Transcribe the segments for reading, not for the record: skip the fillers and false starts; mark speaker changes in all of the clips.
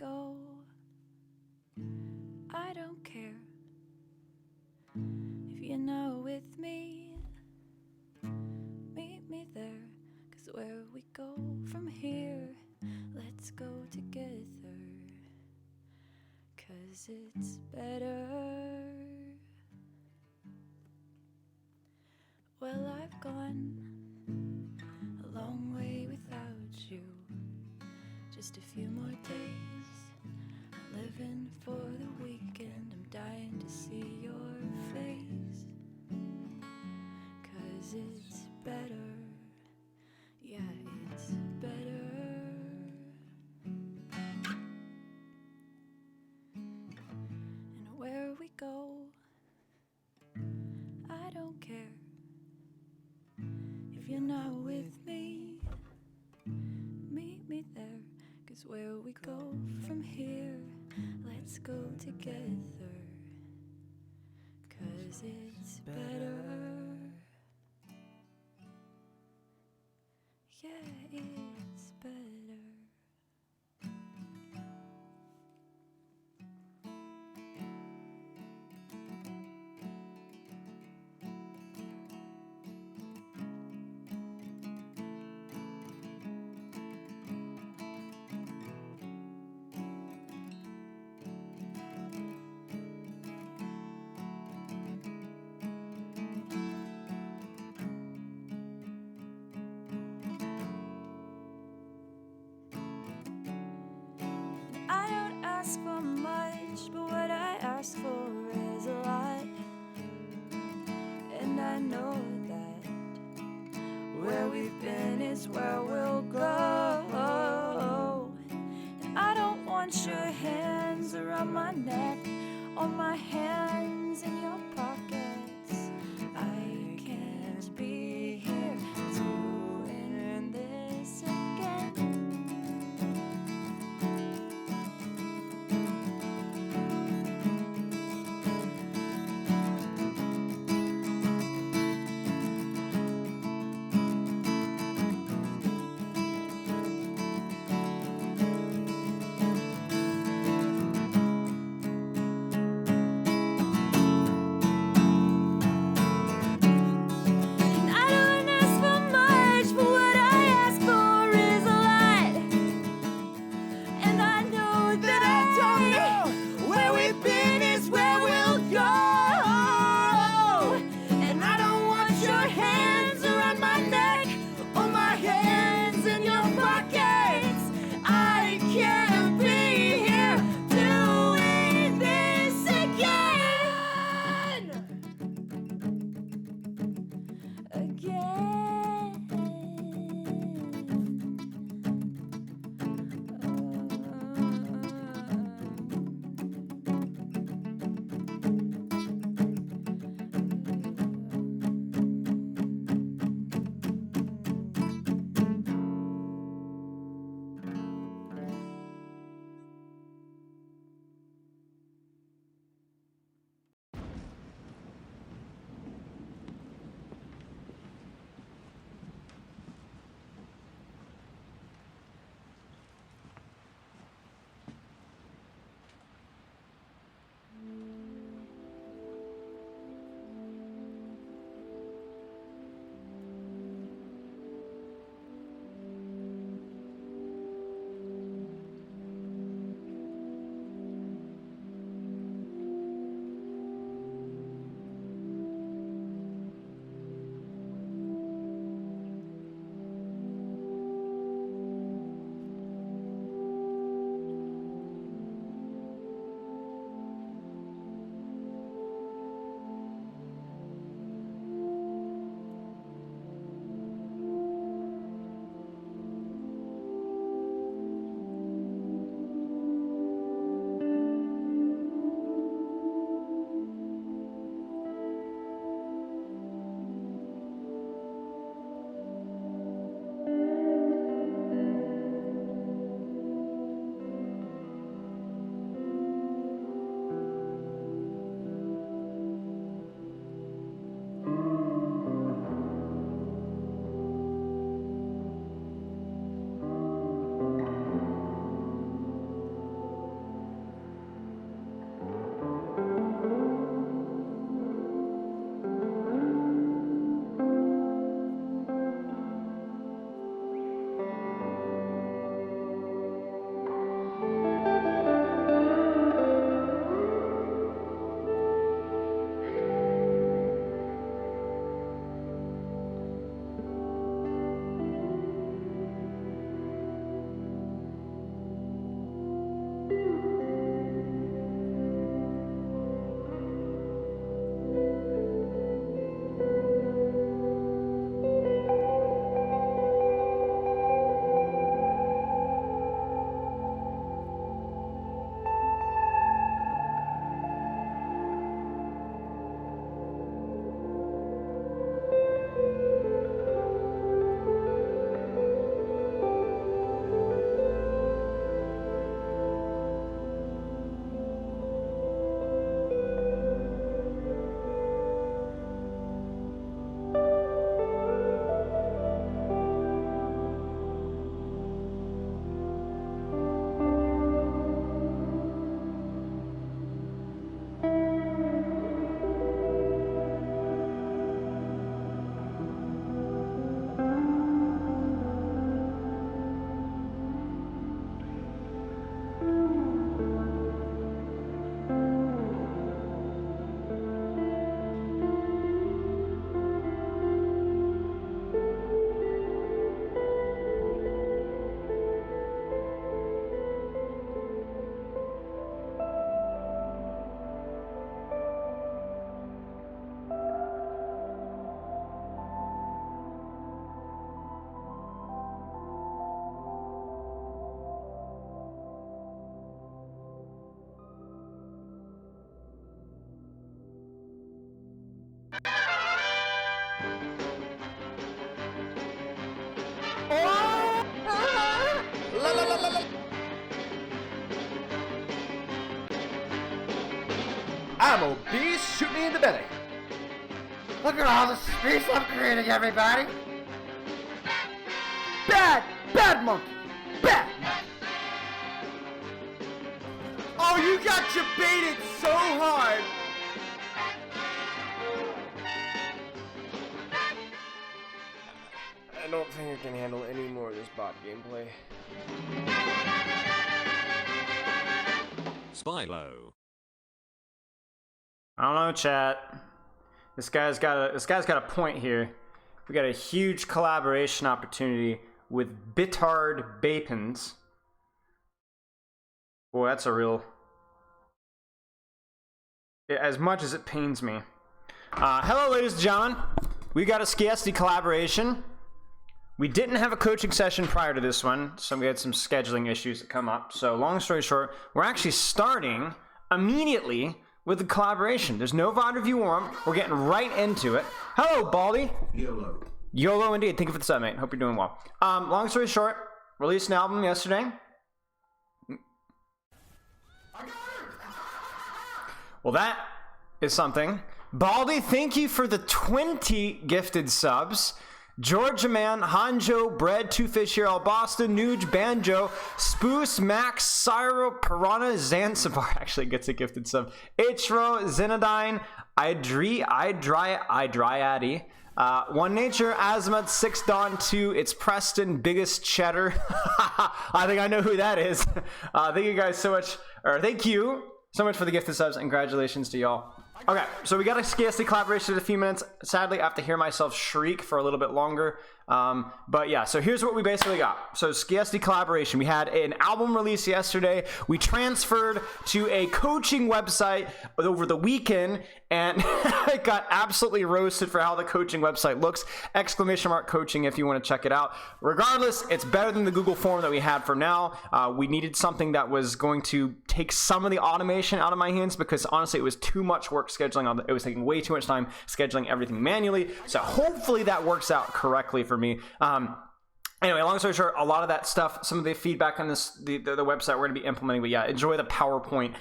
Speaker 1: go. I don't care if you're not with me. Meet me there, 'cause where we go from here, let's go together, 'cause it's better. Well, I've gone a long way without you. Just a few more days, living for the weekend. I'm dying to see your face, 'cause it's better. Yeah, it's better. And where we go, I don't care if you're not with me. Meet me there, 'cause where we go from here, let's go together, 'cause it's better. Yeah, it's better. I don't ask for much, but what I ask for is a lot. And I know that where we've been is where we'll go. And I don't want your hands around my neck or my hands in your pockets. I can't be here doing this again.
Speaker 2: I'm obese, shoot me in the belly.
Speaker 3: Look at all the space I'm creating, everybody.
Speaker 2: Bad monkey. Bad monkey. Oh, you got baited so hard. I don't think I can handle any more of this bot gameplay.
Speaker 4: Spylo.
Speaker 5: I don't know, chat. This guy's got a point here. We got a huge collaboration opportunity with Bitard Bapins. Boy, that's a real... As much as it pains me. Hello, ladies and gentlemen. We got a SKIESTI collaboration. We didn't have a coaching session prior to this one, so we had some scheduling issues that come up. So long story short, we're actually starting immediately with the collaboration. There's no VOD review warm. We're getting right into it. Hello, Baldy.
Speaker 6: YOLO.
Speaker 5: YOLO indeed. Thank you for the sub, mate. Hope you're doing well. Long story short, released an album yesterday. Well, that is something. Baldy, thank you for the 20 gifted subs. Georgia Man, Hanjo, Bread, Two Fish here, All Boston, Nuge, Banjo, Spoos, Max, Cyro, Piranha, Zanzibar actually gets a gifted sub. Ichro, Zenadine, Idryadi, One Nature, Azimuth, 6 Dawn 2, it's Preston, Biggest Cheddar. I think I know who that is. Thank you guys so much, or thank you so much for the gifted subs, and congratulations to y'all. Okay, so we got a SKIESTI collaboration in a few minutes. Sadly, I have to hear myself shriek for a little bit longer. But yeah, so here's what we basically got. So SKIESTI collaboration. We had an album release yesterday. We transferred to a coaching website over the weekend, and I got absolutely roasted for how the coaching website looks. !coaching if you want to check it out. Regardless, it's better than the Google form that we had for now. We needed something that was going to take some of the automation out of my hands, because honestly, it was too much work scheduling. It was taking way too much time scheduling everything manually. So hopefully that works out correctly for me. Anyway, long story short, a lot of that stuff, some of the feedback on this, the website we're going to be implementing, but yeah, enjoy the PowerPoint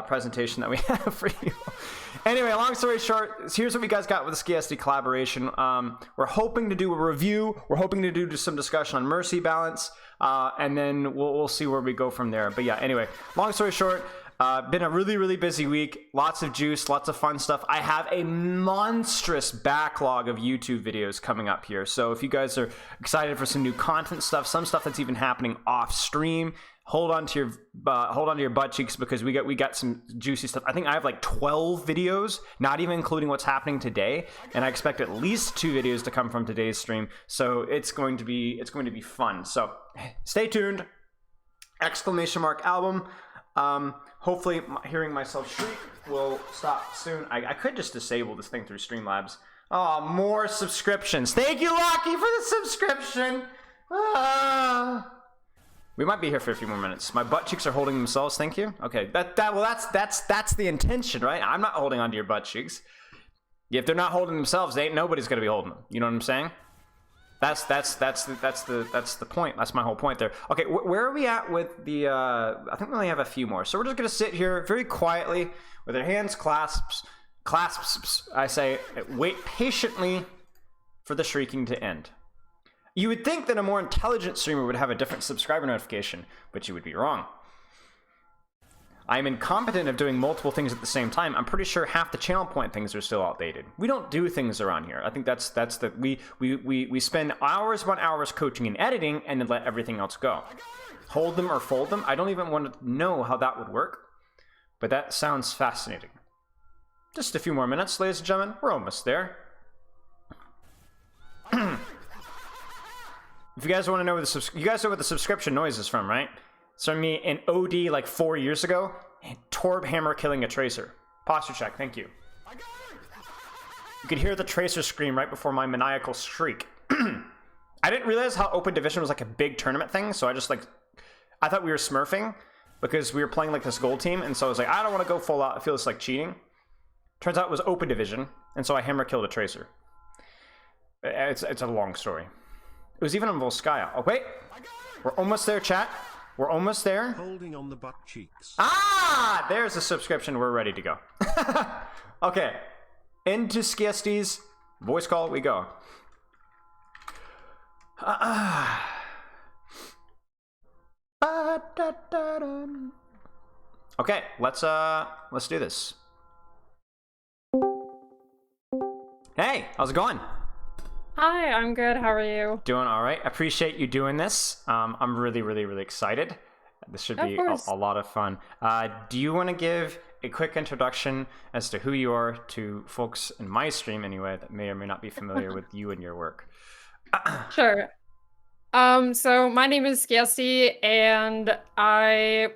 Speaker 5: presentation that we have for you. Anyway, long story short, here's what we guys got with the SKIESTI collaboration. We're hoping to do a review. We're hoping to do some discussion on mercy balance, and then we'll see where we go from there. But yeah, anyway, long story short, been a really busy week. Lots of juice, lots of fun stuff. I have a monstrous backlog of YouTube videos coming up here. So if you guys are excited for some new content stuff, some stuff that's even happening off stream, hold on to your butt cheeks, because we got some juicy stuff. I think I have like 12 videos, not even including what's happening today, and I expect at least 2 videos to come from today's stream. So it's going to be fun. So stay tuned. !album. Hopefully hearing myself shriek will stop soon. I could just disable this thing through Streamlabs. Oh, more subscriptions. Thank you, Lockie, for the subscription. We might be here for a few more minutes. My butt cheeks are holding themselves. Thank you. Okay, that's the intention, right? I'm not holding onto your butt cheeks. If they're not holding themselves, nobody's gonna be holding them. You know what I'm saying? That's the point. That's my whole point there. Okay, where are we at with the? I think we only have a few more, so we're just gonna sit here very quietly with our hands clasps. I say, wait patiently for the shrieking to end. You would think that a more intelligent streamer would have a different subscriber notification, but you would be wrong. I am incompetent of doing multiple things at the same time. I'm pretty sure half the channel point things are still outdated. We don't do things around here. I think that's we spend hours upon hours coaching and editing, and then let everything else go. Hold them or fold them. I don't even want to know how that would work, but that sounds fascinating. Just a few more minutes, ladies and gentlemen. We're almost there. If you guys want to know where you guys know what the subscription noise is from, right? It's from me in OD like 4 years ago. And Torb Hammer killing a Tracer. Posture check, thank you. You could hear the Tracer scream right before my maniacal shriek. I didn't realize how Open Division was like a big tournament thing, so I thought we were smurfing because we were playing like this gold team, and so I was like, I don't want to go full out. I feel it's like cheating. Turns out it was Open Division, and so I hammer killed a Tracer. It's a long story. It was even on Volskaya. Oh, wait. We're almost there, chat. We're almost there.
Speaker 4: Holding on the butt cheeks.
Speaker 5: Ah, there's a subscription. We're ready to go. Okay, into SKIESTI's voice call we go. Okay, let's do this. Hey, how's it going?
Speaker 6: Hi, I'm good. How are you?
Speaker 5: Doing all right. Appreciate you doing this. I'm really excited. This should be a lot of fun. Do you want to give a quick introduction as to who you are to folks in my stream anyway that may or may not be familiar with you and your work?
Speaker 6: Sure. So my name is SKIESTI, and I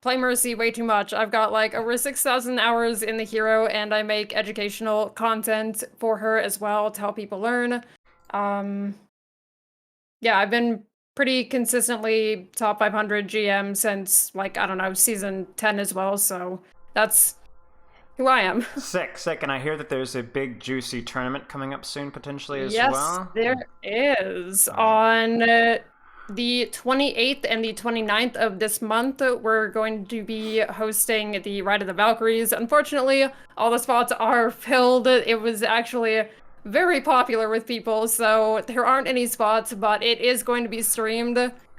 Speaker 6: play Mercy way too much. I've got like over 6,000 hours in the hero, and I make educational content for her as well to help people learn. Yeah, I've been pretty consistently top 500 GM since, like, I don't know, season 10 as well, so that's who I am.
Speaker 5: Sick. And I hear that there's a big juicy tournament coming up soon potentially as well.
Speaker 6: Yes, there is. On the 28th and the 29th of this month, we're going to be hosting the Ride of the Valkyries. Unfortunately, all the spots are filled. It was actually very popular with people, so there aren't any spots, but it is going to be streamed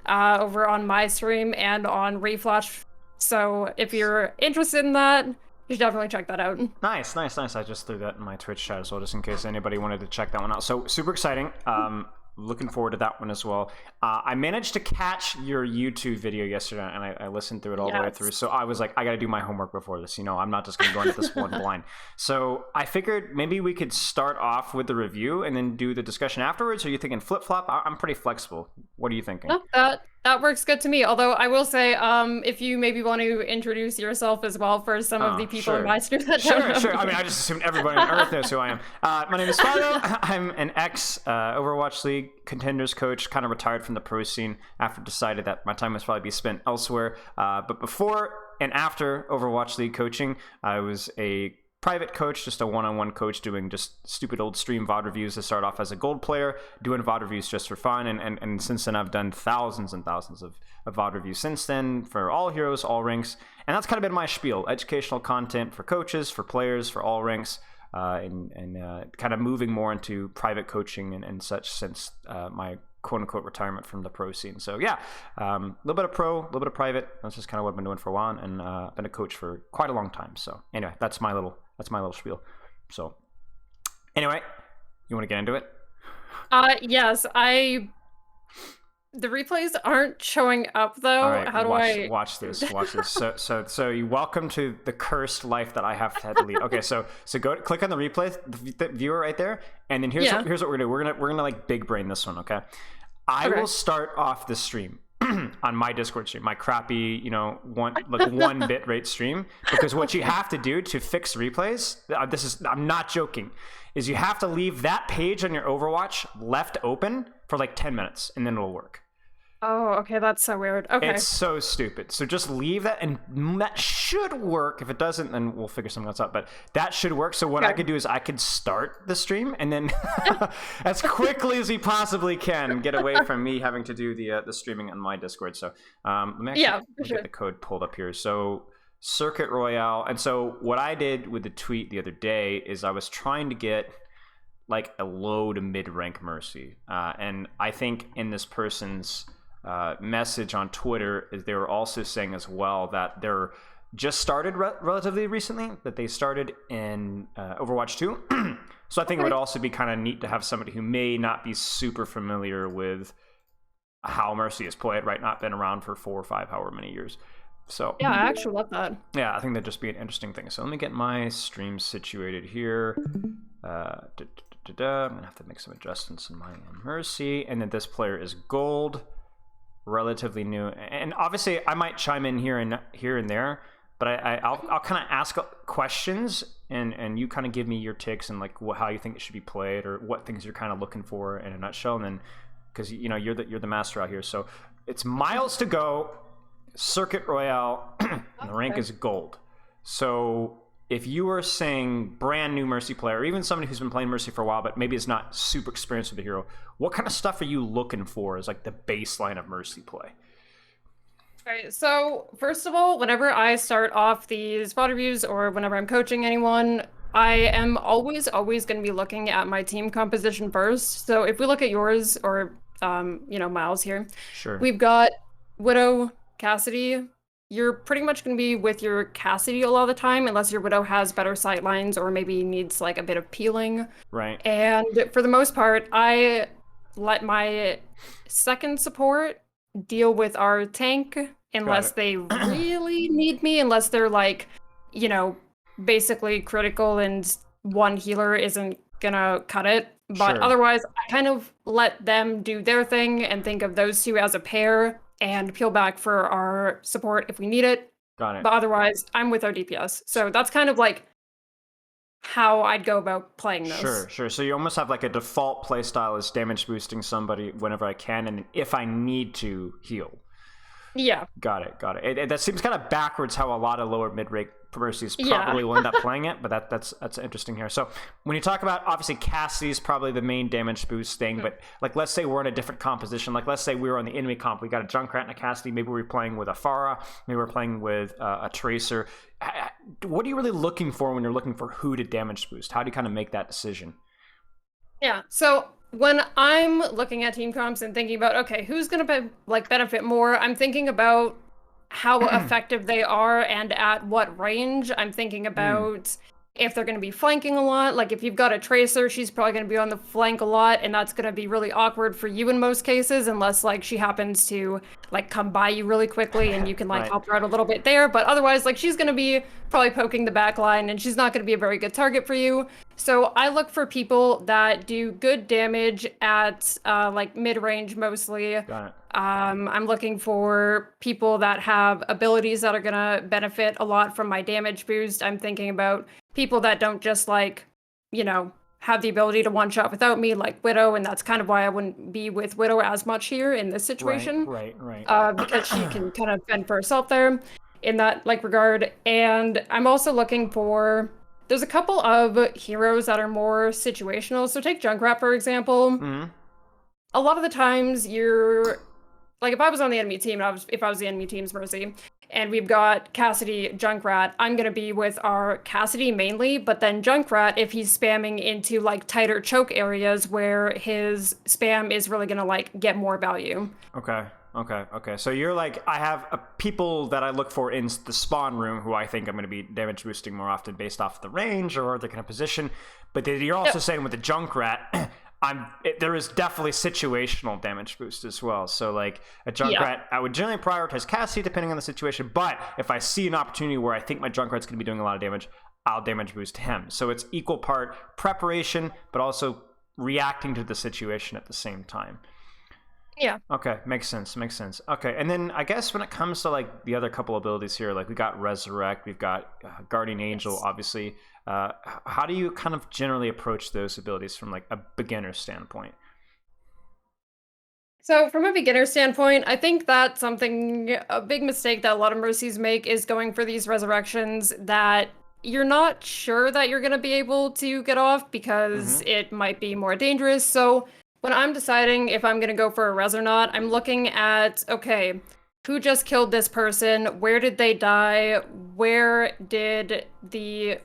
Speaker 6: over on my stream and on Reflash. So if you're interested in that, you should definitely check that out.
Speaker 5: Nice. I just threw that in my Twitch chat as well, just in case anybody wanted to check that one out. So super exciting. Looking forward to that one as well. I managed to catch your YouTube video yesterday, and I listened through it all the way through. So I was like, I got to do my homework before this. You know, I'm not just going to go into this one blind. So I figured maybe we could start off with the review and then do the discussion afterwards. Are you thinking flip-flop? I'm pretty flexible. What are you thinking?
Speaker 6: No, that works good to me. Although I will say, if you maybe want to introduce yourself as well for some of the people in my stream that don't know.
Speaker 5: Sure. I mean, I just assumed everybody on Earth knows who I am. My name is Philo. I'm an ex-Overwatch League contenders coach, kind of retired from the pro scene after decided that my time must probably be spent elsewhere. But before and after Overwatch League coaching, I was a private coach, just a one-on-one coach doing just stupid old stream VOD reviews to start off as a gold player, doing VOD reviews just for fun. And since then, I've done thousands and thousands of VOD reviews since then for all heroes, all ranks. And that's kind of been my spiel: educational content for coaches, for players, for all ranks, and kind of moving more into private coaching and such since my quote-unquote retirement from the pro scene. So yeah, a little bit of pro, a little bit of private. That's just kind of what I've been doing for a while, and I've been a coach for quite a long time. So anyway, that's my little spiel. So anyway, you want to get into it?
Speaker 6: Yes, the replays aren't showing up though.
Speaker 5: All right,
Speaker 6: How do
Speaker 5: watch this? So you welcome to the cursed life that I have had to lead. Okay, so go click on the replay, the viewer right there, and then here's what we're gonna do. We're gonna like big brain this one. Okay, I will start off the stream on my Discord stream, my crappy, one bit rate stream, because what you have to do to fix replays, I'm not joking, is you have to leave that page on your Overwatch left open for like 10 minutes, and then it'll work.
Speaker 6: Oh, okay, that's so weird. Okay.
Speaker 5: It's so stupid. So just leave that, and that should work. If it doesn't, then we'll figure something else out. But that should work. So what I could do is I could start the stream, and then as quickly as we possibly can get away from me having to do the streaming on my Discord. So let me actually get the code pulled up here. So Circuit Royale. And so what I did with the tweet the other day is I was trying to get like a low to mid rank Mercy. And I think in this person's message on Twitter is they were also saying as well that they're just started relatively recently, that they started in Overwatch 2. So I think it would also be kind of neat to have somebody who may not be super familiar with how Mercy is played, right? Not been around for 4 or 5 however many years. So
Speaker 6: yeah, I actually love that.
Speaker 5: Yeah, I think that'd just be an interesting thing. So let me get my stream situated here. I'm gonna have to make some adjustments in my Mercy, and then this player is gold, relatively new, and obviously I might chime in here and there, but I'll kind of ask questions, and you kind of give me your takes and like how you think it should be played, or what things you're kind of looking for in a nutshell, and then because you're the master out here. So it's miles to go. Circuit Royale, and the rank is gold. So if you are saying brand new Mercy player, or even somebody who's been playing Mercy for a while, but maybe is not super experienced with the hero, what kind of stuff are you looking for as like the baseline of Mercy play?
Speaker 6: Right. So first of all, whenever I start off these spot reviews or whenever I'm coaching anyone, I am always going to be looking at my team composition first. So if we look at yours or Miles here,
Speaker 5: Sure.
Speaker 6: we've got Widow, Cassidy. You're pretty much going to be with your Cassidy a lot of the time, unless your Widow has better sight lines or maybe needs like a bit of peeling.
Speaker 5: Right.
Speaker 6: And for the most part, I let my second support deal with our tank unless they really need me, unless they're like, basically critical and one healer isn't gonna cut it. But
Speaker 5: Sure.
Speaker 6: otherwise, I kind of let them do their thing and think of those two as a pair and peel back for our support if we need it.
Speaker 5: Got it.
Speaker 6: But otherwise, I'm with our DPS. So that's kind of like how I'd go about playing this.
Speaker 5: Sure. So you almost have like a default playstyle is damage boosting somebody whenever I can, and if I need to heal.
Speaker 6: Yeah.
Speaker 5: Got it. That seems kind of backwards how a lot of lower mid-rank Mercies probably will end up playing it, but that's interesting here. So when you talk about, obviously Cassie's probably the main damage boost thing, but like let's say we're in a different composition. Like let's say we were on the enemy comp, we got a Junkrat and a Cassidy, maybe we're playing with a Pharah, maybe we're playing with a Tracer. What are you really looking for when you're looking for who to damage boost? How do you kind of make that decision?
Speaker 6: Yeah, so when I'm looking at team comps and thinking about, okay, who's going to benefit more, I'm thinking about how effective they are and at what range. I'm thinking about if they're going to be flanking a lot. Like if you've got a Tracer, she's probably going to be on the flank a lot, and that's going to be really awkward for you in most cases, unless like she happens to like come by you really quickly and you can like help her out a little bit there. But otherwise, like she's going to be probably poking the back line and she's not going to be a very good target for you. So I look for people that do good damage at like mid-range mostly.
Speaker 5: Got it.
Speaker 6: I'm looking for people that have abilities that are going to benefit a lot from my damage boost. I'm thinking about people that don't just like, have the ability to one-shot without me, like Widow, and that's kind of why I wouldn't be with Widow as much here in this situation.
Speaker 5: Right.
Speaker 6: Because she can kind of fend for herself there in that like regard. And I'm also looking for, there's a couple of heroes that are more situational. So take Junkrat, for example.
Speaker 5: Mm-hmm.
Speaker 6: A lot of the times you're, like if I was on the enemy team, if I was the enemy team's Mercy, and we've got Cassidy, Junkrat, I'm going to be with our Cassidy mainly, but then Junkrat, if he's spamming into like tighter choke areas where his spam is really going to like get more value.
Speaker 5: Okay. So you're like, I have people that I look for in the spawn room who I think I'm going to be damage boosting more often based off the range or the kind of position. But then you're also saying with the Junkrat, there is definitely situational damage boost as well. So like a Junkrat, I would generally prioritize Cassie depending on the situation. But if I see an opportunity where I think my Junkrat's going to be doing a lot of damage, I'll damage boost him. So it's equal part preparation, but also reacting to the situation at the same time.
Speaker 6: Yeah.
Speaker 5: Okay, makes sense. Okay, and then I guess when it comes to like the other couple abilities here, like we got Resurrect, we've got Guardian Angel, obviously. How do you kind of generally approach those abilities from like a beginner standpoint?
Speaker 6: So from a beginner standpoint, I think that's a big mistake that a lot of Mercies make is going for these resurrections that you're not sure that you're going to be able to get off because it might be more dangerous. So when I'm deciding if I'm going to go for a res or not, I'm looking at, okay, who just killed this person? Where did they die? Where did the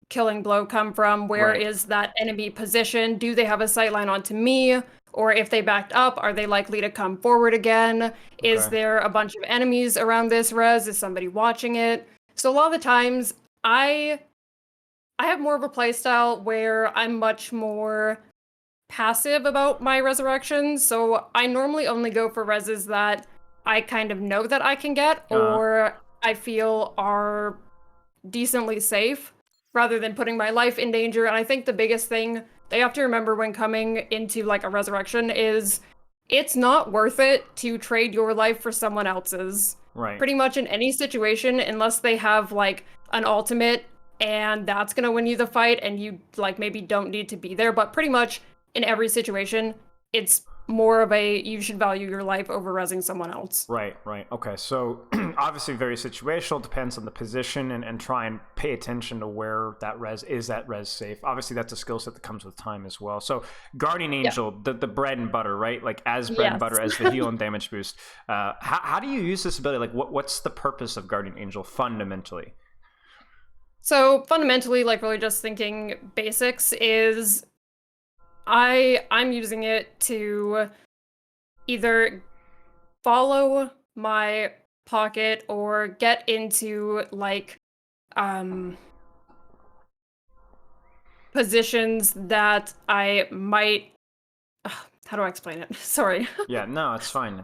Speaker 6: killing blow come from? Where is that enemy position? Do they have a sightline onto me? Or if they backed up, are they likely to come forward again? Is there a bunch of enemies around this res? Is somebody watching it? So a lot of the times, I have more of a playstyle where I'm much more passive about my resurrections. So I normally only go for reses that I kind of know that I can get or I feel are decently safe rather than putting my life in danger. And I think the biggest thing they have to remember when coming into like a resurrection is it's not worth it to trade your life for someone else's.
Speaker 5: Right.
Speaker 6: Pretty much in any situation, unless they have like an ultimate and that's gonna win you the fight and you like maybe don't need to be there. But pretty much in every situation, it's more of a you should value your life over rezzing someone else.
Speaker 5: Right. Okay, so obviously very situational, depends on the position, and try and pay attention to where that res safe. Obviously that's a skill set that comes with time as well. So Guardian Angel, the bread and butter, right? Like as bread and butter, as the heal and damage boost. How do you use this ability? Like what's the purpose of Guardian Angel fundamentally?
Speaker 6: So fundamentally, like really just thinking basics is I'm using it to either follow my pocket or get into like positions that I might how do I explain it? Sorry.
Speaker 5: Yeah, no, it's fine.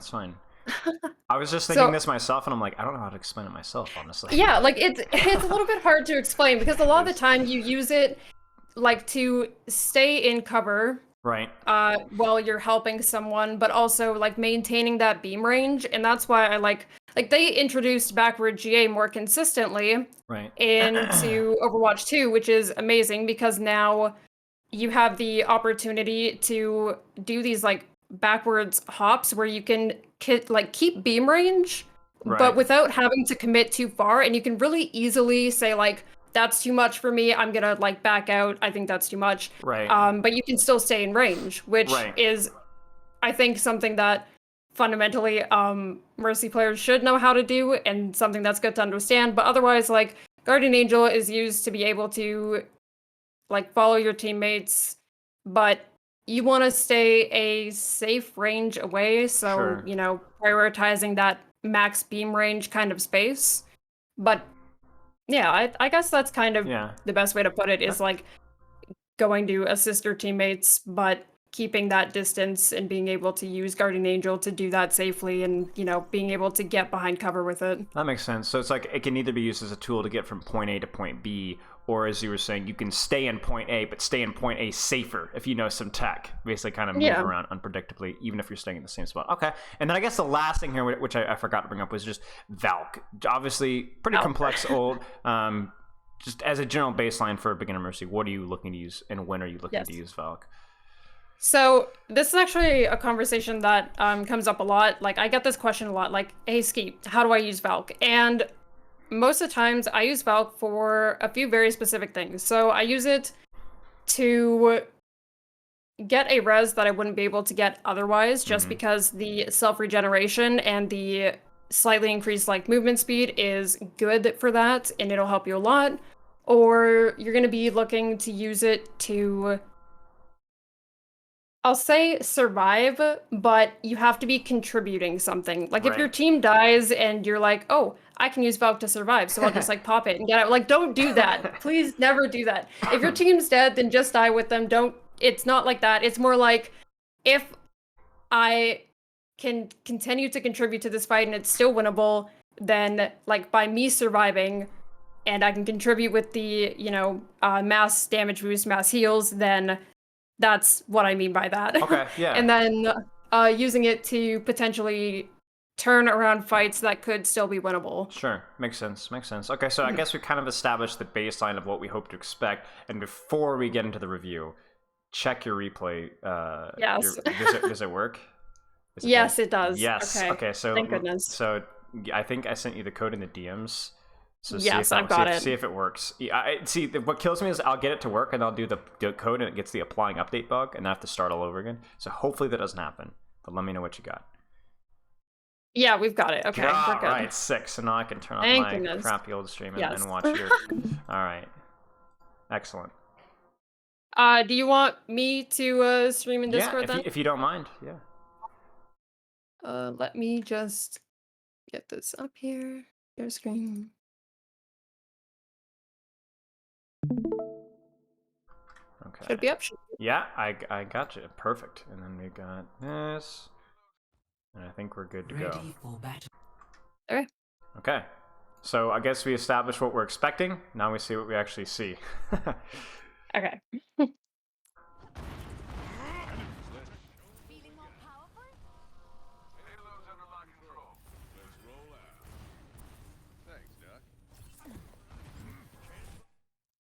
Speaker 5: I was just thinking this myself, and I'm like, I don't know how to explain it myself, honestly.
Speaker 6: Yeah, like it's a little bit hard to explain because a lot of the time you use it like to stay in cover,
Speaker 5: Right.
Speaker 6: while you're helping someone, but also like maintaining that beam range, and that's why I like they introduced backward GA more consistently
Speaker 5: Right.
Speaker 6: into Overwatch 2, which is amazing because now you have the opportunity to do these like backwards hops where you can keep beam range,
Speaker 5: Right.
Speaker 6: but without having to commit too far, and you can really easily say like, that's too much for me, I'm gonna like back out, I think that's too much.
Speaker 5: Right.
Speaker 6: But you can still stay in range, which is, I think, something that fundamentally Mercy players should know how to do, and something that's good to understand. But otherwise, like, Guardian Angel is used to be able to like follow your teammates, but you want to stay a safe range away, so
Speaker 5: Sure.
Speaker 6: you know, prioritizing that max beam range kind of space. But yeah, I guess that's kind of the best way to put it, is like going to assist your teammates, but keeping that distance and being able to use Guardian Angel to do that safely, and you know, being able to get behind cover with it.
Speaker 5: That makes sense. So it's like it can either be used as a tool to get from point A to point B, or as you were saying, you can stay in point A, but stay in point A safer if you know some tech. Basically kind of move around unpredictably, even if you're staying in the same spot. Okay. And then I guess the last thing here, which I forgot to bring up, was just Valk. Obviously, pretty complex old. Just as a general baseline for a beginner Mercy, what are you looking to use, and when are you looking to use Valk?
Speaker 6: So this is actually a conversation that comes up a lot. Like, I get this question a lot, like, hey, Ski, how do I use Valk? And most of the times I use Valk for a few very specific things. So I use it to get a res that I wouldn't be able to get otherwise, just because the self-regeneration and the slightly increased like movement speed is good for that, and it'll help you a lot. Or you're going to be looking to use it to, I'll say survive, but you have to be contributing something. Like if your team dies and you're like, oh, I can use Valk to survive, so I'll just like pop it and get out. Like, don't do that. Please never do that. If your team's dead, then just die with them. It's not like that. It's more like, if I can continue to contribute to this fight and it's still winnable, then like by me surviving and I can contribute with the, you know, mass damage boost, mass heals, then that's what I mean by that.
Speaker 5: Okay, yeah.
Speaker 6: And then using it to potentially turn around fights that could still be winnable.
Speaker 5: Sure, makes sense. Okay, so I guess we kind of established the baseline of what we hope to expect, and before we get into the review, check your replay.
Speaker 6: Yes.
Speaker 5: Does it work?
Speaker 6: Yes, it does.
Speaker 5: Yes. Okay, so
Speaker 6: thank goodness.
Speaker 5: So I think I sent you the code in the DMs. So
Speaker 6: yes, I've got it.
Speaker 5: See if it works. See, what kills me is I'll get it to work and I'll do the code and it gets the applying update bug and I have to start all over again. So hopefully that doesn't happen. But let me know what you got.
Speaker 6: Yeah, we've got it. Okay, we're good.
Speaker 5: All right, 6. So now I can turn off my crappy old stream and watch your... All right. Excellent.
Speaker 6: Do you want me to stream in Discord then?
Speaker 5: If you don't mind, yeah.
Speaker 6: Let me just get this up here. Your screen.
Speaker 5: Okay.
Speaker 6: Should be up.
Speaker 5: Yeah, I got you. Perfect. And then we got this. And I think we're good to go.
Speaker 6: Okay.
Speaker 5: Okay. So I guess we established what we're expecting. Now we see what we actually see.
Speaker 6: Okay.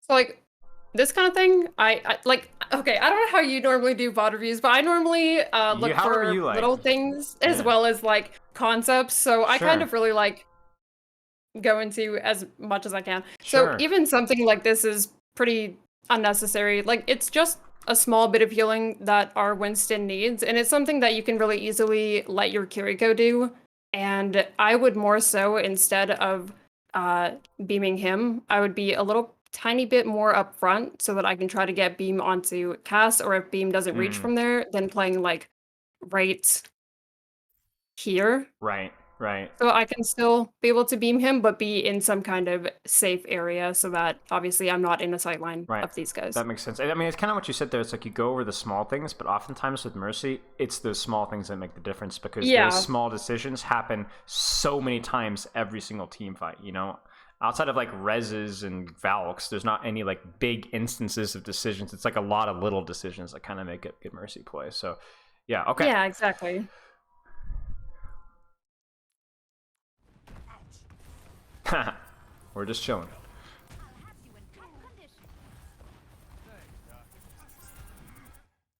Speaker 6: So like this kind of thing, I like Okay, I don't know how you normally do VOD reviews, but I normally look
Speaker 5: however
Speaker 6: for
Speaker 5: you like.
Speaker 6: little things as
Speaker 5: Yeah.
Speaker 6: well as like concepts. So I kind
Speaker 5: Sure.
Speaker 6: of really like go into as much as I can.
Speaker 5: Sure.
Speaker 6: So even something like this is pretty unnecessary. Like it's just a small bit of healing that our Winston needs, and it's something that you can really easily let your Kiriko do. And I would more so, instead of beaming him, I would be a little tiny bit more upfront so that I can try to get beam onto Cass, or if beam doesn't reach from there, then playing like right here.
Speaker 5: Right. Right.
Speaker 6: So I can still be able to beam him, but be in some kind of safe area so that obviously I'm not in a sight line
Speaker 5: Right.
Speaker 6: of these guys.
Speaker 5: That makes sense. I mean, it's kind of what you said there. It's like you go over the small things, but oftentimes with Mercy, it's those small things that make the difference because those small decisions happen so many times every single team fight, you know? Outside of like Reses and Valks, there's not any like big instances of decisions. It's like a lot of little decisions that kind of make it good Mercy play. So, yeah, okay.
Speaker 6: Yeah, exactly.
Speaker 5: We're just chilling.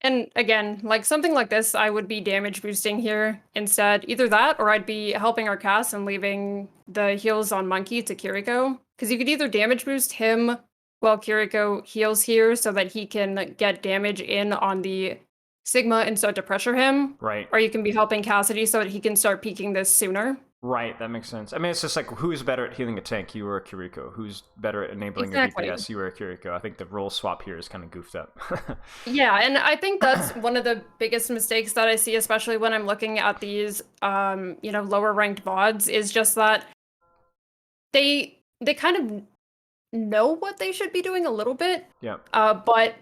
Speaker 6: And again, like something like this, I would be damage boosting here instead. Either that, or I'd be helping our Cass and leaving the heals on Monkey to Kiriko. Because you could either damage boost him while Kiriko heals here so that he can get damage in on the Sigma and start to pressure him.
Speaker 5: Right.
Speaker 6: Or you can be helping Cassidy so that he can start peeking this sooner.
Speaker 5: Right, that makes sense. I mean, it's just like, who's better at healing a tank, you or Kiriko? Who's better at enabling your DPS, you or Kiriko? I think the role swap here is kind of goofed up.
Speaker 6: Yeah, and I think that's one of the biggest mistakes that I see, especially when I'm looking at these, lower ranked VODs, is just that they kind of know what they should be doing a little bit.
Speaker 5: Yeah.
Speaker 6: But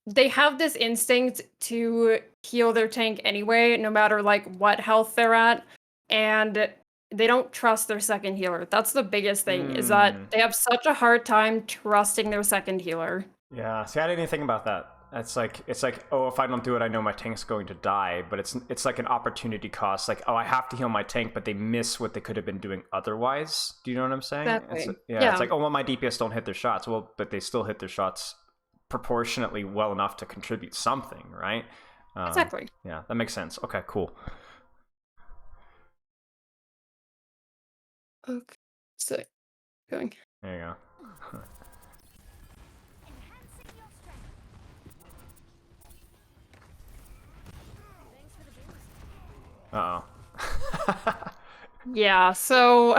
Speaker 6: they have this instinct to heal their tank anyway, no matter like what health they're at. And they don't trust their second healer. That's the biggest thing, is that they have such a hard time trusting their second healer.
Speaker 5: Yeah, see, I didn't even think about that. It's like, oh, if I don't do it, I know my tank's going to die. But it's like an opportunity cost. Like, oh, I have to heal my tank, but they miss what they could have been doing otherwise. Do you know what I'm saying?
Speaker 6: Exactly.
Speaker 5: It's like, oh, well, my DPS don't hit their shots. Well, but they still hit their shots proportionately well enough to contribute something, right?
Speaker 6: Exactly.
Speaker 5: Yeah, that makes sense. Okay, cool.
Speaker 6: Okay, so going.
Speaker 5: There you go. Uh-oh.
Speaker 6: Yeah, so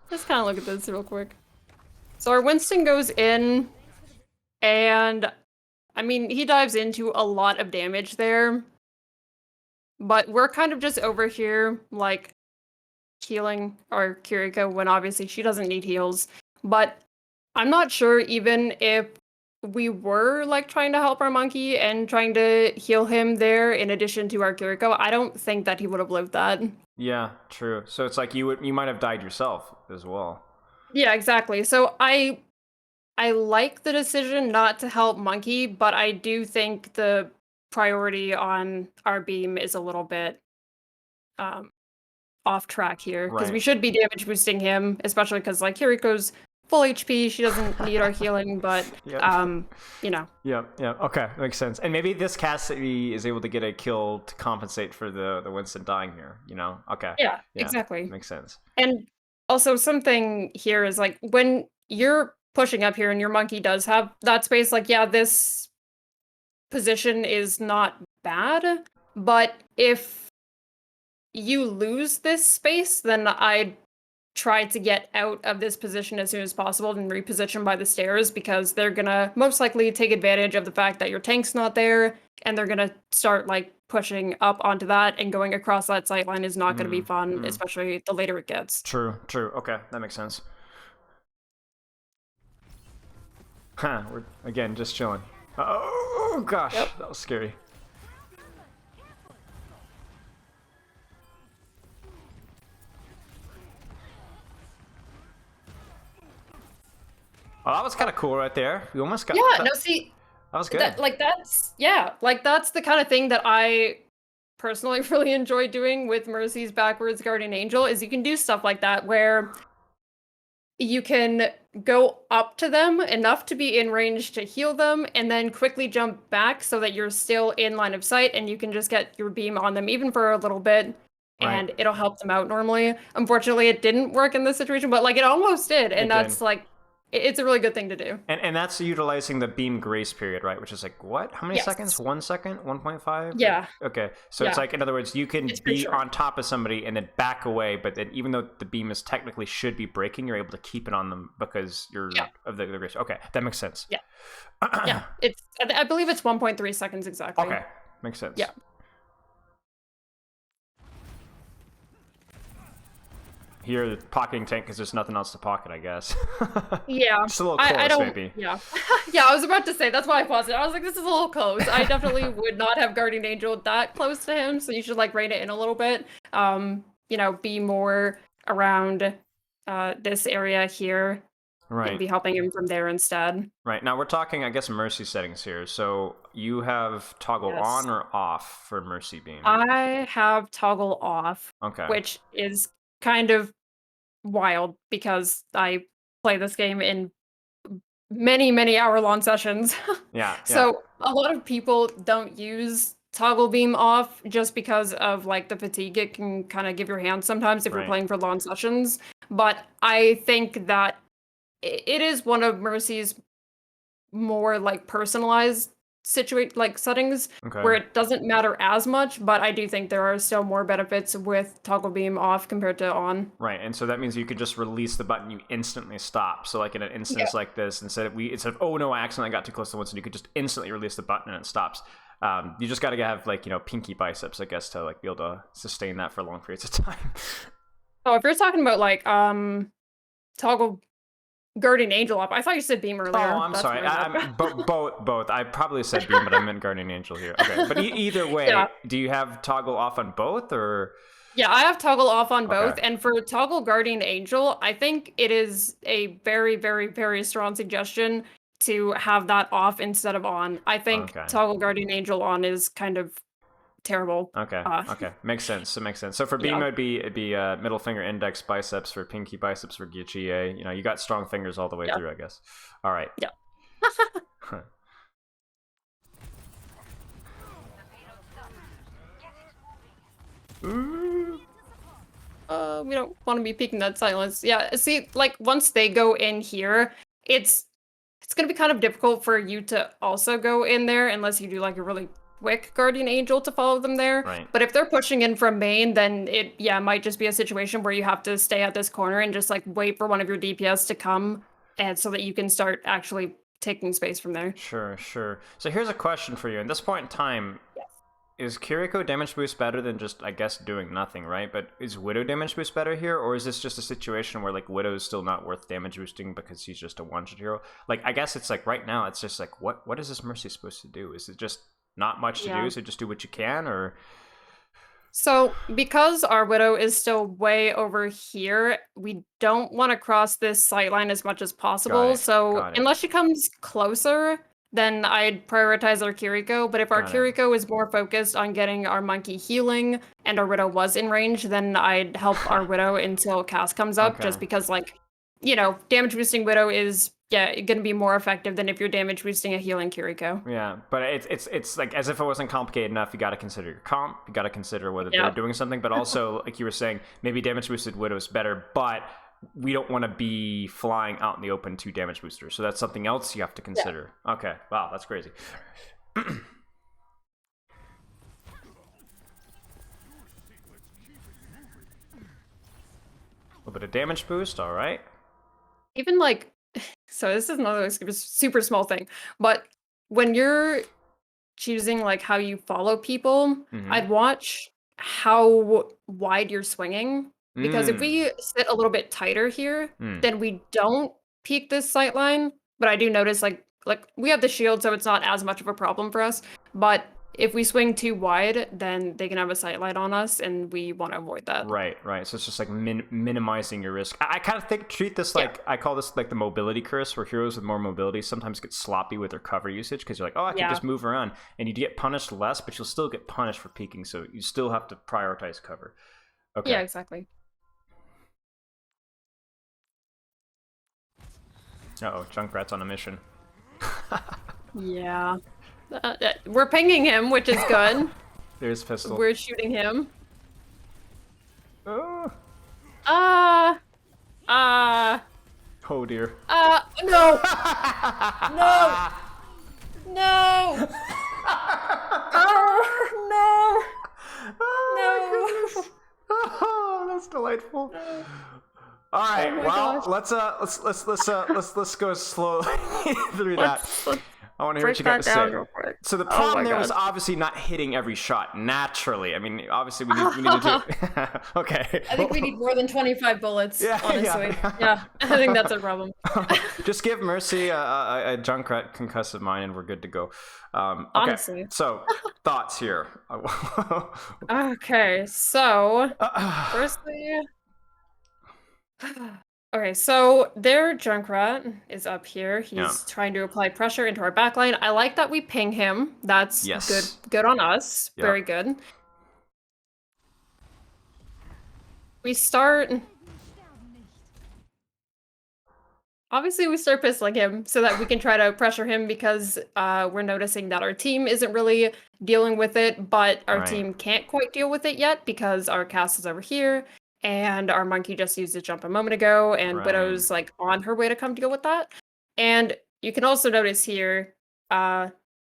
Speaker 6: let's kind of look at this real quick. So our Winston goes in, and I mean, he dives into a lot of damage there, but we're kind of just over here, like, healing our Kiriko when obviously she doesn't need heals. But I'm not sure even if we were like trying to help our Monkey and trying to heal him there in addition to our Kiriko, I don't think that he would have lived that.
Speaker 5: Yeah, true. So it's like you might have died yourself as well.
Speaker 6: Yeah, exactly. So I like the decision not to help Monkey, but I do think the priority on our beam is a little bit off track here, because we should be damage boosting him, especially because like Kiriko's full HP, she doesn't need our healing, but you know.
Speaker 5: Yeah, okay, makes sense. And maybe this Cassidy is able to get a kill to compensate for the Winston dying here, you know? Okay.
Speaker 6: Yeah, exactly.
Speaker 5: Makes sense.
Speaker 6: And also something here is like when you're pushing up here and your Monkey does have that space, like, yeah, this position is not bad, but if you lose this space, then I'd try to get out of this position as soon as possible and reposition by the stairs, because they're gonna most likely take advantage of the fact that your tank's not there, and they're gonna start like pushing up onto that, and going across that sight line is not gonna be fun, especially the later it gets.
Speaker 5: True. Okay, that makes sense. Huh, we're again just chilling. Oh gosh, that was scary. Oh, that was kind of cool right there. We almost got
Speaker 6: Yeah,
Speaker 5: that.
Speaker 6: no, see,
Speaker 5: That was good.
Speaker 6: that's the kind of thing that I personally really enjoy doing with Mercy's backwards Guardian Angel, is you can do stuff like that where you can go up to them enough to be in range to heal them, and then quickly jump back so that you're still in line of sight and you can just get your beam on them even for a little bit. And it'll help them out normally. Unfortunately, it didn't work in this situation, but like it almost did, and that's like it's a really good thing to do.
Speaker 5: And that's utilizing the beam grace period, right? Which is like what? How many seconds? 1 second? 1.5?
Speaker 6: Yeah.
Speaker 5: Okay. So it's like, in other words, you can be
Speaker 6: short.
Speaker 5: on top of somebody and then back away, but then even though the beam is technically should be breaking, you're able to keep it on them because you're of the grace. Okay, that makes sense.
Speaker 6: Yeah. Yeah. It's I believe it's 1.3 seconds exactly.
Speaker 5: Okay, makes sense.
Speaker 6: Yeah.
Speaker 5: Here, pocketing tank because there's nothing else to pocket, I guess.
Speaker 6: Yeah.
Speaker 5: Just a little close,
Speaker 6: I don't,
Speaker 5: maybe.
Speaker 6: Yeah. Yeah, I was about to say, that's why I paused it. I was like, this is a little close. I definitely would not have Guardian Angel that close to him, so you should like rein it in a little bit. You know, be more around this area here.
Speaker 5: Right.
Speaker 6: And be helping him from there instead.
Speaker 5: Right. Now we're talking, I guess, mercy settings here. So you have toggle on or off for mercy beam?
Speaker 6: I have toggle off.
Speaker 5: Okay.
Speaker 6: Which is kind of wild because I play this game in many hour-long sessions.
Speaker 5: Yeah.
Speaker 6: So a lot of people don't use toggle beam off just because of like the fatigue it can kind of give your hands sometimes if you're playing for long sessions. But I think that it is one of Mercy's more like personalized settings where it doesn't matter as much, but I do think there are still more benefits with toggle beam off compared to on.
Speaker 5: Right, and so that means you could just release the button, you instantly stop. So like in an instance like this, instead of oh no, I accidentally got too close to once, and you could just instantly release the button and it stops. You just got to have like, you know, pinky biceps, I guess, to like be able to sustain that for long periods of time.
Speaker 6: Oh, if you're talking about like toggle Guardian Angel up. I thought you said beam earlier.
Speaker 5: Oh, I'm sorry. Both. I probably said beam, but I meant Guardian Angel here. Okay, but either way, do you have toggle off on both, or?
Speaker 6: Yeah, I have toggle off on both, and for toggle Guardian Angel, I think it is a very strong suggestion to have that off instead of on. I think toggle Guardian Angel on is kind of terrible.
Speaker 5: Okay. Makes sense. It makes sense. So for beam, it'd be middle finger, index, biceps. For pinky, biceps. For GA, you know, you got strong fingers all the way through, I guess. All right.
Speaker 6: Yeah. We don't want to be peeking that silence. Yeah. See, like once they go in here, it's gonna be kind of difficult for you to also go in there unless you do like a really quick Guardian Angel to follow them there.
Speaker 5: Right.
Speaker 6: But if they're pushing in from main, then it might just be a situation where you have to stay at this corner and just like wait for one of your DPS to come, and so that you can start actually taking space from there.
Speaker 5: Sure. So here's a question for you. At this point in time, is Kiriko damage boost better than just, I guess, doing nothing, right? But is Widow damage boost better here, or is this just a situation where like Widow is still not worth damage boosting because he's just a one-shot hero? Like, I guess it's like right now, it's just like, what is this Mercy supposed to do? Is it just not much to do, so just do what you can, or?
Speaker 6: So because our Widow is still way over here, we don't want to cross this sightline as much as possible. So unless she comes closer, then I'd prioritize our Kiriko. But if our Kiriko is more focused on getting our monkey healing and our Widow was in range, then I'd help our Widow until Cass comes up, just because, like, you know, damage boosting Widow is going to be more effective than if you're damage boosting a healing Kiriko.
Speaker 5: Yeah, but it's like, as if it wasn't complicated enough, you got to consider your comp, you got to consider whether they're doing something, but also, like you were saying, maybe damage boosted Widow is better, but we don't want to be flying out in the open to damage boosters, so that's something else you have to consider. Okay, wow, that's crazy. A little bit of damage boost, all right.
Speaker 6: Even like, so this is another super small thing, but when you're choosing like how you follow people, I'd watch how wide you're swinging, because if we sit a little bit tighter here, then we don't peek this sight line. But I do notice like we have the shield, so it's not as much of a problem for us. But if we swing too wide, then they can have a sight line on us, and we want to avoid that.
Speaker 5: Right. So it's just like minimizing your risk. I kind of treat this like, I call this like the mobility curse, where heroes with more mobility sometimes get sloppy with their cover usage, because you're like, oh, I can just move around, and you get punished less, but you'll still get punished for peeking, so you still have to prioritize cover. Okay.
Speaker 6: Yeah, exactly.
Speaker 5: Uh-oh, Junkrat's on a mission.
Speaker 6: Yeah. We're pinging him, which is good.
Speaker 5: There's pistol.
Speaker 6: We're shooting him.
Speaker 5: Oh. Oh dear.
Speaker 6: No! No! No! Oh, no! No!
Speaker 5: Oh, that's delightful. All right,
Speaker 6: Oh my
Speaker 5: well,
Speaker 6: gosh.
Speaker 5: let's go slowly through that.
Speaker 6: Let's
Speaker 5: I want to hear
Speaker 6: break
Speaker 5: what you got
Speaker 6: that
Speaker 5: to
Speaker 6: down
Speaker 5: say.
Speaker 6: real quick.
Speaker 5: So the
Speaker 6: Oh
Speaker 5: problem
Speaker 6: my
Speaker 5: there was
Speaker 6: God.
Speaker 5: obviously not hitting every shot naturally. I mean, obviously we need to do. Okay.
Speaker 6: I think we need more than 25 bullets,
Speaker 5: Yeah,
Speaker 6: honestly.
Speaker 5: yeah.
Speaker 6: Yeah, I think that's a problem.
Speaker 5: Just give Mercy a Junkrat concussive mine, and we're good to go. Okay.
Speaker 6: Honestly.
Speaker 5: So thoughts here.
Speaker 6: Okay, so firstly, okay, so their Junkrat is up here. He's
Speaker 5: Yeah.
Speaker 6: trying to apply pressure into our backline. I like that we ping him. That's
Speaker 5: Yes.
Speaker 6: good on us.
Speaker 5: Yeah.
Speaker 6: Very good. We start. Obviously, we start pistoling him so that we can try to pressure him because we're noticing that our team isn't really dealing with it, but our
Speaker 5: Right.
Speaker 6: team can't quite deal with it yet because our cast is over here and our monkey just used a jump a moment ago and
Speaker 5: Right.
Speaker 6: Widow's like on her way to come deal with that. And you can also notice here,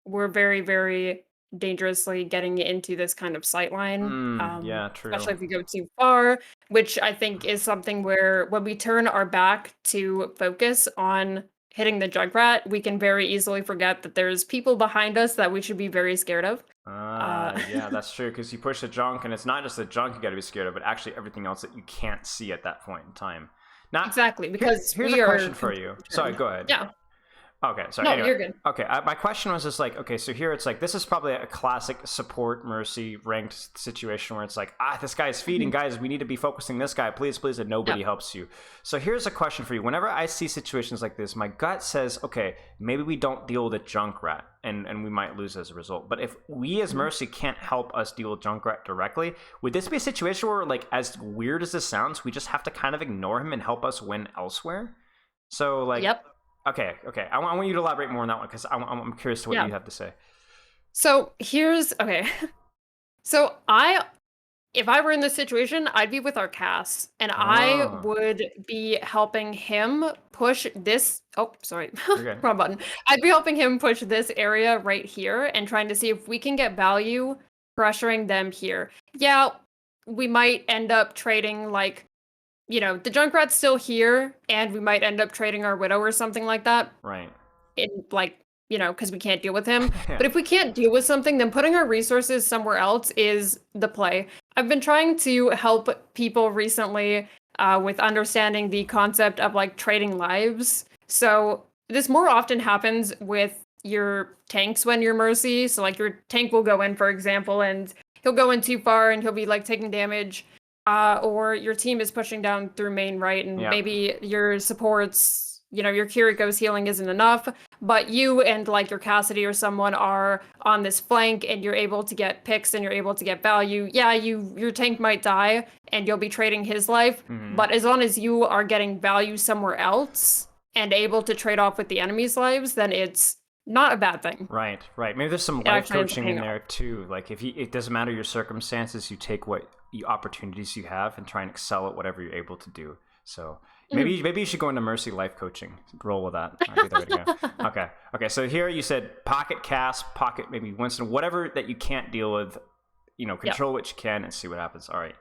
Speaker 6: we're very, very dangerously getting into this kind of sight line.
Speaker 5: Yeah, true.
Speaker 6: Especially if we go too far, which I think is something where when we turn our back to focus on hitting the Junkrat, we can very easily forget that there's people behind us that we should be very scared of.
Speaker 5: Yeah, that's true. Because you push the junk, and it's not just the junk you got to be scared of, but actually everything else that you can't see at that point in time. Now,
Speaker 6: Exactly, because
Speaker 5: here's
Speaker 6: we
Speaker 5: a
Speaker 6: are
Speaker 5: question for you. Sorry, go ahead.
Speaker 6: Yeah.
Speaker 5: Okay, sorry.
Speaker 6: No,
Speaker 5: anyway.
Speaker 6: you're good.
Speaker 5: Okay, my question was just like, okay, so here it's like, this is probably a classic support Mercy ranked situation where it's like, this guy's feeding, guys, we need to be focusing this guy, please, and nobody helps you. So here's a question for you. Whenever I see situations like this, my gut says, okay, maybe we don't deal with a Junkrat, and we might lose as a result. But if we as Mercy can't help us deal with Junkrat directly, would this be a situation where, like, as weird as this sounds, we just have to kind of ignore him and help us win elsewhere? So, like...
Speaker 6: Yep.
Speaker 5: Okay. I want you to elaborate more on that one because I'm curious to what you have to say.
Speaker 6: So okay. So if I were in this situation, I'd be with our cast and I would be helping him push this. Oh, sorry. Wrong button. I'd be helping him push this area right here and trying to see if we can get value pressuring them here. Yeah, we might end up trading like, the Junkrat's still here, and we might end up trading our Widow or something like that.
Speaker 5: Right.
Speaker 6: Because we can't deal with him. But if we can't deal with something, then putting our resources somewhere else is the play. I've been trying to help people recently with understanding the concept of like trading lives. So this more often happens with your tanks when you're Mercy. So like your tank will go in, for example, and he'll go in too far and he'll be like taking damage. Or your team is pushing down through main right, and maybe your supports, your Kiriko's healing isn't enough, but you and like your Cassidy or someone are on this flank and you're able to get picks and you're able to get value. Yeah, your tank might die and you'll be trading his life, but as long as you are getting value somewhere else and able to trade off with the enemy's lives, then it's not a bad thing.
Speaker 5: Right. Maybe there's some life coaching in there too. Like it doesn't matter your circumstances, you take what opportunities you have and try and excel at whatever you're able to do. So maybe you should go into Mercy life coaching. Roll with that. I think that would go. Okay. So here you said pocket cast, pocket maybe Winston, whatever that you can't deal with. Control what you can and see what happens. All right.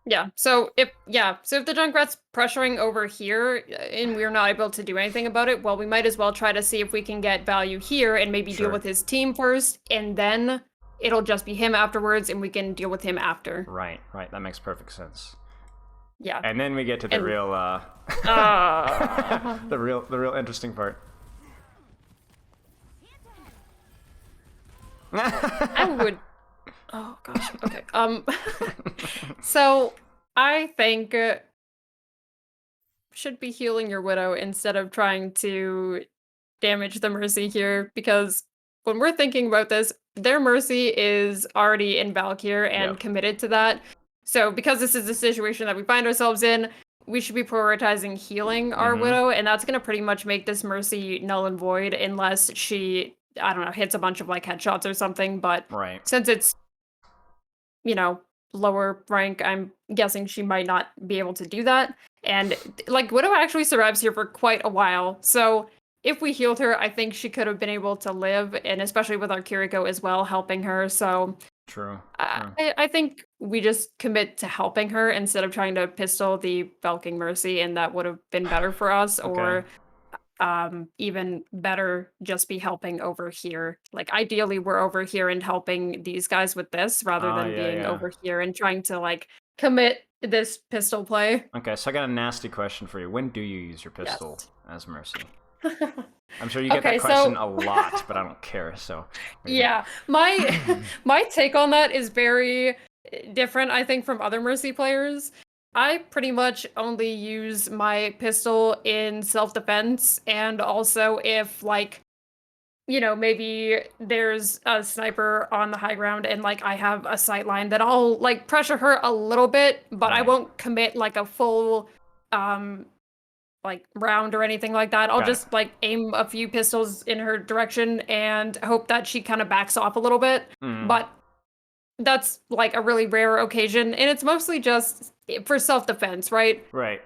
Speaker 6: Yeah. So if the Junkrat's pressuring over here and we're not able to do anything about it, well, we might as well try to see if we can get value here and maybe deal with his team first, and then it'll just be him afterwards, and we can deal with him after.
Speaker 5: Right. That makes perfect sense.
Speaker 6: Yeah.
Speaker 5: And then we get to the real, the real interesting part.
Speaker 6: I would. Oh gosh. Okay. So I think should be healing your Widow instead of trying to damage the Mercy here, because when we're thinking about this, their Mercy is already in Valkyr and committed to that. So because this is the situation that we find ourselves in, we should be prioritizing healing our Widow, and that's gonna pretty much make this Mercy null and void unless she, I don't know, hits a bunch of like headshots or something. But
Speaker 5: Right.
Speaker 6: since it's, lower rank, I'm guessing she might not be able to do that. And like Widow actually survives here for quite a while, so if we healed her, I think she could have been able to live, and especially with our Kiriko as well helping her. So
Speaker 5: True.
Speaker 6: I think we just commit to helping her instead of trying to pistol the Valking Mercy, and that would have been better for us. Or even better, just be helping over here. Like ideally, we're over here and helping these guys with this rather than being over here and trying to like commit this pistol play.
Speaker 5: Okay, so I got a nasty question for you. When do you use your pistol as Mercy? I'm sure you get
Speaker 6: Okay,
Speaker 5: that question
Speaker 6: so-
Speaker 5: a lot, but I don't care. So
Speaker 6: Yeah, my my take on that is very different, I think, from other Mercy players. I pretty much only use my pistol in self-defense, and also if like, maybe there's a sniper on the high ground and like I have a sight line, that I'll like pressure her a little bit, but I
Speaker 5: Right.
Speaker 6: won't commit like a full like round or anything like that. I'll
Speaker 5: Got it.
Speaker 6: just like aim a few pistols in her direction and hope that she kind of backs off a little bit. But that's like a really rare occasion, and it's mostly just for self-defense, right?
Speaker 5: Right.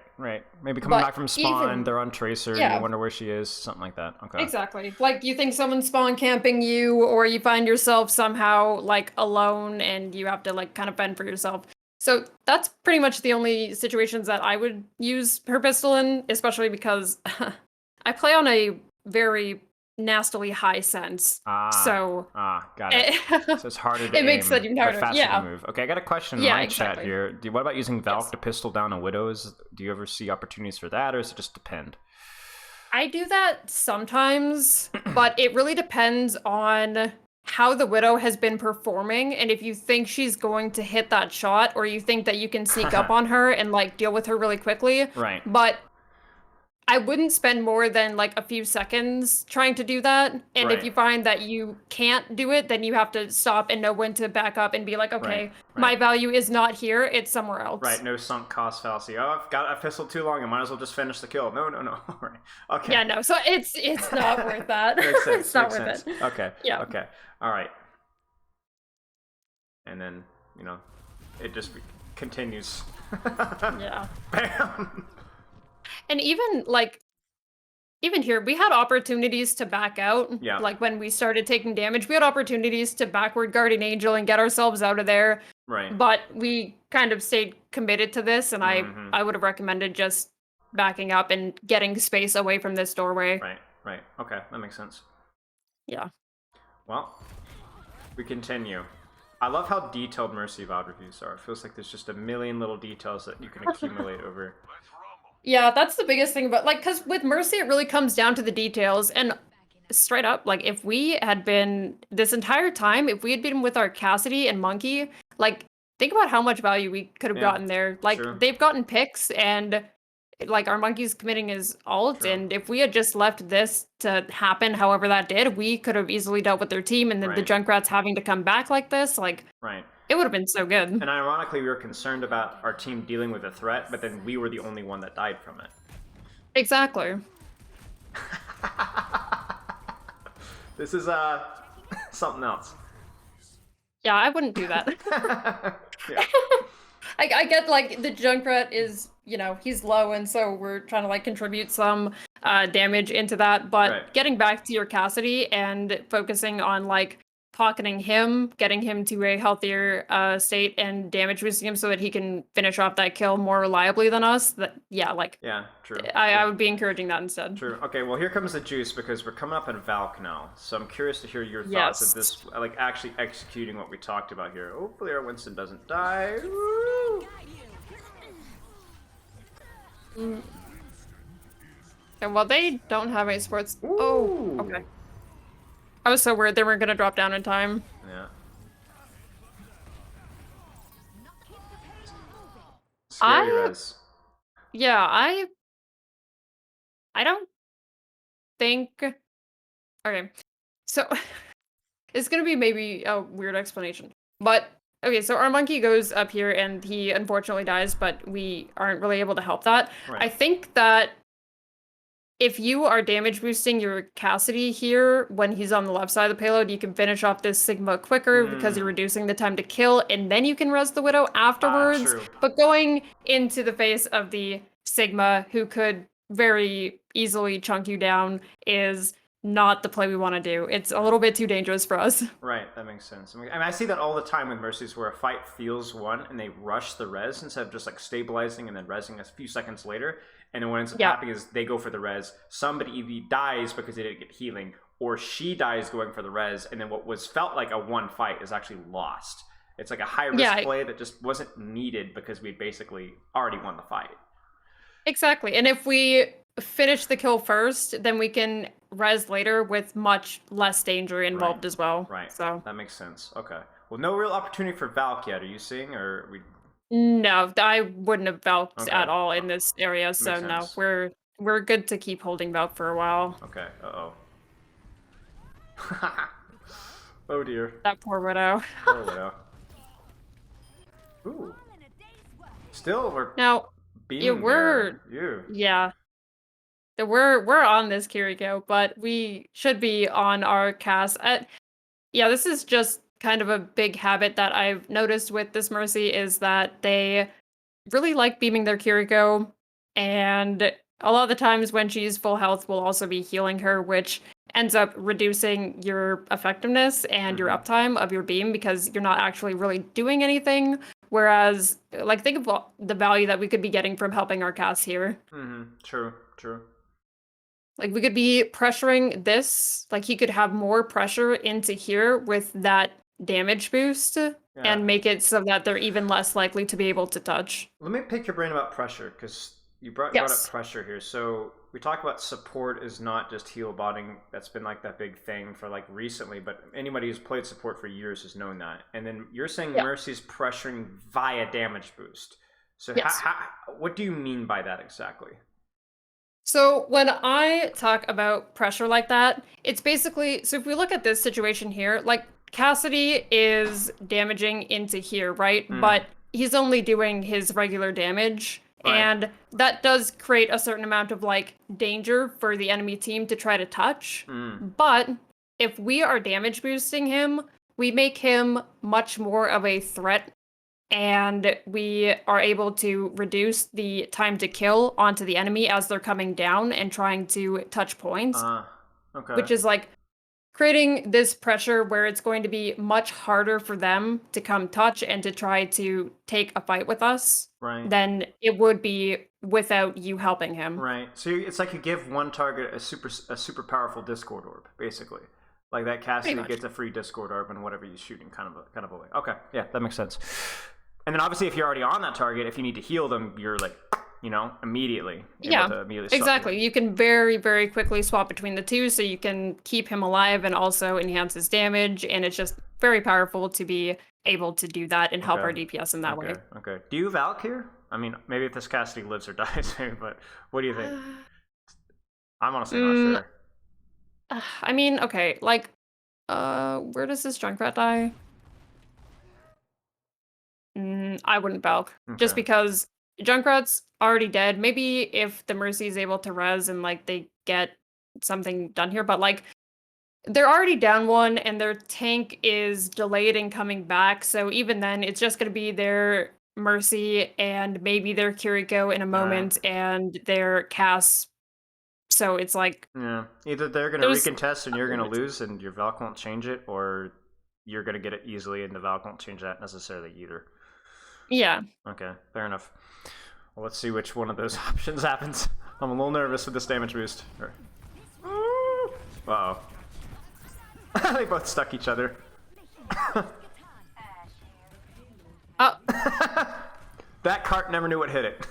Speaker 5: Maybe coming
Speaker 6: But
Speaker 5: back from spawn,
Speaker 6: even-
Speaker 5: they're on Tracer,
Speaker 6: Yeah.
Speaker 5: you wonder where she is, something like that. Okay.
Speaker 6: Exactly. Like you think someone's spawn camping you, or you find yourself somehow like alone and you have to like kind of fend for yourself. So that's pretty much the only situations that I would use her pistol in, especially because I play on a very nastily high sense. So
Speaker 5: Got it. So it's harder to
Speaker 6: it makes
Speaker 5: aim,
Speaker 6: it even
Speaker 5: but
Speaker 6: harder.
Speaker 5: faster
Speaker 6: Yeah.
Speaker 5: to move. Okay, I got a question in
Speaker 6: Yeah,
Speaker 5: my chat
Speaker 6: exactly.
Speaker 5: here. What about using Valk
Speaker 6: Yes.
Speaker 5: to pistol down a Widows? Do you ever see opportunities for that, or does it just depend?
Speaker 6: I do that sometimes, but it really depends on how the Widow has been performing, and if you think she's going to hit that shot, or you think that you can sneak up on her and like deal with her really quickly.
Speaker 5: Right.
Speaker 6: But I wouldn't spend more than like a few seconds trying to do that. And
Speaker 5: Right.
Speaker 6: if you find that you can't do it, then you have to stop and know when to back up and be like, okay,
Speaker 5: Right.
Speaker 6: my value is not here, it's somewhere else.
Speaker 5: Right, no sunk cost fallacy. Oh, I've pistoled too long. I might as well just finish the kill. No. Right. Okay.
Speaker 6: Yeah, no. So it's not worth that.
Speaker 5: Makes sense.
Speaker 6: It's not
Speaker 5: makes
Speaker 6: worth
Speaker 5: sense.
Speaker 6: it.
Speaker 5: Okay.
Speaker 6: Yeah.
Speaker 5: Okay. All right. And then, it just continues.
Speaker 6: Yeah.
Speaker 5: Bam.
Speaker 6: And even here, we had opportunities to back out.
Speaker 5: Yeah.
Speaker 6: Like when we started taking damage, we had opportunities to backward Guardian Angel and get ourselves out of there.
Speaker 5: Right.
Speaker 6: But we kind of stayed committed to this, and I would have recommended just backing up and getting space away from this doorway.
Speaker 5: Right. Okay, that makes sense.
Speaker 6: Yeah.
Speaker 5: Well, we continue. I love how detailed Mercy VOD reviews are. It feels like there's just a million little details that you can accumulate over.
Speaker 6: Yeah, that's the biggest thing about, like, because with Mercy, it really comes down to the details. And straight up, like, if we had been, this entire time, if we had been with our Cassidy and Monkey, like, think about how much value we could have gotten there. Like,
Speaker 5: true.
Speaker 6: they've gotten picks, and, like, our Monkey's committing his ult,
Speaker 5: True.
Speaker 6: and if we had just left this to happen however that did, we could have easily dealt with their team, and then the
Speaker 5: Right.
Speaker 6: Junkrats having to come back like this, like,
Speaker 5: Right.
Speaker 6: it would have been so good.
Speaker 5: And ironically, we were concerned about our team dealing with a threat, but then we were the only one that died from it.
Speaker 6: Exactly.
Speaker 5: This is something else.
Speaker 6: Yeah, I wouldn't do that.
Speaker 5: Yeah.
Speaker 6: I get, like, the Junkrat is, he's low, and so we're trying to, like, contribute some damage into that. But
Speaker 5: Right.
Speaker 6: getting back to your Cassidy and focusing on, like, pocketing him, getting him to a healthier state and damage boosting him so that he can finish off that kill more reliably than us,
Speaker 5: Yeah, true.
Speaker 6: I would be encouraging that instead.
Speaker 5: True. Okay, well, here comes the juice because we're coming up in Valk now. So I'm curious to hear your thoughts of this, like, actually executing what we talked about here. Hopefully our Winston doesn't die. Woo!
Speaker 6: And well, they don't have any sports.
Speaker 5: Ooh.
Speaker 6: Oh, okay. I was so worried they weren't going to drop down in time.
Speaker 5: Yeah. Scary res.
Speaker 6: Yeah, I don't think. Okay, so it's gonna be maybe a weird explanation, but Okay, so our monkey goes up here and he unfortunately dies, but we aren't really able to help that.
Speaker 5: Right.
Speaker 6: I think that if you are damage boosting your Cassidy here when he's on the left side of the payload, you can finish off this Sigma quicker because you're reducing the time to kill, and then you can res the Widow afterwards.
Speaker 5: True.
Speaker 6: But going into the face of the Sigma, who could very easily chunk you down, is not the play we want to do. It's a little bit too dangerous for us.
Speaker 5: Right, that makes sense. I mean, I see that all the time with Mercies where a fight feels won and they rush the res instead of just like stabilizing and then resing a few seconds later. And then what ends up happening is they go for the res. Somebody either dies because they didn't get healing, or she dies going for the res, and then what was felt like a one fight is actually lost. It's like a high risk play that just wasn't needed because we basically already won the fight.
Speaker 6: Exactly. And if we finish the kill first, then we can res later with much less danger involved as well.
Speaker 5: Right.
Speaker 6: So
Speaker 5: that makes sense. Okay. Well, no real opportunity for Valk yet. Are you seeing, or we?
Speaker 6: No, I wouldn't have Valked at all in this area. So
Speaker 5: Makes
Speaker 6: no,
Speaker 5: sense.
Speaker 6: we're good to keep holding Valk for a while.
Speaker 5: Okay. Uh-oh. Oh dear.
Speaker 6: That poor Widow.
Speaker 5: Poor Widow. Ooh. Still, we're
Speaker 6: Now,
Speaker 5: beaming
Speaker 6: we're
Speaker 5: there.
Speaker 6: yeah. We're on this Kiriko, but we should be on our cast. Yeah, this is just kind of a big habit that I've noticed with this Mercy is that they really like beaming their Kiriko, and a lot of the times when she's full health, we'll also be healing her, which ends up reducing your effectiveness and your uptime of your beam because you're not actually really doing anything. Whereas, like, think of the value that we could be getting from helping our cast here.
Speaker 5: True.
Speaker 6: Like, we could be pressuring this, like, he could have more pressure into here with that damage boost and make it so that they're even less likely to be able to touch.
Speaker 5: Let me pick your brain about pressure, because you brought up pressure here. So we talked about support is not just heal botting. That's been like that big thing for like recently, but anybody who's played support for years has known that. And then you're saying Mercy's pressuring via damage boost. So what do you mean by that exactly?
Speaker 6: So when I talk about pressure like that, it's basically, so if we look at this situation here, like Cassidy is damaging into here, right? But he's only doing his regular damage. Right. And that does create a certain amount of like danger for the enemy team to try to touch. But if we are damage boosting him, we make him much more of a threat, and we are able to reduce the time to kill onto the enemy as they're coming down and trying to touch points. Which is like creating this pressure where it's going to be much harder for them to come touch and to try to take a fight with us than it would be without you helping him.
Speaker 5: Right. So it's like you give one target a super powerful Discord orb, basically. Like that Cassidy gets a free Discord orb and whatever he's shooting, kind of a way. Okay, yeah, that makes sense. And then obviously, if you're already on that target, if you need to heal them, you're like, immediately.
Speaker 6: Exactly. You can very, very quickly swap between the two, so you can keep him alive and also enhance his damage. And it's just very powerful to be able to do that and help our DPS in that way.
Speaker 5: Okay. Do you Valk here? I mean, maybe if this Cassidy lives or dies, but what do you think? I'm honestly not sure.
Speaker 6: I mean, okay, like, where does this Junkrat die? I wouldn't Valk, just because Junkrat's already dead. Maybe if the Mercy is able to res and like they get something done here, but like they're already down one and their tank is delayed in coming back. So even then, it's just going to be their Mercy and maybe their Kiriko in a moment and their Cass. So it's like
Speaker 5: either they're going to recontest and you're going to lose and your Valk won't change it, or you're going to get it easily and the Valk won't change that necessarily either.
Speaker 6: Yeah.
Speaker 5: Okay, fair enough. Well, let's see which one of those options happens. I'm a little nervous with this damage boost. Uh-oh. They both stuck each other. That cart never knew what hit it.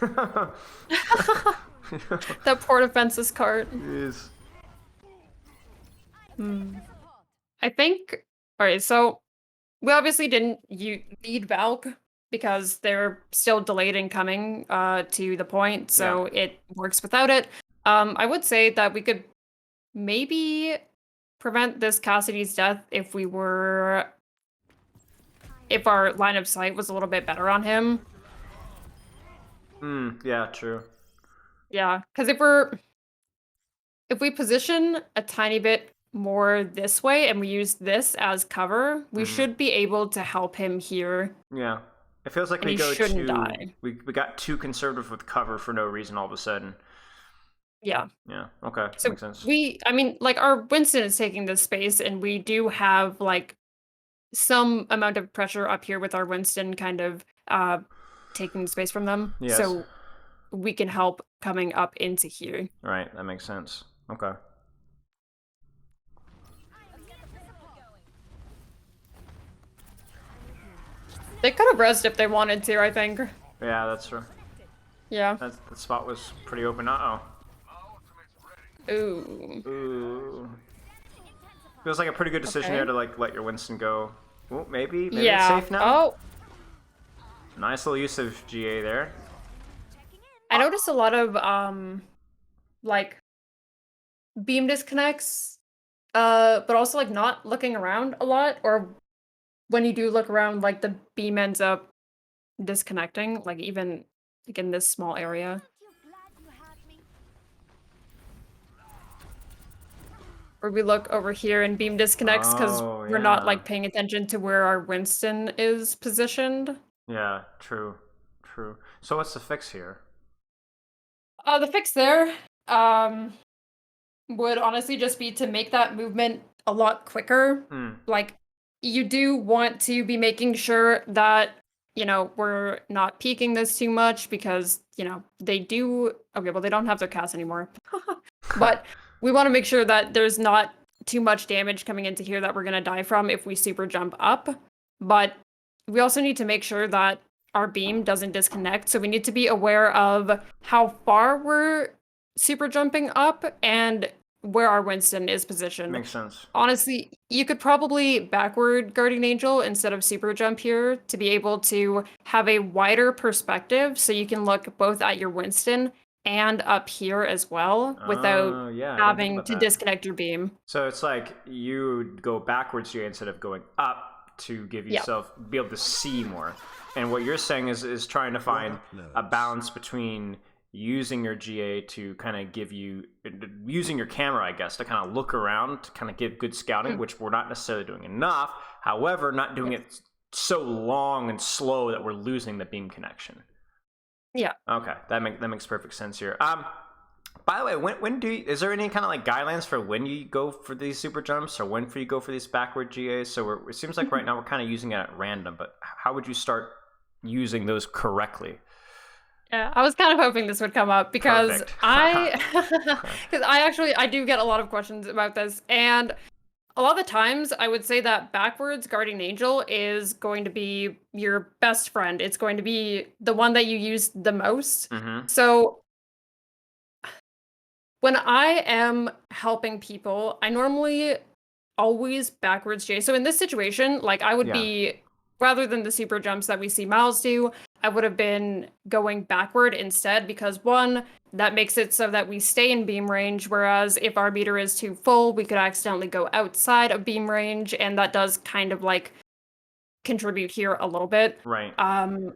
Speaker 6: That poor defenseless cart.
Speaker 5: Yes.
Speaker 6: I think... Alright, so we obviously didn't lead Valk because they're still delayed in coming to the point, so it works without it. I would say that we could maybe prevent this Cassidy's death if we were if our line of sight was a little bit better on him.
Speaker 5: Yeah, true.
Speaker 6: Yeah, because if we position a tiny bit more this way and we use this as cover, we should be able to help him here.
Speaker 5: Yeah. It feels like
Speaker 6: And
Speaker 5: we
Speaker 6: he
Speaker 5: go
Speaker 6: shouldn't
Speaker 5: too
Speaker 6: die.
Speaker 5: we got too conservative with cover for no reason all of a sudden.
Speaker 6: Yeah.
Speaker 5: Yeah. Okay.
Speaker 6: So
Speaker 5: Makes sense.
Speaker 6: I mean, like our Winston is taking this space, and we do have like some amount of pressure up here with our Winston kind of taking space from them.
Speaker 5: Yes.
Speaker 6: So we can help coming up into here.
Speaker 5: Right. That makes sense. Okay.
Speaker 6: They could have rezzed if they wanted to, I think.
Speaker 5: Yeah, that's true.
Speaker 6: Yeah.
Speaker 5: That spot was pretty open. Uh-oh.
Speaker 6: Ooh.
Speaker 5: Ooh. Feels like a pretty good decision
Speaker 6: Okay.
Speaker 5: there to like let your Winston go. Ooh, maybe
Speaker 6: Yeah.
Speaker 5: it's safe now.
Speaker 6: Oh,
Speaker 5: Nice little use of GA there.
Speaker 6: I noticed a lot of like beam disconnects, but also like not looking around a lot, or when you do look around, like the beam ends up disconnecting, like even like in this small area. Or we look over here and beam disconnects because
Speaker 5: Oh,
Speaker 6: we're not
Speaker 5: yeah.
Speaker 6: like paying attention to where our Winston is positioned.
Speaker 5: Yeah, true. True. So what's the fix here?
Speaker 6: The fix there would honestly just be to make that movement a lot quicker. Like, you do want to be making sure that, you know, we're not peaking this too much because, you know, they do... Okay, well, they don't have their cast anymore. But we want to make sure that there's not too much damage coming into here that we're going to die from if we super jump up. But we also need to make sure that our beam doesn't disconnect. So we need to be aware of how far we're super jumping up and where our Winston is positioned.
Speaker 5: Makes sense.
Speaker 6: Honestly, you could probably backward Guardian Angel instead of super jump here to be able to have a wider perspective so you can look both at your Winston and up here as well without
Speaker 5: yeah, I didn't think
Speaker 6: having
Speaker 5: about
Speaker 6: to
Speaker 5: that.
Speaker 6: disconnect your beam.
Speaker 5: So it's like you go backwards GA instead of going up to give yourself be able to see more. And what you're saying is trying to find a balance between using your GA to kind of give you, using your camera, I guess, to kind of look around, to kind of give good scouting, which we're not necessarily doing enough. However, not doing it so long and slow that we're losing the beam connection.
Speaker 6: Yeah.
Speaker 5: Okay, that makes perfect sense here. By the way, when is there any kind of like guidelines for when you go for these super jumps or when you go for these backward GAs? So it seems like right now we're kind of using it at random, but how would you start using those correctly?
Speaker 6: Yeah, I was kind of hoping this would come up because
Speaker 5: Perfect.
Speaker 6: I do get a lot of questions about this, and a lot of the times I would say that backwards Guardian Angel is going to be your best friend. It's going to be the one that you use the most. So when I am helping people, I normally always backwards J. So in this situation, like I would be, rather than the super jumps that we see Miles do, I would have been going backward instead because one, that makes it so that we stay in beam range, whereas if our meter is too full, we could accidentally go outside of beam range, and that does kind of like contribute here a little bit.
Speaker 5: Right.
Speaker 6: And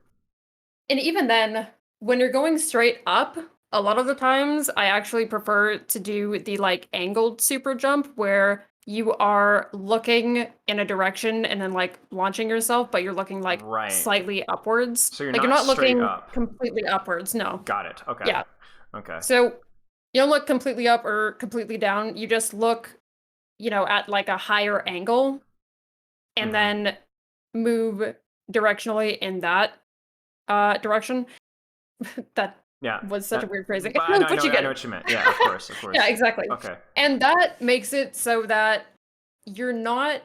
Speaker 6: even then, when you're going straight up, a lot of the times I actually prefer to do the like angled super jump where you are looking in a direction and then like launching yourself, but you're looking like slightly upwards.
Speaker 5: So you're
Speaker 6: like
Speaker 5: not
Speaker 6: you're not looking
Speaker 5: up.
Speaker 6: completely upwards. No.
Speaker 5: Got it. Okay.
Speaker 6: Yeah.
Speaker 5: Okay.
Speaker 6: So you don't look completely up or completely down. You just look, you know, at like a higher angle and then move directionally in that direction. That was such a weird phrasing.
Speaker 5: I know what you meant. Yeah, of course.
Speaker 6: Yeah, exactly.
Speaker 5: Okay.
Speaker 6: And that makes it so that you're not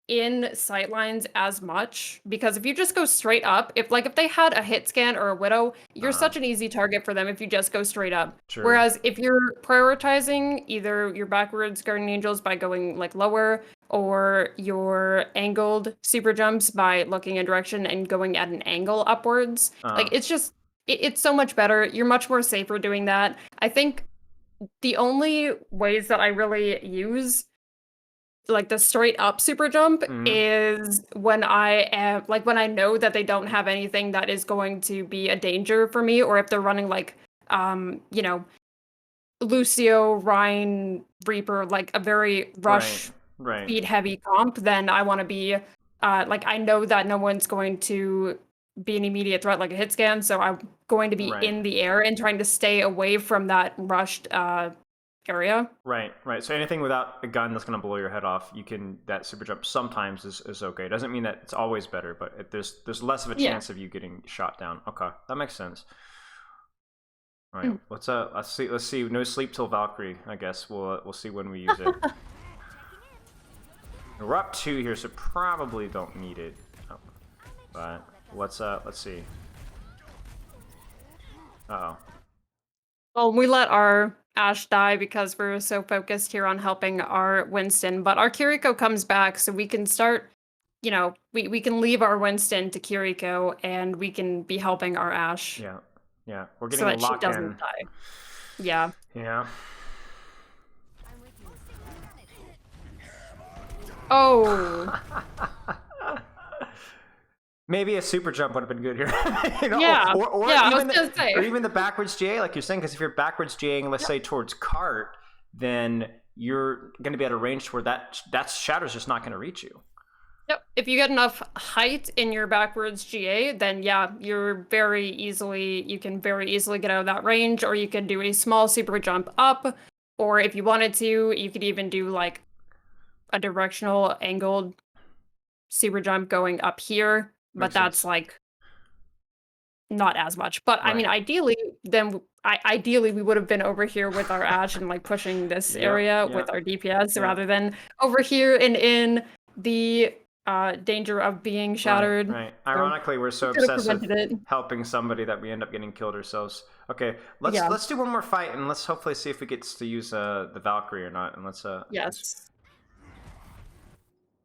Speaker 6: in sightlines as much, because if you just go straight up, if they had a hit scan or a widow, you're such an easy target for them if you just go straight up.
Speaker 5: True.
Speaker 6: Whereas if you're prioritizing either your backwards Guardian Angels by going like lower, or your angled super jumps by looking a direction and going at an angle upwards, like it's just it's so much better. You're much more safer doing that. I think the only ways that I really use like the straight up super jump is when I am like when I know that they don't have anything that is going to be a danger for me, or if they're running like you know, Lucio, Rhine, Reaper, like a very rush
Speaker 5: Right.
Speaker 6: speed heavy comp, then I want to be like I know that no one's going to be an immediate threat like a hit scan, so I'm going to be
Speaker 5: Right.
Speaker 6: in the air and trying to stay away from that rushed area.
Speaker 5: Right. So anything without a gun that's gonna blow your head off, that super jump sometimes is okay. It doesn't mean that it's always better, but there's less of a chance of you getting shot down. Okay, that makes sense. All right, let's see. No sleep till Valkyrie. I guess we'll see when we use it. We're up 2 here, so probably don't need it. Oh. But let's see. Uh-oh.
Speaker 6: Well, we let our Ashe die because we're so focused here on helping our Winston, but our Kiriko comes back, so we can start, you know, we can leave our Winston to Kiriko, and we can be helping our Ashe.
Speaker 5: Yeah. We're getting
Speaker 6: so that
Speaker 5: a lock
Speaker 6: she doesn't
Speaker 5: in.
Speaker 6: die. Yeah. Oh.
Speaker 5: Maybe a super jump would have been good here. You know?
Speaker 6: Yeah.
Speaker 5: Or
Speaker 6: I
Speaker 5: even
Speaker 6: was gonna say.
Speaker 5: or even the backwards GA, like you're saying, because if you're backwards GAing, let's say towards cart, then you're going to be at a range where that shatter's just not going to reach you.
Speaker 6: Yep. If you get enough height in your backwards GA, then yeah, you can very easily get out of that range, or you can do a small super jump up, or if you wanted to, you could even do like a directional angled super jump going up here, but that's like not as much. But I mean, ideally we would have been over here with our Ashe and like pushing this area with our DPS rather than over here and in the danger of being shattered.
Speaker 5: Right. Ironically, we're so obsessed with helping somebody that we end up getting killed ourselves. Okay, let's do one more fight, and let's hopefully see if we get to use the Valkyrie or not. And let's
Speaker 6: yes.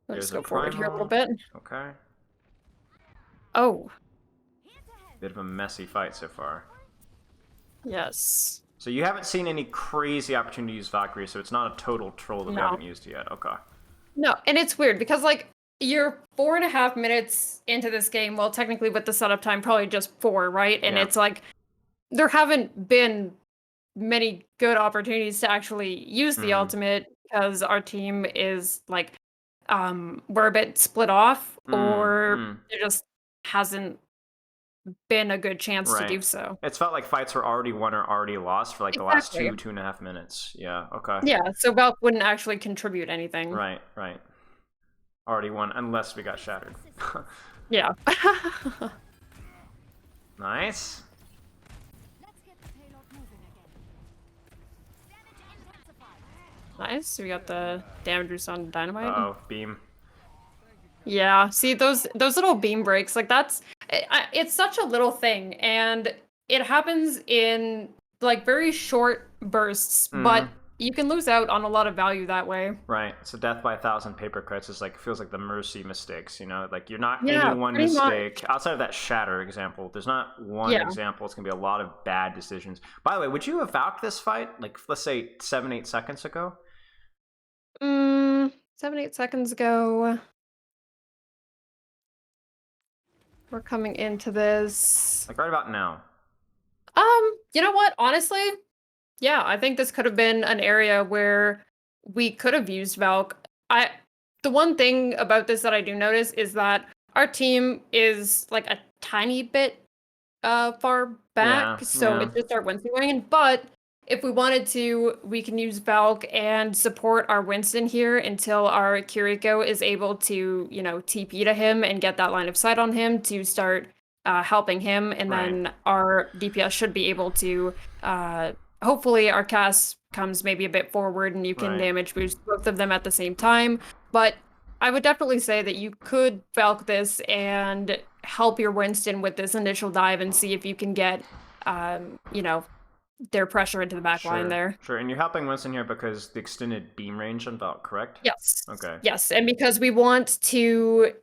Speaker 6: Let's
Speaker 5: there's
Speaker 6: go
Speaker 5: a
Speaker 6: forward here a
Speaker 5: primal.
Speaker 6: little bit.
Speaker 5: Okay.
Speaker 6: Oh.
Speaker 5: Bit of a messy fight so far.
Speaker 6: Yes.
Speaker 5: So you haven't seen any crazy opportunity to use Valkyrie, so it's not a total troll that we haven't used yet. Okay.
Speaker 6: No, and it's weird because like you're 4.5 minutes into this game. Well, technically with the setup time, probably just 4, right? And it's like there haven't been many good opportunities to actually use the ultimate because our team is like we're a bit split off, or there just hasn't been a good chance to do so.
Speaker 5: It's felt like fights were already won or already lost for like the last 2.5 minutes. Yeah, okay.
Speaker 6: Yeah, so Valk wouldn't actually contribute anything.
Speaker 5: Right. Already won, unless we got shattered.
Speaker 6: Yeah.
Speaker 5: Nice.
Speaker 6: Nice. We got the damage boost on dynamite.
Speaker 5: Oh, beam.
Speaker 6: Yeah. See those little beam breaks, like it's such a little thing, and it happens in like very short bursts, but you can lose out on a lot of value that way.
Speaker 5: Right. So death by 1,000 paper cuts is like feels like the mercy mistakes, you know? Like you're not any one mistake. Outside of that shatter example, there's not one example. It's gonna be a lot of bad decisions. By the way, would you have Valked this fight, like let's say 7-8 seconds ago?
Speaker 6: 7-8 seconds ago. We're coming into this.
Speaker 5: Like right about now.
Speaker 6: You know what? Honestly, yeah, I think this could have been an area where we could have used Valk. The one thing about this that I do notice is that our team is like a tiny bit far back, so it's just our Winston going in. But if we wanted to, we can use Valk and support our Winston here until our Kiriko is able to, you know, TP to him and get that line of sight on him to start helping him, and then our DPS should be able to hopefully our cast comes maybe a bit forward and you can damage boost both of them at the same time. But I would definitely say that you could Valk this and help your Winston with this initial dive and see if you can get you know, their pressure into the back line there.
Speaker 5: Sure, and you're helping Winston here because the extended beam range on Valk, correct?
Speaker 6: Yes.
Speaker 5: Okay.
Speaker 6: Yes, and because we want to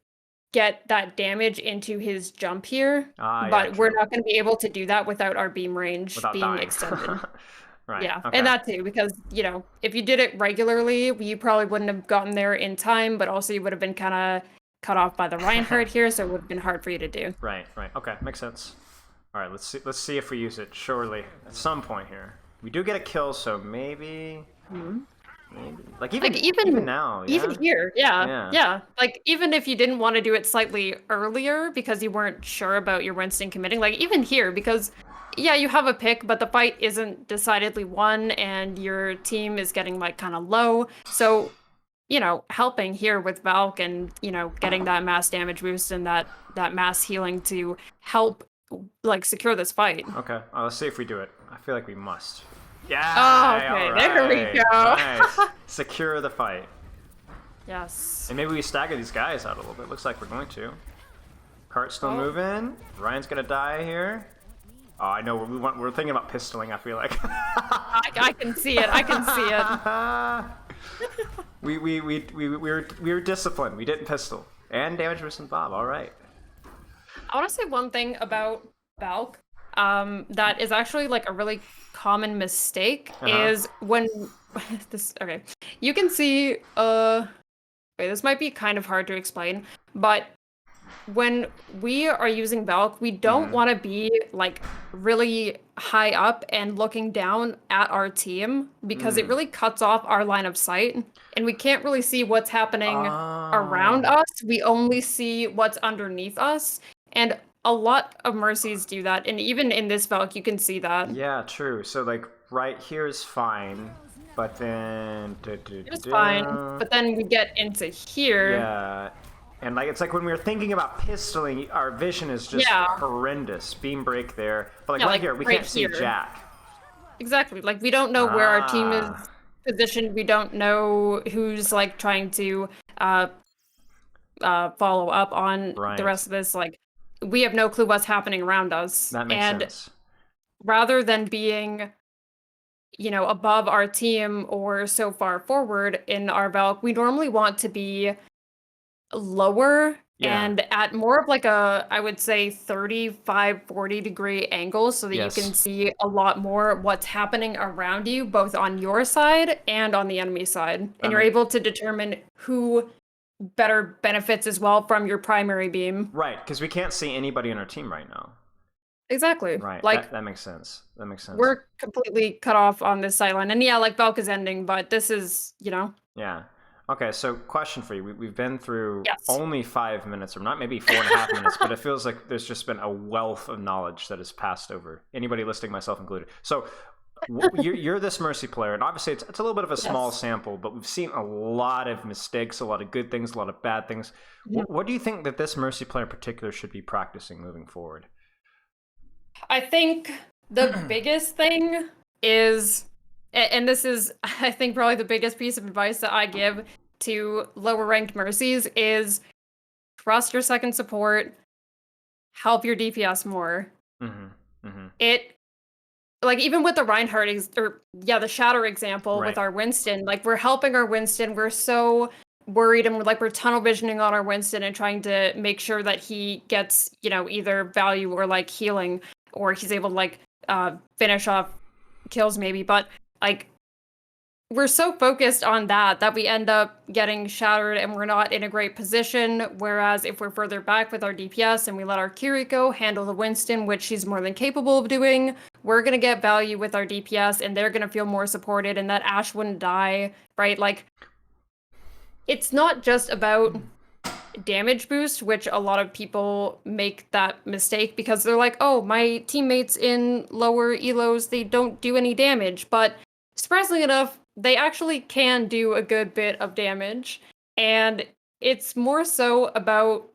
Speaker 6: get that damage into his jump here, but we're not going to be able to do that without our beam range being extended.
Speaker 5: Right.
Speaker 6: Yeah,
Speaker 5: Okay.
Speaker 6: and that too, because, if you did it regularly, you probably wouldn't have gotten there in time, but also you would have been kind of cut off by the Reinhardt here, so it would have been hard for you to do.
Speaker 5: Right. Okay, makes sense. All right, let's see if we use it. Surely at some point here, we do get a kill, so maybe. Maybe. Like even now, yeah?
Speaker 6: Even here,
Speaker 5: Yeah.
Speaker 6: yeah. Like even if you didn't want to do it slightly earlier because you weren't sure about your Winston committing, like even here, because yeah, you have a pick, but the fight isn't decidedly won and your team is getting like kind of low. So, helping here with Valk and, getting that mass damage boost and that mass healing to help like secure this fight.
Speaker 5: Okay, let's see if we do it. I feel like we must. Yeah.
Speaker 6: Oh, okay.
Speaker 5: All
Speaker 6: There we
Speaker 5: right.
Speaker 6: go.
Speaker 5: Nice. Secure the fight.
Speaker 6: Yes.
Speaker 5: And maybe we stagger these guys out a little bit. Looks like we're going to. Cart's still moving. Ryan's gonna die here. Oh, I know. We're thinking about pistoling. I feel like.
Speaker 6: I can see it. I can see it.
Speaker 5: we were disciplined. We didn't pistol. And damage boost and Bob. All right.
Speaker 6: I want to say one thing about Valk that is actually like a really common mistake is when okay, you can see wait, this might be kind of hard to explain, but when we are using Valk, we don't want to be like really high up and looking down at our team because it really cuts off our line of sight and we can't really see what's happening around us. We only see what's underneath us, and a lot of Mercies do that, and even in this Valk you can see that.
Speaker 5: Yeah, true. So like right here is fine, but then
Speaker 6: It's fine, but then we get into here.
Speaker 5: Yeah. And like it's like when we were thinking about pistoling, our vision is just horrendous. Beam break there. But like right here, we can't see Jack.
Speaker 6: Exactly. Like we don't know where our team is positioned. We don't know who's like trying to follow up on the rest of this. Like we have no clue what's happening around us.
Speaker 5: That makes sense.
Speaker 6: Rather than being, above our team or so far forward in our Valk, we normally want to be lower and at more of like I would say 35-40 degree angle so that you can see a lot more what's happening around you, both on your side and on the enemy side. And you're able to determine who better benefits as well from your primary beam.
Speaker 5: Right, because we can't see anybody on our team right now.
Speaker 6: Exactly.
Speaker 5: Right,
Speaker 6: like
Speaker 5: that makes sense. That makes sense.
Speaker 6: We're completely cut off on this sideline. And yeah, like Valk is ending, but this is,
Speaker 5: Yeah. Okay, so question for you. We've been through only 5 minutes, or not maybe 4.5 minutes, but it feels like there's just been a wealth of knowledge that has passed over. Anybody listening, myself included. So you're this Mercy player, and obviously it's a little bit of a small sample, but we've seen a lot of mistakes, a lot of good things, a lot of bad things. What do you think that this Mercy player in particular should be practicing moving forward?
Speaker 6: I think the biggest thing is, and this is, I think, probably the biggest piece of advice that I give to lower ranked Mercies is trust your second support, help your DPS more. It, like, even with the Reinhardt, the Shatter example with our Winston, like, we're helping our Winston, we're so worried and we're tunnel visioning on our Winston and trying to make sure that he gets, either value or like healing, or he's able to like finish off kills maybe, but like we're so focused on that we end up getting shattered and we're not in a great position. Whereas if we're further back with our DPS and we let our Kiriko handle the Winston, which she's more than capable of doing, we're gonna get value with our DPS and they're gonna feel more supported and that Ashe wouldn't die, right? Like it's not just about damage boost, which a lot of people make that mistake because they're like, oh, my teammates in lower elos, they don't do any damage. But surprisingly enough, they actually can do a good bit of damage. And it's more so about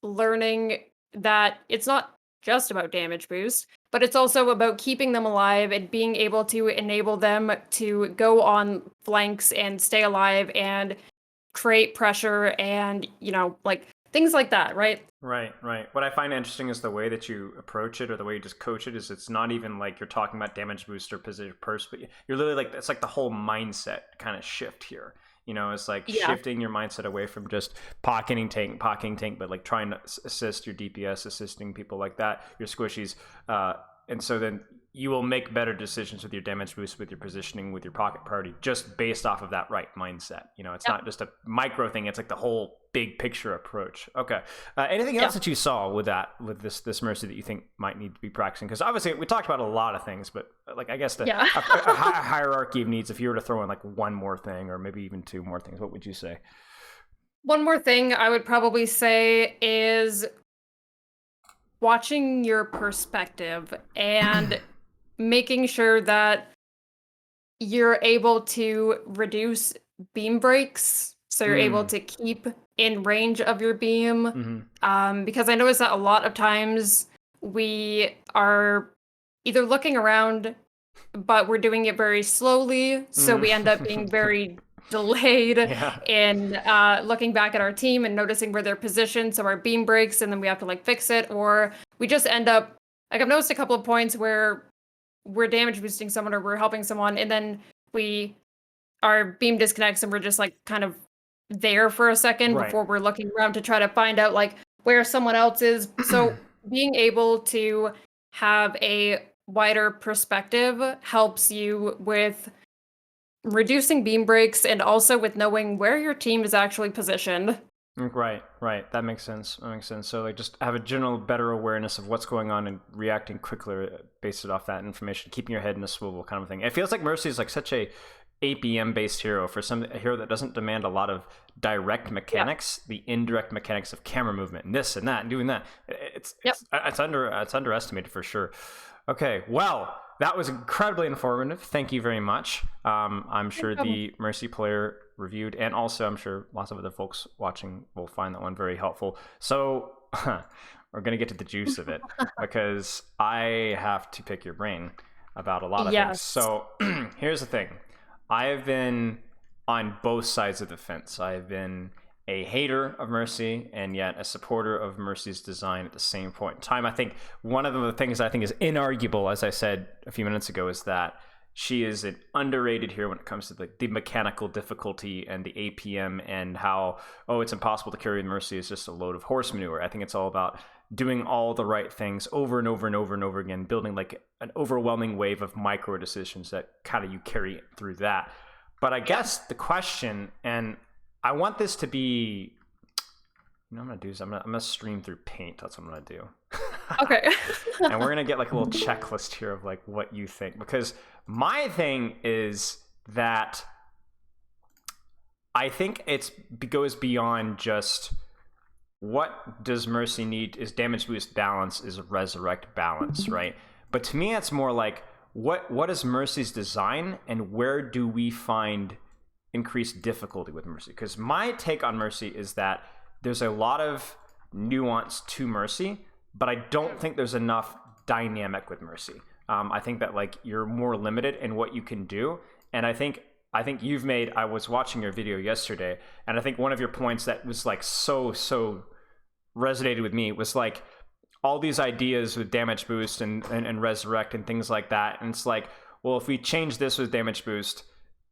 Speaker 6: learning that it's not just about damage boost, but it's also about keeping them alive and being able to enable them to go on flanks and stay alive and create pressure and, like things like that, right?
Speaker 5: Right. What I find interesting is the way that you approach it or the way you just coach it is it's not even like you're talking about damage boost or position purse, but you're literally like, it's like the whole mindset kind of shift here. It's like shifting your mindset away from just pocketing tank, but like trying to assist your DPS, assisting people like that, your squishies. And so then you will make better decisions with your damage boost, with your positioning, with your pocket priority, just based off of that right mindset. You know, it's not just a micro thing; it's like the whole big picture approach. Okay. Anything else that you saw with this Mercy that you think might need to be practicing? Because obviously we talked about a lot of things, but like I guess a hierarchy of needs. If you were to throw in like one more thing, or maybe even two more things, what would you say?
Speaker 6: One more thing I would probably say is watching your perspective and making sure that you're able to reduce beam breaks, so you're able to keep in range of your beam. Because I noticed that a lot of times we are either looking around, but we're doing it very slowly, so we end up being very delayed in looking back at our team and noticing where they're positioned, so our beam breaks, and then we have to like fix it, or we just end up, like I've noticed a couple of points where we're damage boosting someone or we're helping someone, and then our beam disconnects and we're just like kind of there for a second before we're looking around to try to find out like where someone else is. So being able to have a wider perspective helps you with reducing beam breaks and also with knowing where your team is actually positioned.
Speaker 5: Right. That makes sense. So like just have a general better awareness of what's going on and reacting quickly based it off that information, keeping your head in a swivel kind of thing. It feels like Mercy is like such a APM based hero, for a hero that doesn't demand a lot of direct mechanics, the indirect mechanics of camera movement and this and that and doing that. It's underestimated for sure. Okay, well, that was incredibly informative. Thank you very much. I'm sure the Mercy player reviewed, and also I'm sure lots of other folks watching will find that one very helpful. So we're going to get to the juice of it because I have to pick your brain about a lot of things. So here's the thing. I have been on both sides of the fence. I've been a hater of Mercy and yet a supporter of Mercy's design at the same point in time. I think one of the things I think is inarguable, as I said a few minutes ago, is that she is an underrated hero when it comes to the mechanical difficulty and the APM and how, it's impossible to carry with Mercy is just a load of horse manure. I think it's all about doing all the right things over and over and over and over again, building like an overwhelming wave of micro decisions that kind of you carry through that. But I guess the question, and I want this to be, you know what I'm going to do is I'm going to stream through Paint. That's what I'm going to do.
Speaker 6: Okay.
Speaker 5: And we're going to get like a little checklist here of like what you think. Because my thing is that I think it goes beyond just what does Mercy need is damage boost balance, is resurrect balance, right? But to me, it's more like what is Mercy's design and where do we find increased difficulty with Mercy? Because my take on Mercy is that there's a lot of nuance to Mercy, but I don't think there's enough dynamic with Mercy. I think that like you're more limited in what you can do, and I think you've made. I was watching your video yesterday, and I think one of your points that was like so resonated with me was like all these ideas with damage boost and resurrect and things like that. And it's like, well, if we change this with damage boost,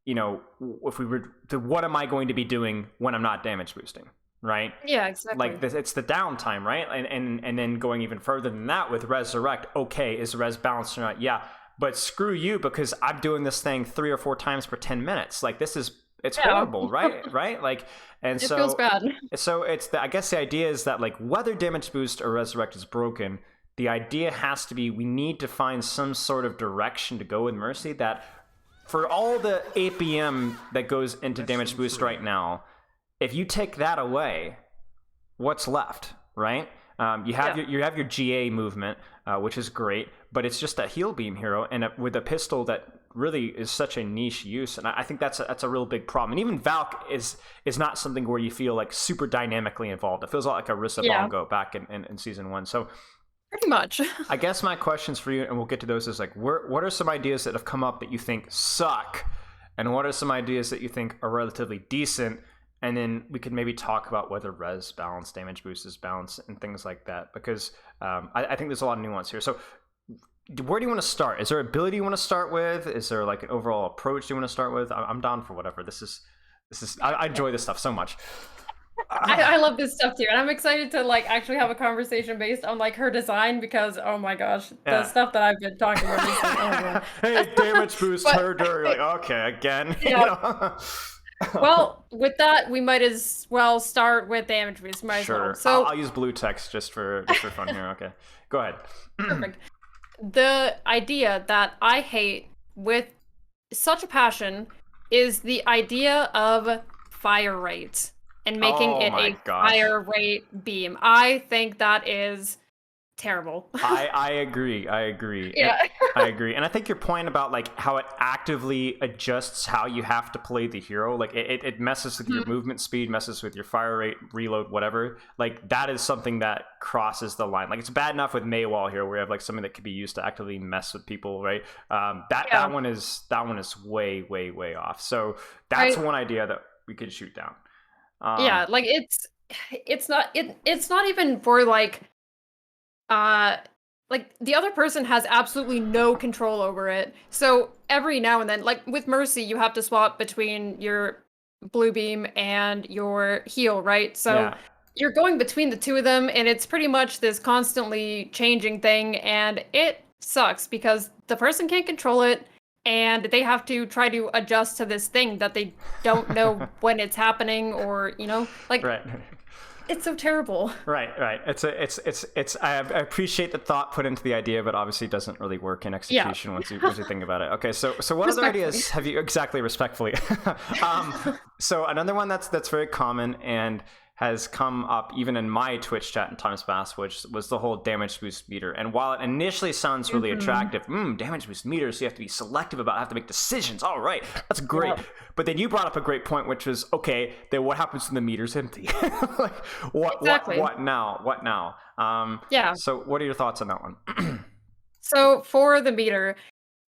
Speaker 5: you know, if we were to, what am I going to be doing when I'm not damage boosting? Right?
Speaker 6: Yeah, exactly.
Speaker 5: Like this, it's the downtime, right? And then going even further than that with resurrect. Okay, is res balanced or not? Yeah, but screw you because I'm doing this thing 3 or 4 times per 10 minutes. Like it's horrible, right? Right? Like, and
Speaker 6: it feels bad.
Speaker 5: So it's I guess the idea is that like whether damage boost or resurrect is broken, the idea has to be we need to find some sort of direction to go with Mercy that for all the APM that goes into damage boost right now. If you take that away, what's left, right? You have your GA movement, which is great, but it's just a heal beam hero, and with a pistol that really is such a niche use, and I think that's a real big problem. And even Valk is not something where you feel like super dynamically involved. It feels a lot like a Rissa Bongo back in season 1. So
Speaker 6: pretty much.
Speaker 5: I guess my questions for you, and we'll get to those, is like, what are some ideas that have come up that you think suck, and what are some ideas that you think are relatively decent? And then we could maybe talk about whether res balance, damage boost is balance, and things like that, because I think there's a lot of nuance here. So where do you want to start? Is there ability you want to start with? Is there like an overall approach you want to start with? I'm down for whatever. This is I enjoy this stuff so much.
Speaker 6: I love this stuff too, and I'm excited to like actually have a conversation based on like her design because oh my gosh, the
Speaker 5: Yeah.
Speaker 6: stuff that I've been talking about recently. Oh,
Speaker 5: Hey, damage boost,
Speaker 6: But-
Speaker 5: herder. Like, okay, again.
Speaker 6: Yeah.
Speaker 5: You know?
Speaker 6: well, with that, we might as well start with damage boost. Might as
Speaker 5: Sure.
Speaker 6: well. So
Speaker 5: I'll use blue text just for fun here. Okay, go ahead.
Speaker 6: perfect. The idea that I hate with such a passion is the idea of fire rate and making
Speaker 5: Oh
Speaker 6: it
Speaker 5: my
Speaker 6: a
Speaker 5: gosh.
Speaker 6: fire rate beam. I think that is terrible.
Speaker 5: I agree. I agree.
Speaker 6: Yeah.
Speaker 5: I agree. And I think your point about like how it actively adjusts how you have to play the hero, like it messes with your movement speed, messes with your fire rate, reload, whatever. Like that is something that crosses the line. Like it's bad enough with Maywall here, where you have like something that could be used to actively mess with people, right? That one is way off. So that's one idea that we could shoot down.
Speaker 6: Yeah, like it's not even for like the other person has absolutely no control over it. So every now and then, like with Mercy, you have to swap between your blue beam and your heal, right? So
Speaker 5: Yeah.
Speaker 6: you're going between the two of them, and it's pretty much this constantly changing thing, and it sucks because the person can't control it, and they have to try to adjust to this thing that they don't know when it's happening, or like
Speaker 5: Right.
Speaker 6: it's so terrible.
Speaker 5: Right. It's. I appreciate the thought put into the idea, but obviously it doesn't really work in execution once you think about it. Okay, so what other ideas have you respectfully? So another one that's very common and has come up even in my Twitch chat in times past, which was the whole damage boost meter. And while it initially sounds really attractive, damage boost meter, so you have to be selective about, have to make decisions. All right, that's great.
Speaker 6: Yeah.
Speaker 5: But then you brought up a great point, which was, okay, then what happens when the meter's empty? Like,
Speaker 6: Exactly.
Speaker 5: what now? What now?
Speaker 6: Yeah.
Speaker 5: So what are your thoughts on that one?
Speaker 6: So for the meter,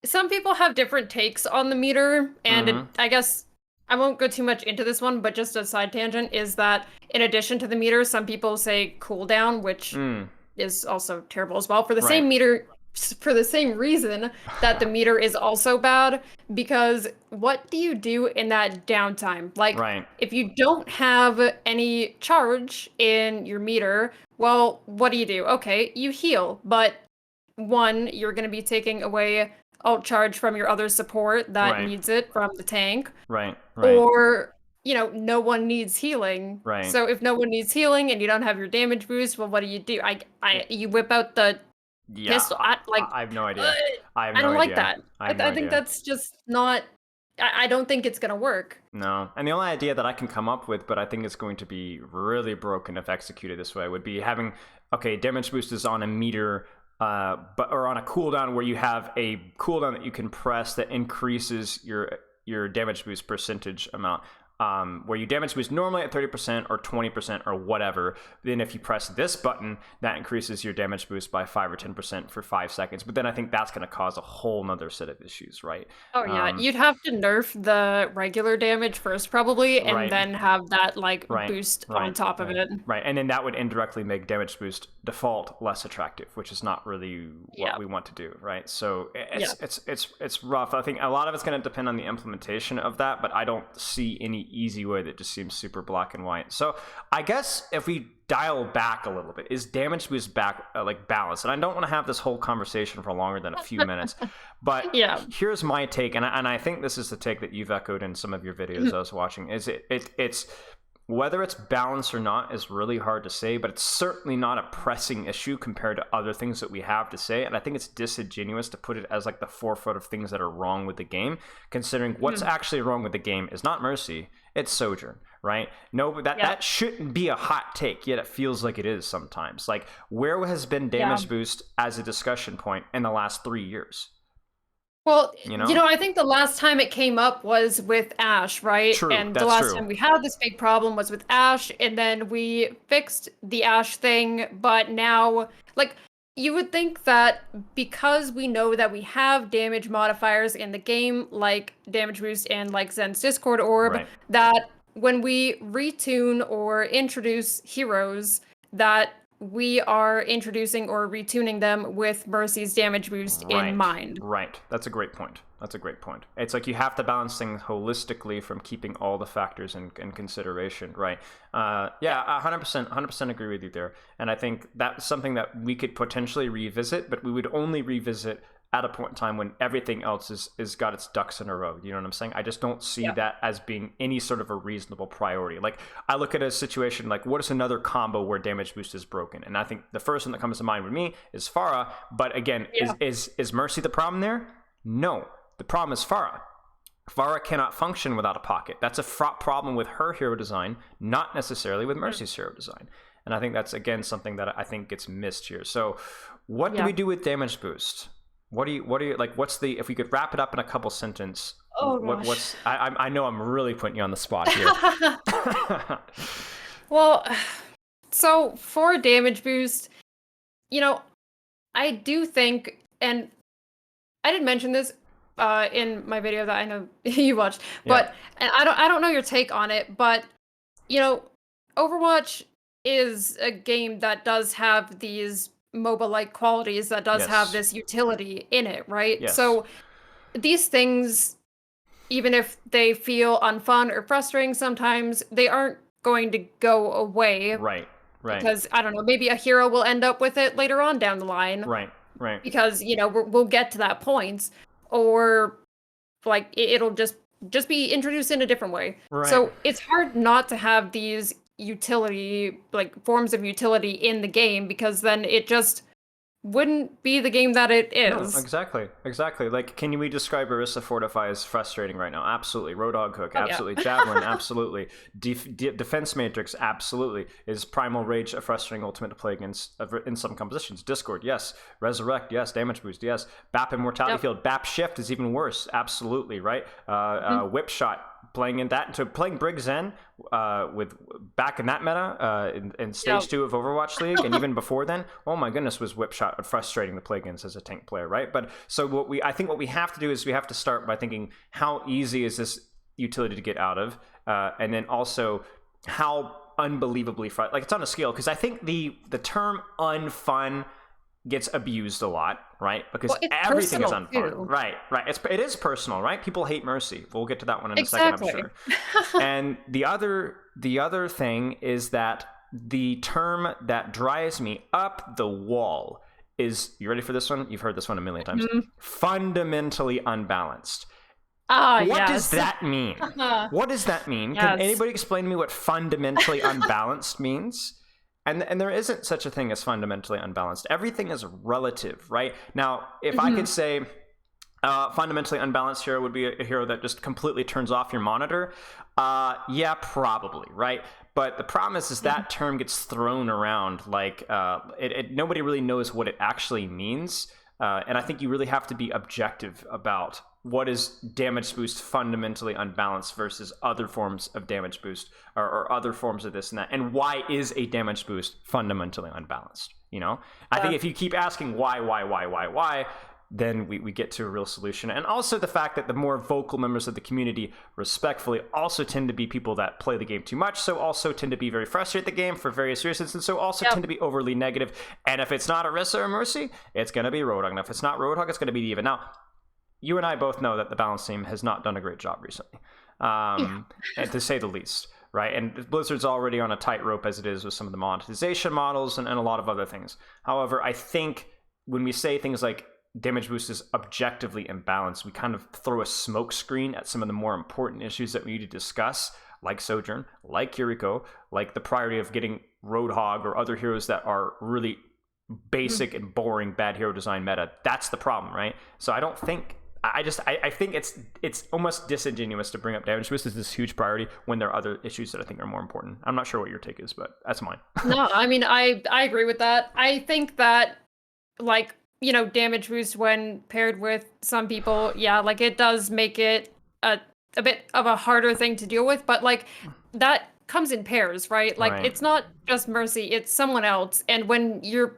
Speaker 6: some people have different takes on the meter, and I guess I won't go too much into this one, but just a side tangent is that in addition to the meter, some people say cooldown, which is also terrible as well for the same meter, for the same reason that the meter is also bad, because what do you do in that downtime? Like, if you don't have any charge in your meter, well, what do? Okay, you heal, but one, you're going to be taking away alt charge from your other support that needs it from the tank.
Speaker 5: Right.
Speaker 6: Or, no one needs healing.
Speaker 5: Right.
Speaker 6: So if no one needs healing and you don't have your damage boost, well, what do? You whip out the pistol.
Speaker 5: I have no idea. I
Speaker 6: don't like that. I think that's just not. I don't think it's gonna work.
Speaker 5: No, and the only idea that I can come up with, but I think it's going to be really broken if executed this way, would be having damage boost is on a meter, or on a cooldown where you have a cooldown that you can press that increases your damage boost percentage amount. Where you damage boost normally at 30% or 20% or whatever. Then if you press this button, that increases your damage boost by 5 or 10% for 5 seconds. But then I think that's going to cause a whole nother set of issues, right?
Speaker 6: Oh yeah, you'd have to nerf the regular damage first probably, and then have that boost on top of it.
Speaker 5: Right, and then that would indirectly make damage boost default less attractive, which is not really what we want to do, right? So it's rough. I think a lot of it's going to depend on the implementation of that, but I don't see any easy way that just seems super black and white. So I guess if we dial back a little bit, is damage boost back balanced? And I don't want to have this whole conversation for longer than a few minutes, but here's my take, and I think this is the take that you've echoed in some of your videos I was watching. Is it's whether it's balanced or not is really hard to say, but it's certainly not a pressing issue compared to other things that we have to say. And I think it's disingenuous to put it as the forefront of things that are wrong with the game, considering what's actually wrong with the game is not Mercy, it's Sojourn, right? No, but that shouldn't be a hot take, yet it feels like it is sometimes. Like, where has been damage boost as a discussion point in the last 3 years?
Speaker 6: Well, I think the last time it came up was with Ash, right?
Speaker 5: True,
Speaker 6: and the last time we had this big problem was with Ash, and then we fixed the Ash thing, but now, you would think that because we know that we have damage modifiers in the game, like damage boost and Zen's Discord Orb, that when we retune or introduce heroes, that we are introducing or retuning them with Mercy's damage boost in mind.
Speaker 5: Right. That's a great point. It's like you have to balance things holistically from keeping all the factors in consideration, right? Yeah, 100% agree with you there. And I think that's something that we could potentially revisit, but we would only revisit at a point in time when everything else is got its ducks in a row. You know what I'm saying? I just don't see that as being any sort of a reasonable priority. Like, I look at a situation like, what is another combo where damage boost is broken? And I think the first one that comes to mind with me is Pharah. But again, is Mercy the problem there? No. The problem is Pharah. Pharah cannot function without a pocket. That's a problem with her hero design, not necessarily with Mercy's hero design. And I think that's, again, something that I think gets missed here. So what do we do with damage boost? What do you like? What's the, if we could wrap it up in a couple sentences? What's I know I'm really putting you on the spot here.
Speaker 6: Well, so for damage boost, I do think, and I did mention this in my video that I know you watched, but and I don't know your take on it, but Overwatch is a game that does have these MOBA-like qualities, that does have this utility in it, right?
Speaker 5: Yes.
Speaker 6: So these things, even if they feel unfun or frustrating sometimes, they aren't going to go away.
Speaker 5: Right.
Speaker 6: Because, I don't know, maybe a hero will end up with it later on down the line.
Speaker 5: Right.
Speaker 6: Because, we'll get to that point. Or, like, it'll just be introduced in a different way.
Speaker 5: Right.
Speaker 6: So it's hard not to have these utility, like, forms of utility in the game, because then it just wouldn't be the game that it is.
Speaker 5: No, exactly. Like, can we describe Orisa Fortify as frustrating right now? Absolutely. Roadhog Hook, absolutely. Javelin, absolutely. Defense Matrix, absolutely. Is Primal Rage a frustrating ultimate to play against in some compositions? Discord, yes. Resurrect, yes. Damage Boost, yes. BAP Immortality Field, BAP Shift is even worse, absolutely, right? Whip Shot, playing Brig Zen with back in that meta in stage 2 of Overwatch League, and even before then, oh my goodness, was Whip Shot frustrating to play against as a tank player, right? But so I think what we have to do is we have to start by thinking, how easy is this utility to get out of, and then also how unbelievably like, it's on a scale, because I think the term unfun gets abused a lot, right? Because everything is unfun.
Speaker 6: Too.
Speaker 5: Right. It is personal, right? People hate Mercy. We'll get to that one in a second, I'm sure. And the other thing is that the term that drives me up the wall is, you ready for this one? You've heard this one a million times. Fundamentally unbalanced. What does that mean? What does that mean?
Speaker 6: Yes.
Speaker 5: Can anybody explain to me what fundamentally unbalanced means? And there isn't such a thing as fundamentally unbalanced. Everything is relative, right? Now, if I could say fundamentally unbalanced hero would be a hero that just completely turns off your monitor, yeah, probably, right? But the problem is that term gets thrown around like nobody really knows what it actually means. And I think you really have to be objective about what is damage boost fundamentally unbalanced versus other forms of damage boost or other forms of this and that. And why is a damage boost fundamentally unbalanced? I think if you keep asking why, then we get to a real solution. And also the fact that the more vocal members of the community respectfully also tend to be people that play the game too much, so also tend to be very frustrated at the game for various reasons, and so also tend to be overly negative. And if it's not Orisa or Mercy, it's going to be Roadhog. And if it's not Roadhog, it's going to be Diva. Now, you and I both know that the balance team has not done a great job recently, and to say the least. Right, and Blizzard's already on a tightrope as it is with some of the monetization models and a lot of other things. However, I think when we say things like damage boost is objectively imbalanced, we kind of throw a smoke screen at some of the more important issues that we need to discuss, like Sojourn, like Kiriko, like the priority of getting Roadhog or other heroes that are really basic and boring bad hero design meta. That's the problem, right? So I don't think I think it's almost disingenuous to bring up damage boost as this huge priority when there are other issues that I think are more important. I'm not sure what your take is, but that's mine.
Speaker 6: No, I mean, I agree with that. I think that, like, damage boost when paired with some people, like, it does make it a bit of a harder thing to deal with, but, like, that comes in pairs, right? Like, it's not just Mercy, it's someone else. And when you're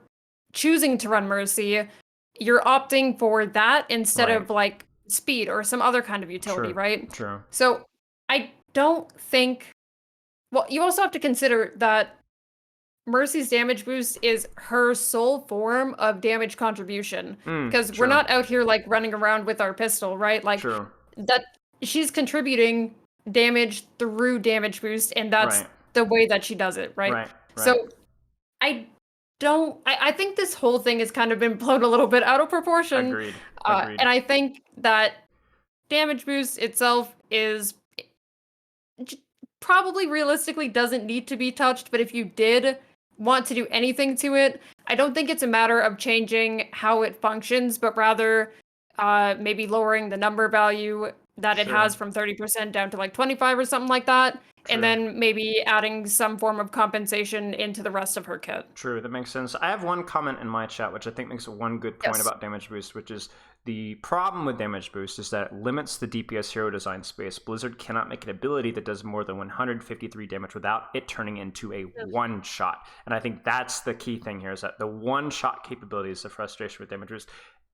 Speaker 6: choosing to run Mercy, you're opting for that instead of, like, speed or some other kind of utility, right?
Speaker 5: True.
Speaker 6: So I don't think... Well, you also have to consider that Mercy's damage boost is her sole form of damage contribution. Because we're
Speaker 5: True.
Speaker 6: not out here like running around with our pistol, right? Like
Speaker 5: True.
Speaker 6: that she's contributing damage through damage boost, and that's
Speaker 5: Right.
Speaker 6: the way that she does it, right?
Speaker 5: Right.
Speaker 6: So I think this whole thing has kind of been blown a little bit out of proportion.
Speaker 5: Agreed.
Speaker 6: And I think that damage boost itself is probably realistically doesn't need to be touched, but if you did want to do anything to it, I don't think it's a matter of changing how it functions, but rather maybe lowering the number value that it has from 30% down to like 25 or something like that. And then maybe adding some form of compensation into the rest of her kit.
Speaker 5: True, that makes sense. I have one comment in my chat, which I think makes one good point
Speaker 6: Yes.
Speaker 5: about damage boost, which is the problem with damage boost is that it limits the DPS hero design space. Blizzard cannot make an ability that does more than 153 damage without it turning into a one-shot. And I think that's the key thing here, is that the one-shot capability is the frustration with damage boost.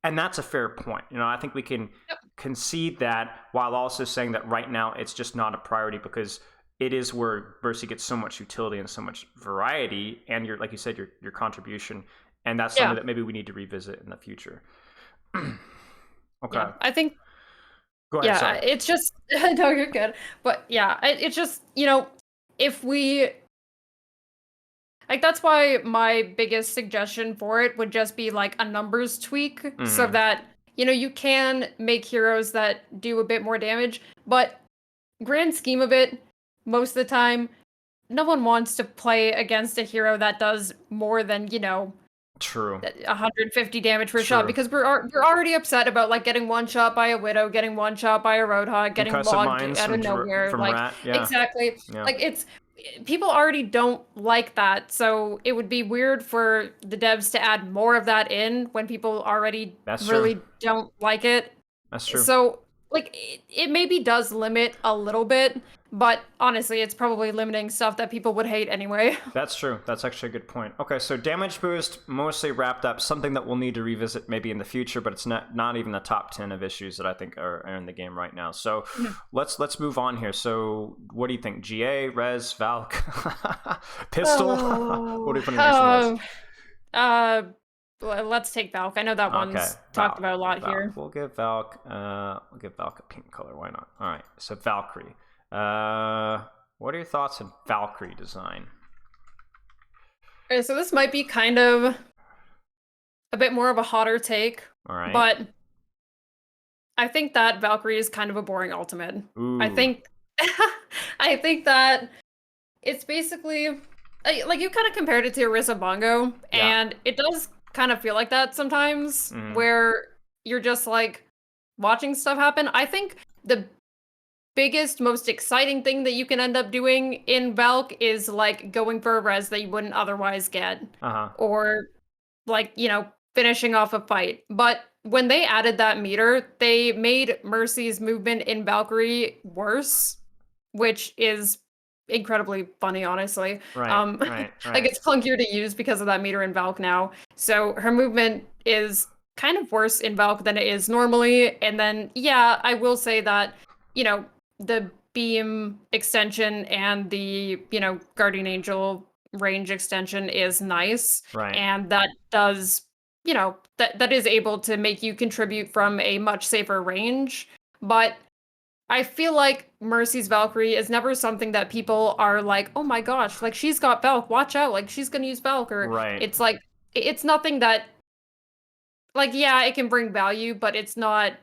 Speaker 5: And that's a fair point. You know, I think we can concede that while also saying that right now it's just not a priority because it is where Mercy gets so much utility and so much variety, and your, like you said, your contribution, and that's something that maybe we need to revisit in the future. Okay.
Speaker 6: Yeah, I think.
Speaker 5: Go ahead.
Speaker 6: Yeah,
Speaker 5: Sorry.
Speaker 6: it's just no, you're good. But yeah, it's just, you know, if we like, that's why my biggest suggestion for it would just be like a numbers tweak, so that, you know, you can make heroes that do a bit more damage, but grand scheme of it, most of the time, no one wants to play against a hero that does more than, you know,
Speaker 5: True.
Speaker 6: 150 damage per shot, because we're already upset about like getting one shot by a Widow, getting one shot by a Roadhog, getting logged out of nowhere.
Speaker 5: From
Speaker 6: like
Speaker 5: Rat. Yeah.
Speaker 6: exactly.
Speaker 5: Yeah.
Speaker 6: Like it's people already don't like that, so it would be weird for the devs to add more of that in when people already really don't like it.
Speaker 5: That's true.
Speaker 6: So like it maybe does limit a little bit, but honestly, it's probably limiting stuff that people would hate anyway.
Speaker 5: That's true. That's actually a good point. Okay, so damage boost mostly wrapped up. Something that we'll need to revisit maybe in the future, but it's not even the top 10 of issues that I think are in the game right now. So let's move on here. So what do you think? GA, Res, Valk, Pistol? What do you put in your list?
Speaker 6: Let's take Valk. I know that one's talked about a lot here.
Speaker 5: We'll give Valk a pink color. Why not? All right. So Valkyrie. What are your thoughts on Valkyrie design?
Speaker 6: Okay, so this might be kind of a bit more of a hotter take.
Speaker 5: All right.
Speaker 6: But I think that Valkyrie is kind of a boring ultimate.
Speaker 5: Ooh.
Speaker 6: I think that it's basically like you kind of compared it to Orisa Bongo, and it does kind of feel like that sometimes, where you're just like watching stuff happen. I think the biggest, most exciting thing that you can end up doing in Valk is like going for a res that you wouldn't otherwise get, or like, you know, finishing off a fight. But when they added that meter, they made Mercy's movement in Valkyrie worse, which is incredibly funny, honestly.
Speaker 5: Right.
Speaker 6: Like it's clunkier to use because of that meter in Valk now. So her movement is kind of worse in Valk than it is normally. And then, yeah, I will say that, you know, the beam extension and the, you know, Guardian Angel range extension is nice.
Speaker 5: Right.
Speaker 6: And that does, you know, that is able to make you contribute from a much safer range. But I feel like Mercy's Valkyrie is never something that people are like, oh my gosh, like she's got Valk, watch out, like she's gonna use Valk. Or it's like, it's nothing that, like, yeah, it can bring value, but it's not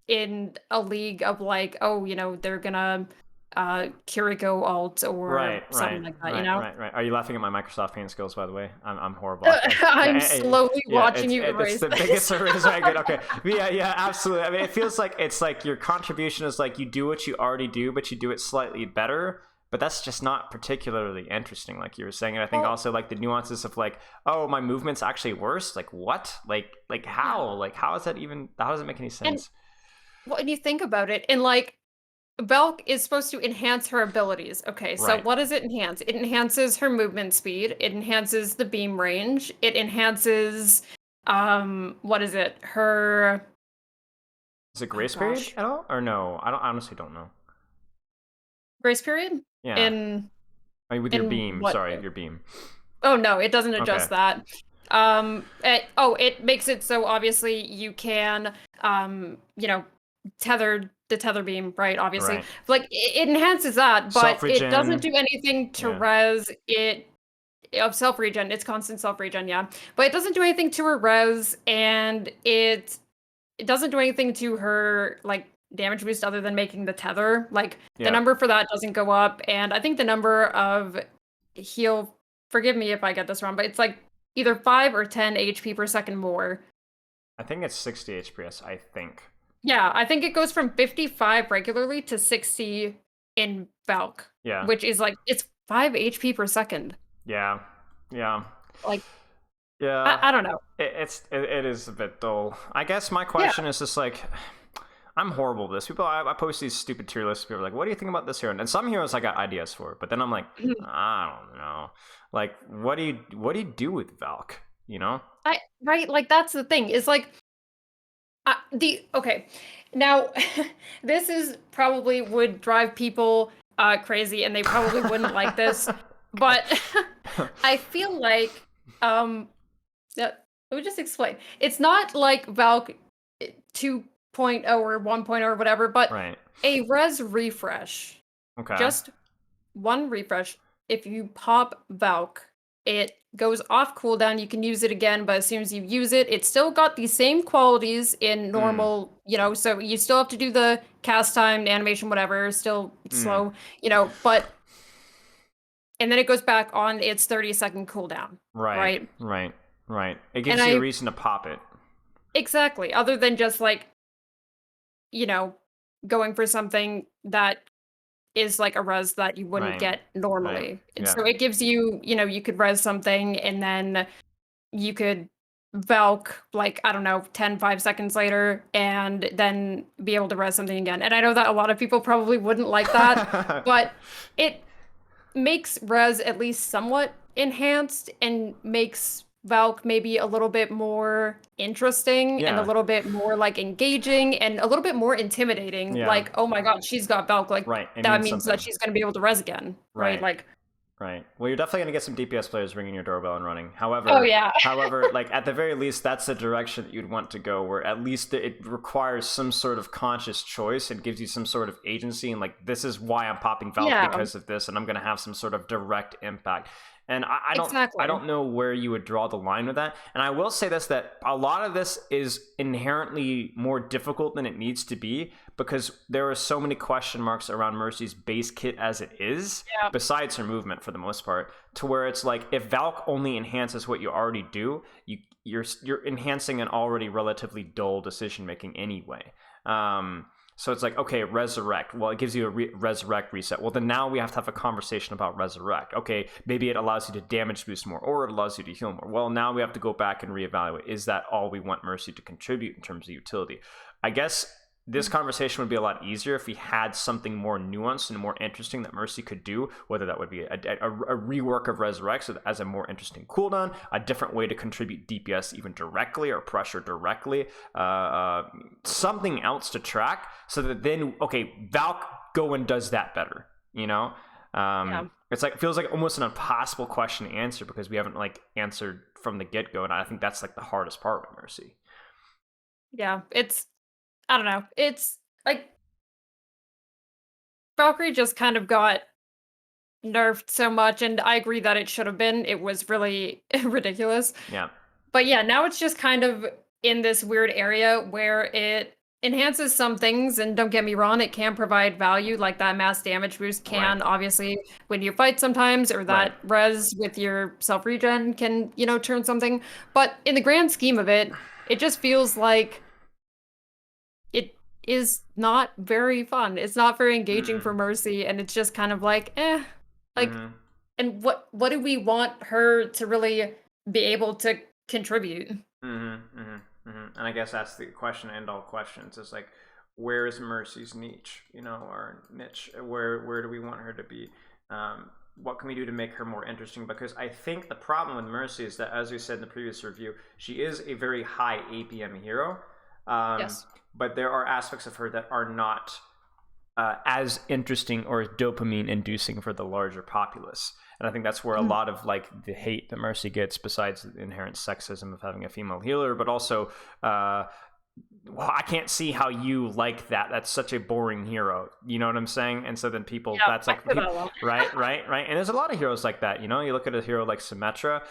Speaker 6: in a league of like, oh, you know, they're gonna Kiriko alt or something like that, you know?
Speaker 5: Right. Are you laughing at my Microsoft Paint skills, by the way? I'm horrible.
Speaker 6: I'm slowly watching you erase
Speaker 5: It's the biggest erase. Right, good. Okay. Yeah, absolutely. I mean, it feels like it's like your contribution is like you do what you already do, but you do it slightly better. But that's just not particularly interesting, like you were saying. And I think also like the nuances of like, oh, my movement's actually worse. Like what? Like how? Like how is that even? How does it make any sense?
Speaker 6: When you think about it, and like Valk is supposed to enhance her abilities. Okay, so what does it enhance? It enhances her movement speed. It enhances the beam range. It enhances, what is it? Her.
Speaker 5: Is it grace period at all, or no? I honestly don't know.
Speaker 6: Grace period?
Speaker 5: Yeah.
Speaker 6: In
Speaker 5: I mean, with your
Speaker 6: In
Speaker 5: beam.
Speaker 6: what
Speaker 5: Sorry,
Speaker 6: way?
Speaker 5: your beam.
Speaker 6: Oh no, it doesn't adjust
Speaker 5: Okay.
Speaker 6: that. It makes it so obviously you can, tether the tether beam, right? Obviously,
Speaker 5: Right.
Speaker 6: like it enhances that, but it doesn't
Speaker 5: Self-regen.
Speaker 6: do anything to
Speaker 5: Yeah.
Speaker 6: res it of self regen. It's constant self regen, yeah, but it doesn't do anything to her res, and it doesn't do anything to her like damage boost other than making the tether. Like the
Speaker 5: Yeah.
Speaker 6: number for that doesn't go up, and I think the number of heal. Forgive me if I get this wrong, but it's like either 5 or 10 HP per second more.
Speaker 5: I think it's 60 HPS, I think.
Speaker 6: Yeah, I think it goes from 55 regularly to 60 in Valk,
Speaker 5: Yeah.
Speaker 6: which is like it's 5 HP per second.
Speaker 5: Yeah. Yeah.
Speaker 6: Like
Speaker 5: Yeah.
Speaker 6: I don't know.
Speaker 5: It is a bit dull. I guess my question is just like, I'm horrible at this. People, I post these stupid tier lists. People are like, "What do you think about this hero?" And some heroes I got ideas for, but then I'm like, I don't know. Like, what do you do with Valk? You know?
Speaker 6: Right, like that's the thing. Is like okay. Now this is probably would drive people crazy and they probably wouldn't like this, but I feel like let me just explain. It's not like Valk 2.0 or 1.0 or whatever, but
Speaker 5: Right.
Speaker 6: a res refresh.
Speaker 5: Okay.
Speaker 6: Just one refresh. If you pop Valk, it goes off cooldown. You can use it again, but as soon as you use it, it's still got the same qualities in normal, so you still have to do the cast time, animation, whatever, still slow, but and then it goes back on its 30-second cooldown.
Speaker 5: Right.
Speaker 6: Right?
Speaker 5: Right. It gives
Speaker 6: And
Speaker 5: you a
Speaker 6: I
Speaker 5: reason to pop it.
Speaker 6: exactly, other than just like, going for something that is like a res that you wouldn't
Speaker 5: Right.
Speaker 6: get normally.
Speaker 5: Right.
Speaker 6: And
Speaker 5: Yeah.
Speaker 6: so it gives you, you could res something and then you could Valk like, I don't know, 5 seconds later and then be able to res something again. And I know that a lot of people probably wouldn't like that, but it makes res at least somewhat enhanced and makes Valk maybe a little bit more interesting and a
Speaker 5: Yeah.
Speaker 6: little bit more like engaging and a little bit more intimidating.
Speaker 5: Yeah.
Speaker 6: Like, oh my god, she's got Valk. Like
Speaker 5: Right. It
Speaker 6: that
Speaker 5: means
Speaker 6: means
Speaker 5: something.
Speaker 6: that she's gonna be able to res again. Right? Like
Speaker 5: Right. Well, you're definitely gonna get some DPS players ringing your doorbell and running. However,
Speaker 6: oh yeah.
Speaker 5: however, like at the very least, that's the direction that you'd want to go. Where at least it requires some sort of conscious choice. It gives you some sort of agency, and like this is why I'm popping Valk
Speaker 6: Yeah.
Speaker 5: because of this, and I'm gonna have some sort of direct impact. And I
Speaker 6: Exactly.
Speaker 5: don't know where you would draw the line with that. And I will say this, that a lot of this is inherently more difficult than it needs to be because there are so many question marks around Mercy's base kit as it is,
Speaker 6: Yeah.
Speaker 5: besides her movement for the most part, to where it's like if Valk only enhances what you already do, you're enhancing an already relatively dull decision making anyway. So it's like, okay, resurrect. Well, it gives you a resurrect reset. Well, then now we have to have a conversation about resurrect. Okay, maybe it allows you to damage boost more, or it allows you to heal more. Well, now we have to go back and reevaluate. Is that all we want Mercy to contribute in terms of utility? I guess this conversation would be a lot easier if we had something more nuanced and more interesting that Mercy could do, whether that would be a rework of Resurrect so as a more interesting cooldown, a different way to contribute DPS even directly or pressure directly, something else to track so that then, okay, Valk go and does that better, It's like, it feels like almost an impossible question to answer because we haven't like answered from the get-go, and I think that's like the hardest part with Mercy.
Speaker 6: Yeah, I don't know. It's like Valkyrie just kind of got nerfed so much, and I agree that it should have been. It was really ridiculous.
Speaker 5: Yeah.
Speaker 6: But yeah, now it's just kind of in this weird area where it enhances some things, and don't get me wrong, it can provide value, like that mass damage boost can,
Speaker 5: Right.
Speaker 6: obviously, when you fight sometimes, or that res with your self-regen can, turn something. But in the grand scheme of it, it just feels like it is not very fun. It's not very engaging for Mercy, and it's just kind of like, like, and what do we want her to really be able to contribute?
Speaker 5: And I guess that's the question to end all questions. Is like, where is Mercy's niche? Or niche. Where do we want her to be? What can we do to make her more interesting? Because I think the problem with Mercy is that, as we said in the previous review, she is a very high APM hero.
Speaker 6: Yes.
Speaker 5: But there are aspects of her that are not as interesting or dopamine inducing for the larger populace. And I think that's where a lot of like the hate that Mercy gets, besides the inherent sexism of having a female healer, but also well, I can't see how you like that. That's such a boring hero. You know what I'm saying? And so then people, that's like, right. And there's a lot of heroes like that. You know, you look at a hero like Symmetra.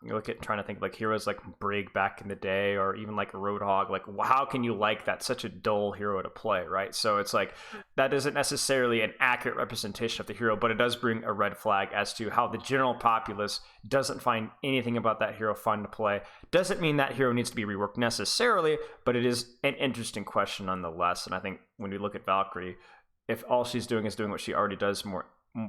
Speaker 5: You look at trying to think like heroes like Brig back in the day, or even like Roadhog. Like, how can you like that? Such a dull hero to play, right? So it's like that isn't necessarily an accurate representation of the hero, but it does bring a red flag as to how the general populace doesn't find anything about that hero fun to play. Doesn't mean that hero needs to be reworked necessarily, but it is an interesting question nonetheless. And I think when we look at Valkyrie, if all she's doing is doing what she already does more,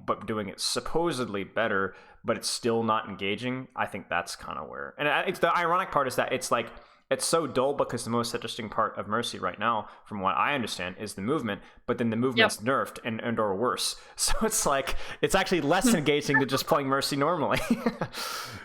Speaker 5: but doing it supposedly better, but it's still not engaging, I think that's kind of where. And it's the ironic part is that it's like, it's so dull because the most interesting part of Mercy right now, from what I understand, is the movement, but then the movement's nerfed and or worse. So it's like, it's actually less engaging than just playing Mercy normally.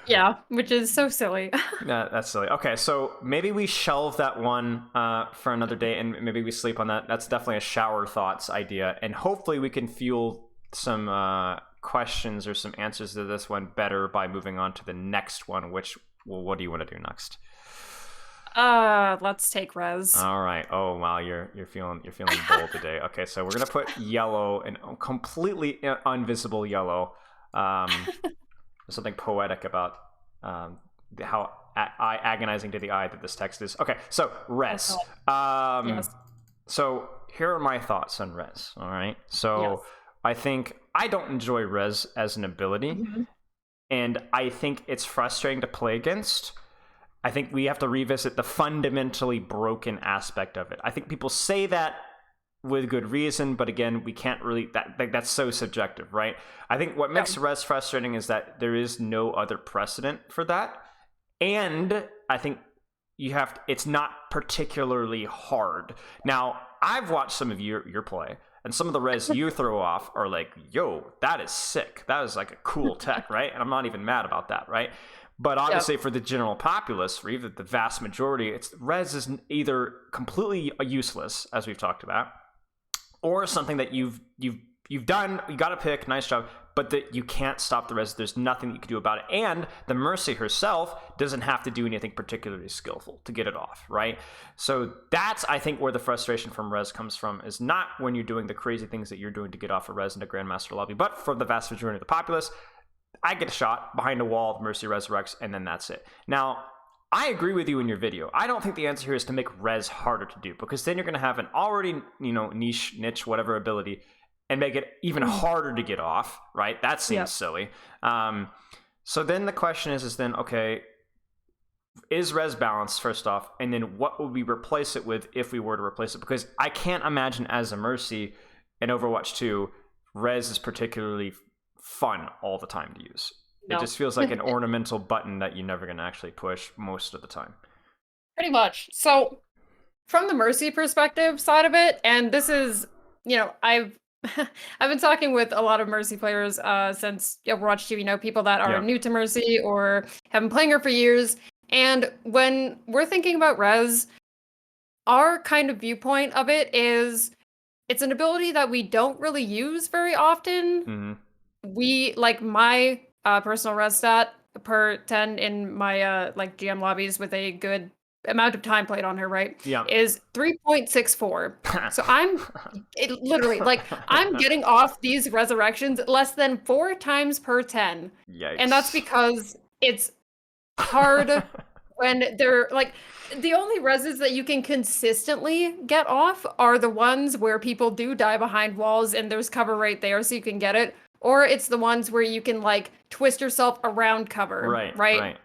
Speaker 6: Yeah, which is so silly.
Speaker 5: Yeah, that's silly. Okay, so maybe we shelve that one for another day, and maybe we sleep on that. That's definitely a shower thoughts idea, and hopefully we can fuel some questions or some answers to this one better by moving on to the next one, which, well, what do you want to do next?
Speaker 6: Let's take Res.
Speaker 5: All right. Oh wow, you're feeling bold today. Okay, so we're gonna put yellow, and completely invisible yellow. There's something poetic about how agonizing to the eye that this text is. Okay, so Res.
Speaker 6: Yes.
Speaker 5: So here are my thoughts on Res. All right. So I think I don't enjoy Res as an ability, and I think it's frustrating to play against. I think we have to revisit the fundamentally broken aspect of it. I think people say that with good reason, but again, we can't really, that's so subjective, right? I think what makes Res frustrating is that there is no other precedent for that. And I think it's not particularly hard. Now, I've watched some of your play, and some of the Res you throw off are like, yo, that is sick. That is like a cool tech, right? And I'm not even mad about that, right? But obviously, for the general populace, for even the vast majority, Res is either completely useless, as we've talked about, or something that you've done. You got to pick. Nice job, but that you can't stop the Res. There's nothing you can do about it, and the Mercy herself doesn't have to do anything particularly skillful to get it off, right? So that's, I think, where the frustration from Res comes from, is not when you're doing the crazy things that you're doing to get off a Res into Grandmaster lobby, but for the vast majority of the populace. I get a shot behind a wall, Mercy resurrects, and then that's it. Now, I agree with you in your video. I don't think the answer here is to make Res harder to do, because then you're going to have an already, niche, whatever ability, and make it even harder to get off, right? That seems silly. So then the question is then, okay, is Res balanced, first off, and then what would we replace it with if we were to replace it? Because I can't imagine as a Mercy in Overwatch 2, Res is particularly fun all the time to use. No. It just feels like an ornamental button that you're never going to actually push most of the time.
Speaker 6: Pretty much. So from the Mercy perspective side of it, and this is, I've been talking with a lot of Mercy players since Overwatch 2, people that are new to Mercy or have been playing her for years. And when we're thinking about Res, our kind of viewpoint of it is it's an ability that we don't really use very often. We, like, my personal res stat per 10 in my GM lobbies with a good amount of time played on her, right? Yeah. Is 3.64. So I'm getting off these resurrections less than 4 times per 10.
Speaker 5: Yikes.
Speaker 6: And that's because it's hard when they're like, the only reses that you can consistently get off are the ones where people do die behind walls and there's cover right there so you can get it. Or it's the ones where you can, twist yourself around cover.
Speaker 5: Right.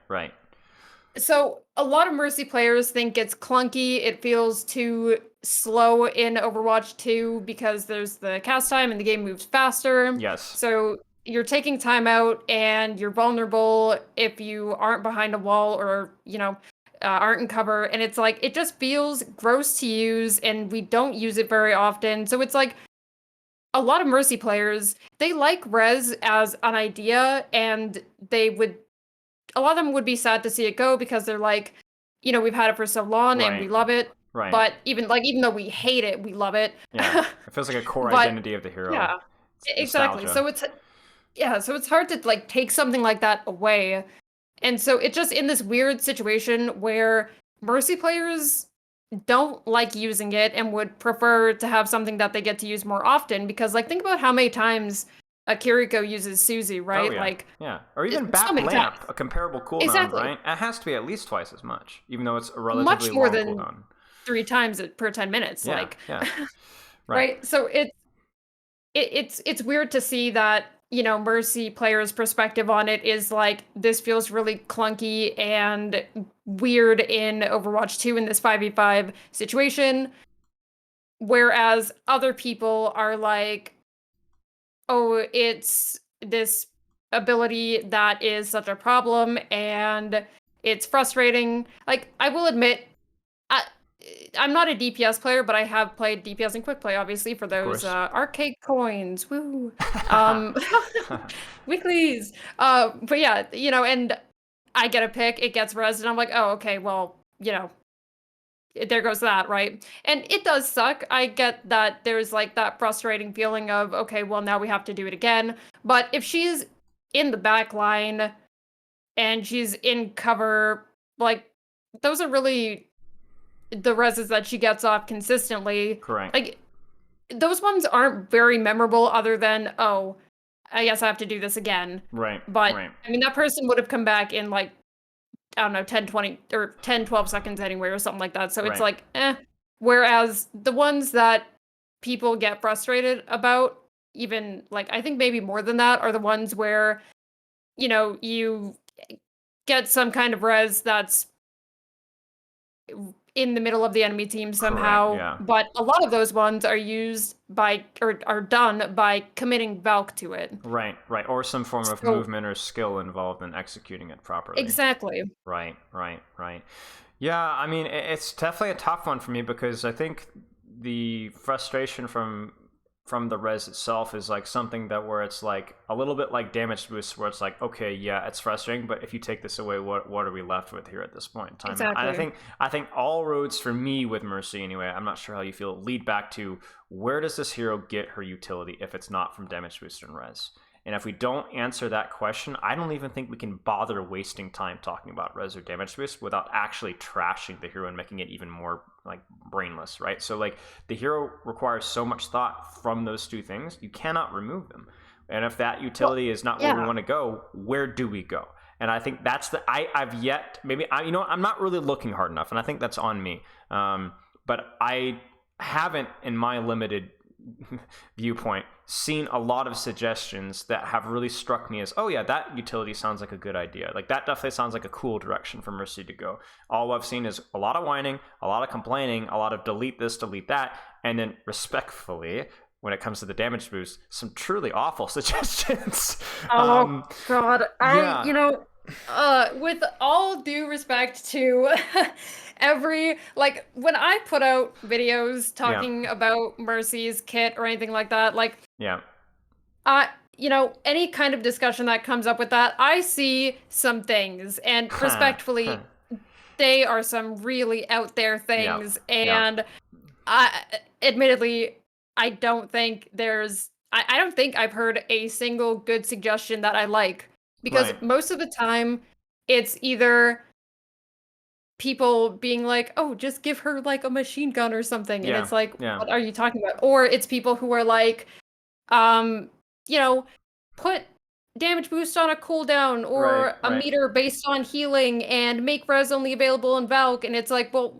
Speaker 6: So a lot of Mercy players think it's clunky. It feels too slow in Overwatch 2 because there's the cast time and the game moves faster.
Speaker 5: Yes.
Speaker 6: So you're taking time out and you're vulnerable if you aren't behind a wall or, aren't in cover. And it's it just feels gross to use and we don't use it very often. So it's a lot of Mercy players, they like Res as an idea, and a lot of them would be sad to see it go because they're we've had it for so long and we love it.
Speaker 5: Right.
Speaker 6: But even though we hate it, we love it.
Speaker 5: Yeah. It feels like a core
Speaker 6: But,
Speaker 5: identity of the hero.
Speaker 6: yeah,
Speaker 5: It's
Speaker 6: exactly.
Speaker 5: nostalgia.
Speaker 6: So it's hard to like take something like that away. And so it's just in this weird situation where Mercy players don't like using it and would prefer to have something that they get to use more often, because like think about how many times Kiriko uses Susie, right?
Speaker 5: Oh, yeah.
Speaker 6: Like
Speaker 5: yeah. Or even
Speaker 6: so
Speaker 5: Bap
Speaker 6: many
Speaker 5: Lamp,
Speaker 6: times.
Speaker 5: a comparable cooldown,
Speaker 6: Exactly.
Speaker 5: right? It has to be at least twice as much, even though it's a
Speaker 6: Much
Speaker 5: relatively
Speaker 6: more
Speaker 5: long
Speaker 6: than
Speaker 5: cooldown.
Speaker 6: 3 times per 10 minutes.
Speaker 5: Yeah,
Speaker 6: Like
Speaker 5: yeah. Right.
Speaker 6: right? So it's weird to see that, Mercy players' perspective on it is like this feels really clunky and weird in Overwatch 2 in this 5v5 situation, whereas other people are like, oh, it's this ability that is such a problem and it's frustrating. Like, I will admit, I, I'm not a DPS player, but I have played DPS and quick play, obviously, for those
Speaker 5: course.
Speaker 6: arcade coins. Woo! Weeklies. But yeah, and I get a pick, it gets res, and I'm like, oh, okay, well, there goes that, right? And it does suck. I get that there's like that frustrating feeling of, okay, well, now we have to do it again. But if she's in the back line and she's in cover, like, those are really the reses that she gets off consistently.
Speaker 5: Correct.
Speaker 6: Like, those ones aren't very memorable other than, oh, I guess I have to do this again.
Speaker 5: Right.
Speaker 6: But,
Speaker 5: right.
Speaker 6: I mean, that person would have come back in, like, I don't know, 10, 20, or 10, 12 seconds anyway, or something like that. So it's
Speaker 5: Right.
Speaker 6: like, eh. Whereas the ones that people get frustrated about, even, like, I think maybe more than that, are the ones where, you get some kind of res that's in the middle of the enemy team somehow.
Speaker 5: yeah.
Speaker 6: But a lot of those ones are used by, or are done by committing Valk to it.
Speaker 5: Right. Or some form of
Speaker 6: So-
Speaker 5: movement or skill involved in executing it properly.
Speaker 6: Exactly.
Speaker 5: Right. Yeah, I mean, it's definitely a tough one for me because I think the frustration from the res itself is like something that where it's like a little bit like damage boost, where it's like, okay, yeah, it's frustrating, but if you take this away, what are we left with here at this point in time?
Speaker 6: Exactly.
Speaker 5: And I think all roads for me with Mercy, anyway, I'm not sure how you feel, lead back to where does this hero get her utility if it's not from damage boost and res? And if we don't answer that question, I don't even think we can bother wasting time talking about res or damage boost without actually trashing the hero and making it even more like brainless, right? So like the hero requires so much thought from those two things, you cannot remove them. And if that utility is not where we want to go, where do we go? And I think that's I'm not really looking hard enough, and I think that's on me. But I haven't, in my limited viewpoint, seen a lot of suggestions that have really struck me as, oh yeah, that utility sounds like a good idea. Like that definitely sounds like a cool direction for Mercy to go. All I've seen is a lot of whining, a lot of complaining, a lot of delete this, delete that, and then respectfully, when it comes to the damage boost, some truly awful suggestions.
Speaker 6: Oh God,
Speaker 5: yeah.
Speaker 6: With all due respect to every, like, when I put out videos talking about Mercy's kit or anything like that, like, any kind of discussion that comes up with that, I see some things, and respectfully, they are some really out there things, and admittedly, I don't think I don't think I've heard a single good suggestion that I like. Because most of the time, it's either people being like, oh, just give her like a machine gun or something. And it's like, what are you talking about? Or it's people who are like, put damage boost on a cooldown or a meter based on healing and make res only available in Valk. And it's like, well,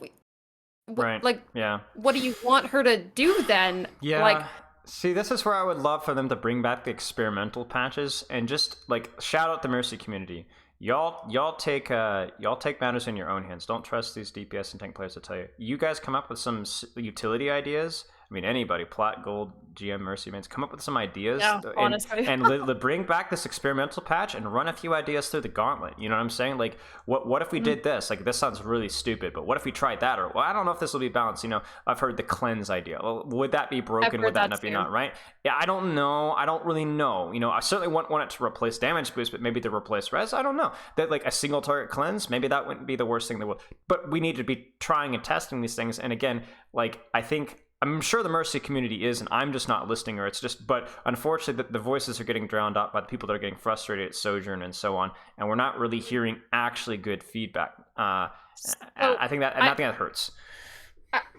Speaker 6: what do you want her to do then?
Speaker 5: Yeah.
Speaker 6: Like,
Speaker 5: see, this is where I would love for them to bring back the experimental patches and just like shout out the Mercy community. Y'all take matters in your own hands. Don't trust these DPS and tank players to tell you. You guys come up with some utility ideas, I mean, anybody, Plat, Gold, GM, Mercy Mains, come up with some ideas.
Speaker 6: Yeah, honestly.
Speaker 5: And bring back this experimental patch and run a few ideas through the gauntlet. You know what I'm saying? Like, what if we did this? Like, this sounds really stupid, but what if we tried that? Or, well, I don't know if this will be balanced. You know, I've heard the cleanse idea. Well, would that be broken? Would that not be not right? Yeah, I don't know. I don't really know. You know, I certainly want it to replace damage boost, but maybe to replace res. I don't know. That, like, a single target cleanse, maybe that wouldn't be the worst thing in the world. But we need to be trying and testing these things. And again, like, I'm sure the Mercy community is, and I'm just not listening, or it's just, but unfortunately the voices are getting drowned out by the people that are getting frustrated at Sojourn and so on, and we're not really hearing actually good feedback. I think that hurts.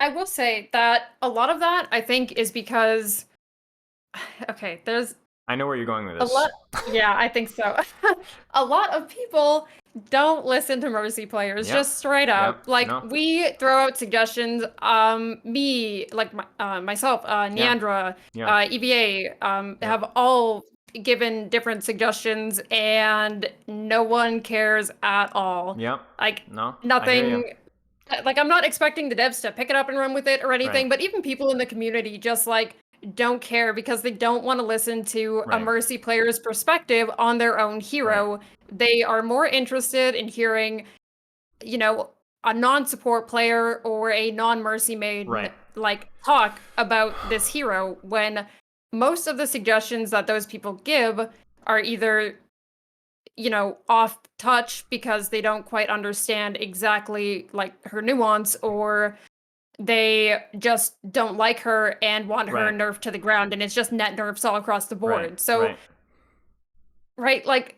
Speaker 6: I will say that a lot of that, I think, is because, okay,
Speaker 5: I know where you're going with this.
Speaker 6: Yeah, I think so. A lot of people don't listen to Mercy players, just straight up. We throw out suggestions. Me, like myself, Neandra, EVA, have all given different suggestions, and no one cares at all. Nothing. Like, I'm not expecting the devs to pick it up and run with it or anything, but even people in the community just like don't care because they don't want to listen to a Mercy player's perspective on their own hero. They are more interested in hearing, you know, a non-support player or a non-Mercy main like talk about this hero, when most of the suggestions that those people give are either, you know, off touch because they don't quite understand exactly like her nuance, or they just don't like her and want her nerfed to the ground, and it's just net nerfs all across the board. Like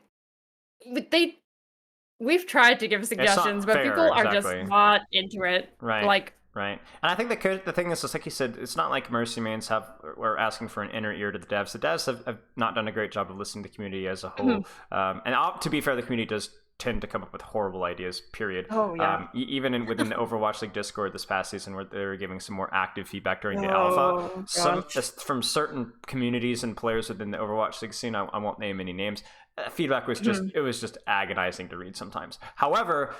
Speaker 6: we've tried to give suggestions, but people are just not into it.
Speaker 5: And I think the thing is, just like you said, it's not like Mercy mains are asking for an inner ear to the devs. The devs have not done a great job of listening to the community as a whole. To be fair, the community does tend to come up with horrible ideas, period. Even within the Overwatch League Discord this past season, where they were giving some more active feedback during the alpha, from certain communities and players within the Overwatch League scene, I won't name any names, feedback was just agonizing to read sometimes. However,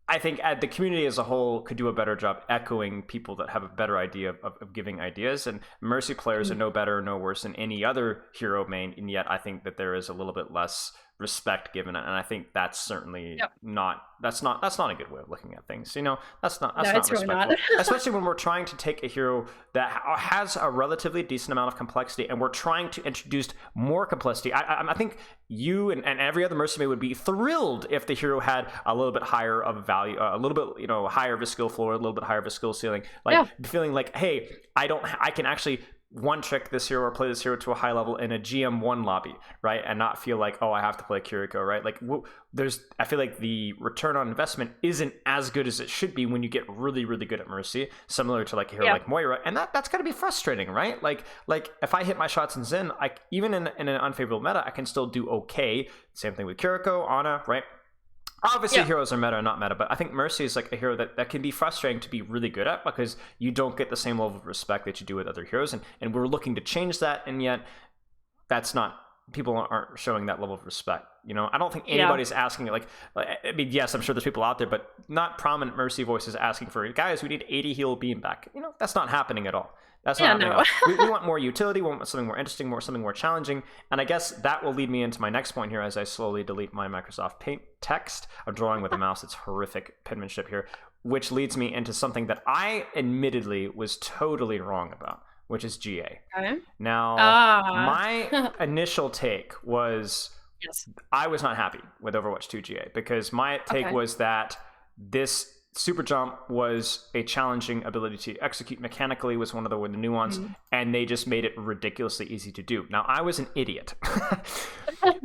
Speaker 5: I think the community as a whole could do a better job echoing people that have a better idea of giving ideas, and Mercy players are no better or no worse than any other hero main, and yet I think that there is a little bit less respect given it, and I think that's certainly not a good way of looking at things. You know, that's not respectful, really especially when we're trying to take a hero that has a relatively decent amount of complexity, and we're trying to introduce more complexity. I think you and every other Mercy main would be thrilled if the hero had a little bit higher of value, a little bit, you know, higher of a skill floor, a little bit higher of a skill ceiling, feeling like, hey, I can actually one trick this hero or play this hero to a high level in a GM1 lobby, right? And not feel like, oh, I have to play Kiriko, right? Like, I feel like the return on investment isn't as good as it should be when you get really, really good at Mercy, similar to like a hero like Moira. And that's gotta be frustrating, right? Like if I hit my shots in Zen, even in an unfavorable meta, I can still do okay. Same thing with Kiriko, Ana, right? Obviously, heroes are meta or not meta, but I think Mercy is like a hero that can be frustrating to be really good at, because you don't get the same level of respect that you do with other heroes, and we're looking to change that, and yet people aren't showing that level of respect. You know, I don't think anybody's asking, I mean, yes, I'm sure there's people out there, but not prominent Mercy voices asking for, guys, we need 80 heal beam back. You know, that's not happening at all. That's not happening. We want more utility. We want something more interesting, something more challenging. And I guess that will lead me into my next point here as I slowly delete my Microsoft Paint text. I'm drawing with a mouse. It's horrific penmanship here, which leads me into something that I admittedly was totally wrong about, which is GA. Okay. Now, my initial take was I was not happy with Overwatch 2 GA, because my take was that this super jump was a challenging ability to execute mechanically, was one of the nuance, and they just made it ridiculously easy to do. Now, I was an idiot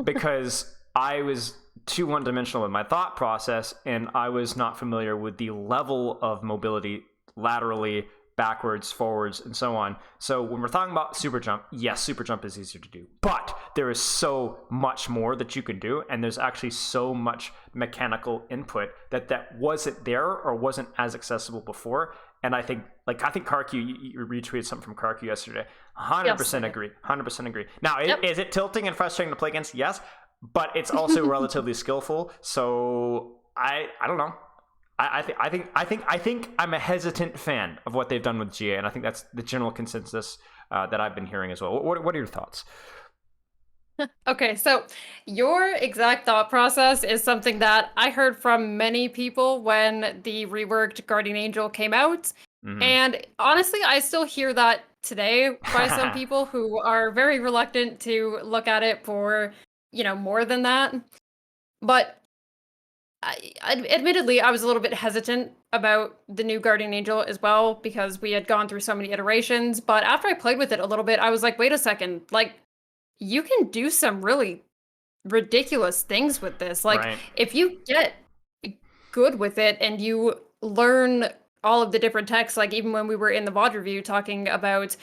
Speaker 5: because I was too one-dimensional with my thought process, and I was not familiar with the level of mobility laterally, backwards, forwards, and so on. So when we're talking about super jump, yes, super jump is easier to do, but there is so much more that you can do, and there's actually so much mechanical input that wasn't there or wasn't as accessible before. And I think Karku, you retweeted something from Karku yesterday. 100% agree. 100% agree. Now, is it tilting and frustrating to play against? Yes, but it's also relatively skillful. So I don't know. I think I'm a hesitant fan of what they've done with GA, and I think that's the general consensus that I've been hearing as well. What are your thoughts?
Speaker 6: Okay, so your exact thought process is something that I heard from many people when the reworked Guardian Angel came out. And honestly, I still hear that today by some people who are very reluctant to look at it for, more than that. But admittedly, I was a little bit hesitant about the new Guardian Angel as well because we had gone through so many iterations. But after I played with it a little bit, I was like, wait a second, like, you can do some really ridiculous things with this. Like,
Speaker 5: Right.
Speaker 6: if you get good with it and you learn all of the different techs, like even when we were in the VOD review talking about,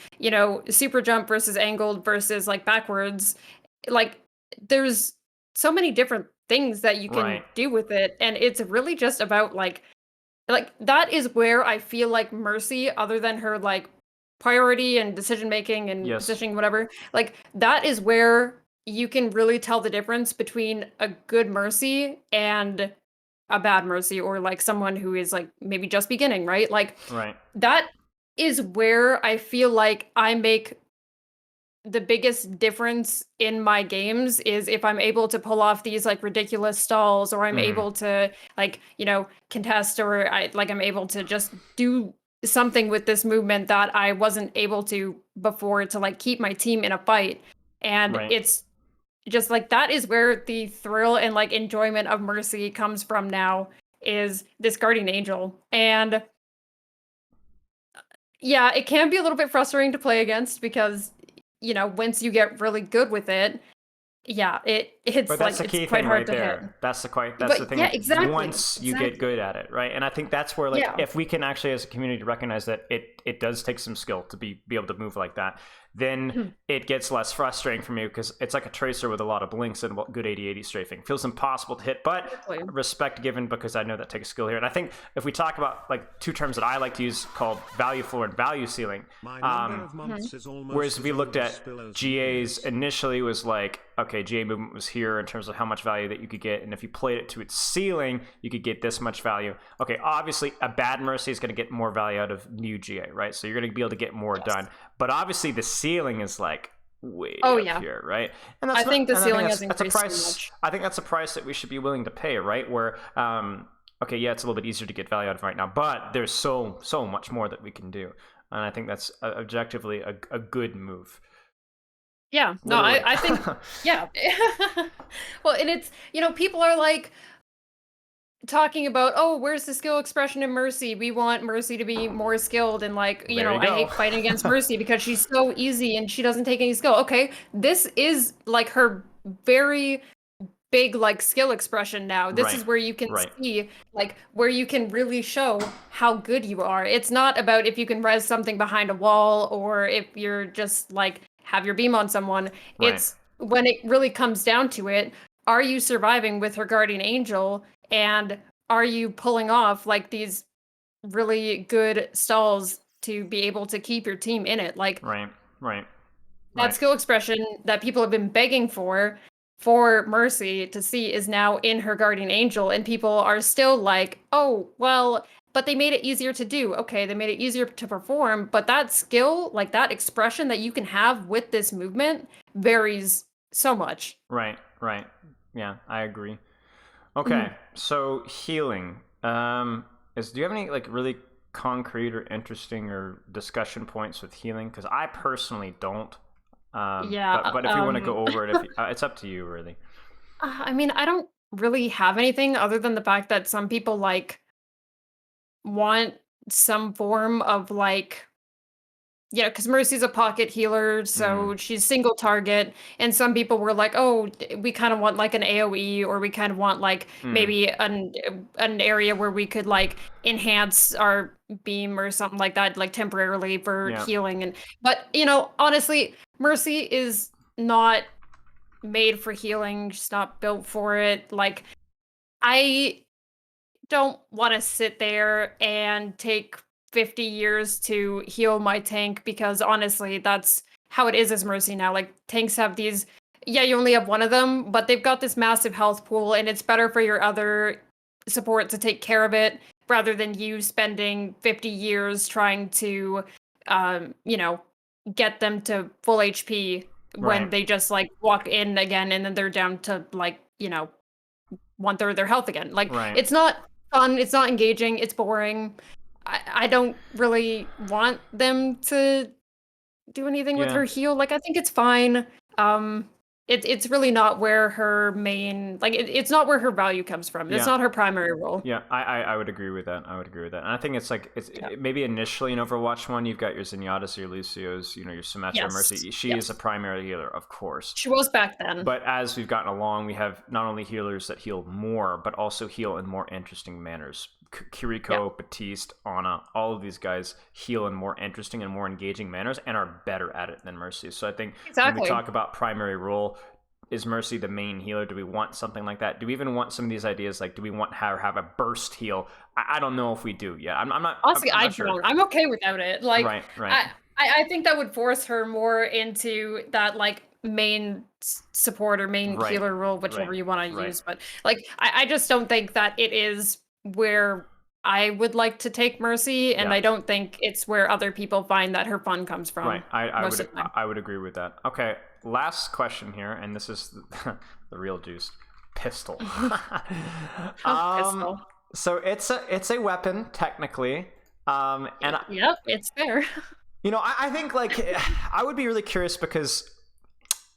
Speaker 6: super jump versus angled versus like backwards, like there's so many different things that you can
Speaker 5: Right.
Speaker 6: do with it. And it's really just about like that is where I feel like Mercy, other than her like priority and decision making and
Speaker 5: Yes.
Speaker 6: positioning, whatever, like that is where you can really tell the difference between a good Mercy and a bad Mercy, or like someone who is like maybe just beginning, right? Like
Speaker 5: Right.
Speaker 6: that is where I feel like I make the biggest difference in my games is if I'm able to pull off these like ridiculous stalls, or I'm able to like, contest, or I'm able to just do something with this movement that I wasn't able to before to like keep my team in a fight. And
Speaker 5: Right.
Speaker 6: it's just like that is where the thrill and like enjoyment of Mercy comes from now, is this Guardian Angel. And yeah, it can be a little bit frustrating to play against because once you get really good with it, yeah, it's
Speaker 5: But
Speaker 6: like
Speaker 5: that's the
Speaker 6: it's
Speaker 5: key
Speaker 6: quite
Speaker 5: thing
Speaker 6: hard
Speaker 5: right
Speaker 6: to hit.
Speaker 5: there. That's the
Speaker 6: But
Speaker 5: thing.
Speaker 6: yeah,
Speaker 5: like,
Speaker 6: exactly.
Speaker 5: Once you get good at it, right? And I think that's where like
Speaker 6: Yeah.
Speaker 5: if we can actually as a community recognize that it does take some skill to be able to move like that, then it gets less frustrating for me because it's like a tracer with a lot of blinks and good 80/80 strafing. Feels impossible to hit, but
Speaker 6: Exactly.
Speaker 5: respect given because I know that takes skill here. And I think if we talk about like two terms that I like to use called value floor and value ceiling, whereas if we looked at GA's initially was like, okay, GA movement was here in terms of how much value that you could get, and if you played it to its ceiling, you could get this much value. Okay, obviously a bad Mercy is going to get more value out of new GA, right? So you're going to be able to get more done. But obviously the ceiling is like way up here, right? And
Speaker 6: I think the ceiling has
Speaker 5: that's a
Speaker 6: increased so
Speaker 5: price.
Speaker 6: much.
Speaker 5: I think that's a price that we should be willing to pay, right? Where okay, yeah, it's a little bit easier to get value out of right now, but there's so much more that we can do, and I think that's objectively a good move.
Speaker 6: Yeah, no,
Speaker 5: Literally.
Speaker 6: I think, yeah. Well, and it's, people are like talking about, oh, where's the skill expression in Mercy? We want Mercy to be more skilled, and like,
Speaker 5: There you
Speaker 6: I
Speaker 5: go.
Speaker 6: hate fighting against Mercy because she's so easy and she doesn't take any skill. Okay, this is like her very big like skill expression now. This is where you can see like where you can really show how good you are. It's not about if you can res something behind a wall or if you're just like have your beam on someone. It's when it really comes down to it, are you surviving with her Guardian Angel, and are you pulling off like these really good stalls to be able to keep your team in it? Like that skill expression that people have been begging for Mercy to see is now in her Guardian Angel, and people are still like, oh, well, but they made it easier to do. Okay, they made it easier to perform, but that skill, like that expression that you can have with this movement varies so much.
Speaker 5: Right. Yeah, I agree. Okay, so healing. Do you have any like really concrete or interesting or discussion points with healing? Because I personally don't.
Speaker 6: Yeah,
Speaker 5: but if you want to go over it, it's up to you, really.
Speaker 6: I mean, I don't really have anything other than the fact that some people like want some form of like, because Mercy's a pocket healer, so she's single target, and some people were like, oh, we kind of want like an AoE, or we kind of want like maybe an area where we could like enhance our beam or something like that, like temporarily for healing. But honestly, Mercy is not made for healing. She's not built for it. Like, I don't want to sit there and take 50 years to heal my tank, because honestly, that's how it is as Mercy now. Like, tanks have these, you only have one of them, but they've got this massive health pool, and it's better for your other support to take care of it rather than you spending 50 years trying to, get them to full HP when
Speaker 5: Right.
Speaker 6: they just like walk in again and then they're down to like, 1/3 of their health again. Like,
Speaker 5: Right.
Speaker 6: it's not fun, it's not engaging, it's boring. I don't really want them to do anything with
Speaker 5: Yeah.
Speaker 6: her heal. Like, I think it's fine. It's really not where her main, like, it's not where her value comes from. It's
Speaker 5: Yeah.
Speaker 6: not her primary role.
Speaker 5: Yeah, I would agree with that. I would agree with that. And I think it's like maybe initially in Overwatch 1 you've got your Zenyatta's, your Lucio's, your Symmetra,
Speaker 6: Yes,
Speaker 5: Mercy. She is a primary healer, of course.
Speaker 6: She was back then.
Speaker 5: But as we've gotten along, we have not only healers that heal more, but also heal in more interesting manners. Kiriko, Batiste, Ana, all of these guys heal in more interesting and more engaging manners and are better at it than Mercy. So I think when we talk about primary role, is Mercy the main healer? Do we want something like that? Do we even want some of these ideas? Like, do we want her to have a burst heal? I don't know if we do yet. I'm not.
Speaker 6: Honestly,
Speaker 5: I'm
Speaker 6: I
Speaker 5: not sure.
Speaker 6: don't. I'm okay without it. Like,
Speaker 5: right.
Speaker 6: I think that would force her more into that like main support or main healer role, whichever you want to use. But like, I just don't think that it is where I would like to take Mercy, and I don't think it's where other people find that her fun comes from.
Speaker 5: Right. I would agree with that. Okay. Last question here, and this is the real juice. Pistol.
Speaker 6: Pistol.
Speaker 5: So it's a weapon technically.
Speaker 6: Yep, it's fair.
Speaker 5: I think like I would be really curious because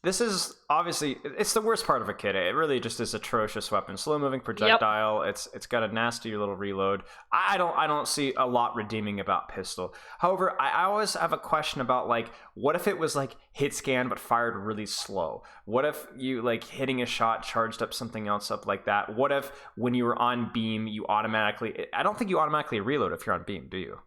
Speaker 5: this is obviously it's the worst part of a kit. It really just is atrocious weapon. Slow moving projectile. Yep. It's got a nasty little reload. I don't see a lot redeeming about pistol. However, I always have a question about like what if it was like hit scan but fired really slow? What if you like hitting a shot charged up something else up like that? What if when you were on beam you automatically? I don't think you automatically reload if you're on beam, do you?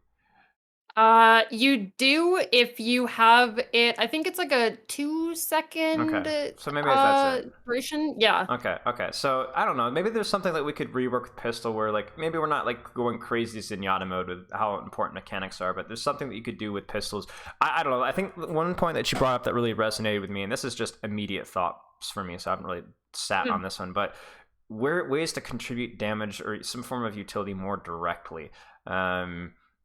Speaker 6: You do if you have it. I think it's like a 2-second.
Speaker 5: Okay, so maybe that's it.
Speaker 6: Duration. Yeah.
Speaker 5: Okay. So I don't know. Maybe there's something that we could rework with pistol, where like maybe we're not like going crazy Zenyatta mode with how important mechanics are, but there's something that you could do with pistols. I don't know. I think one point that you brought up that really resonated with me, and this is just immediate thoughts for me, so I haven't really sat on this one, but ways to contribute damage or some form of utility more directly.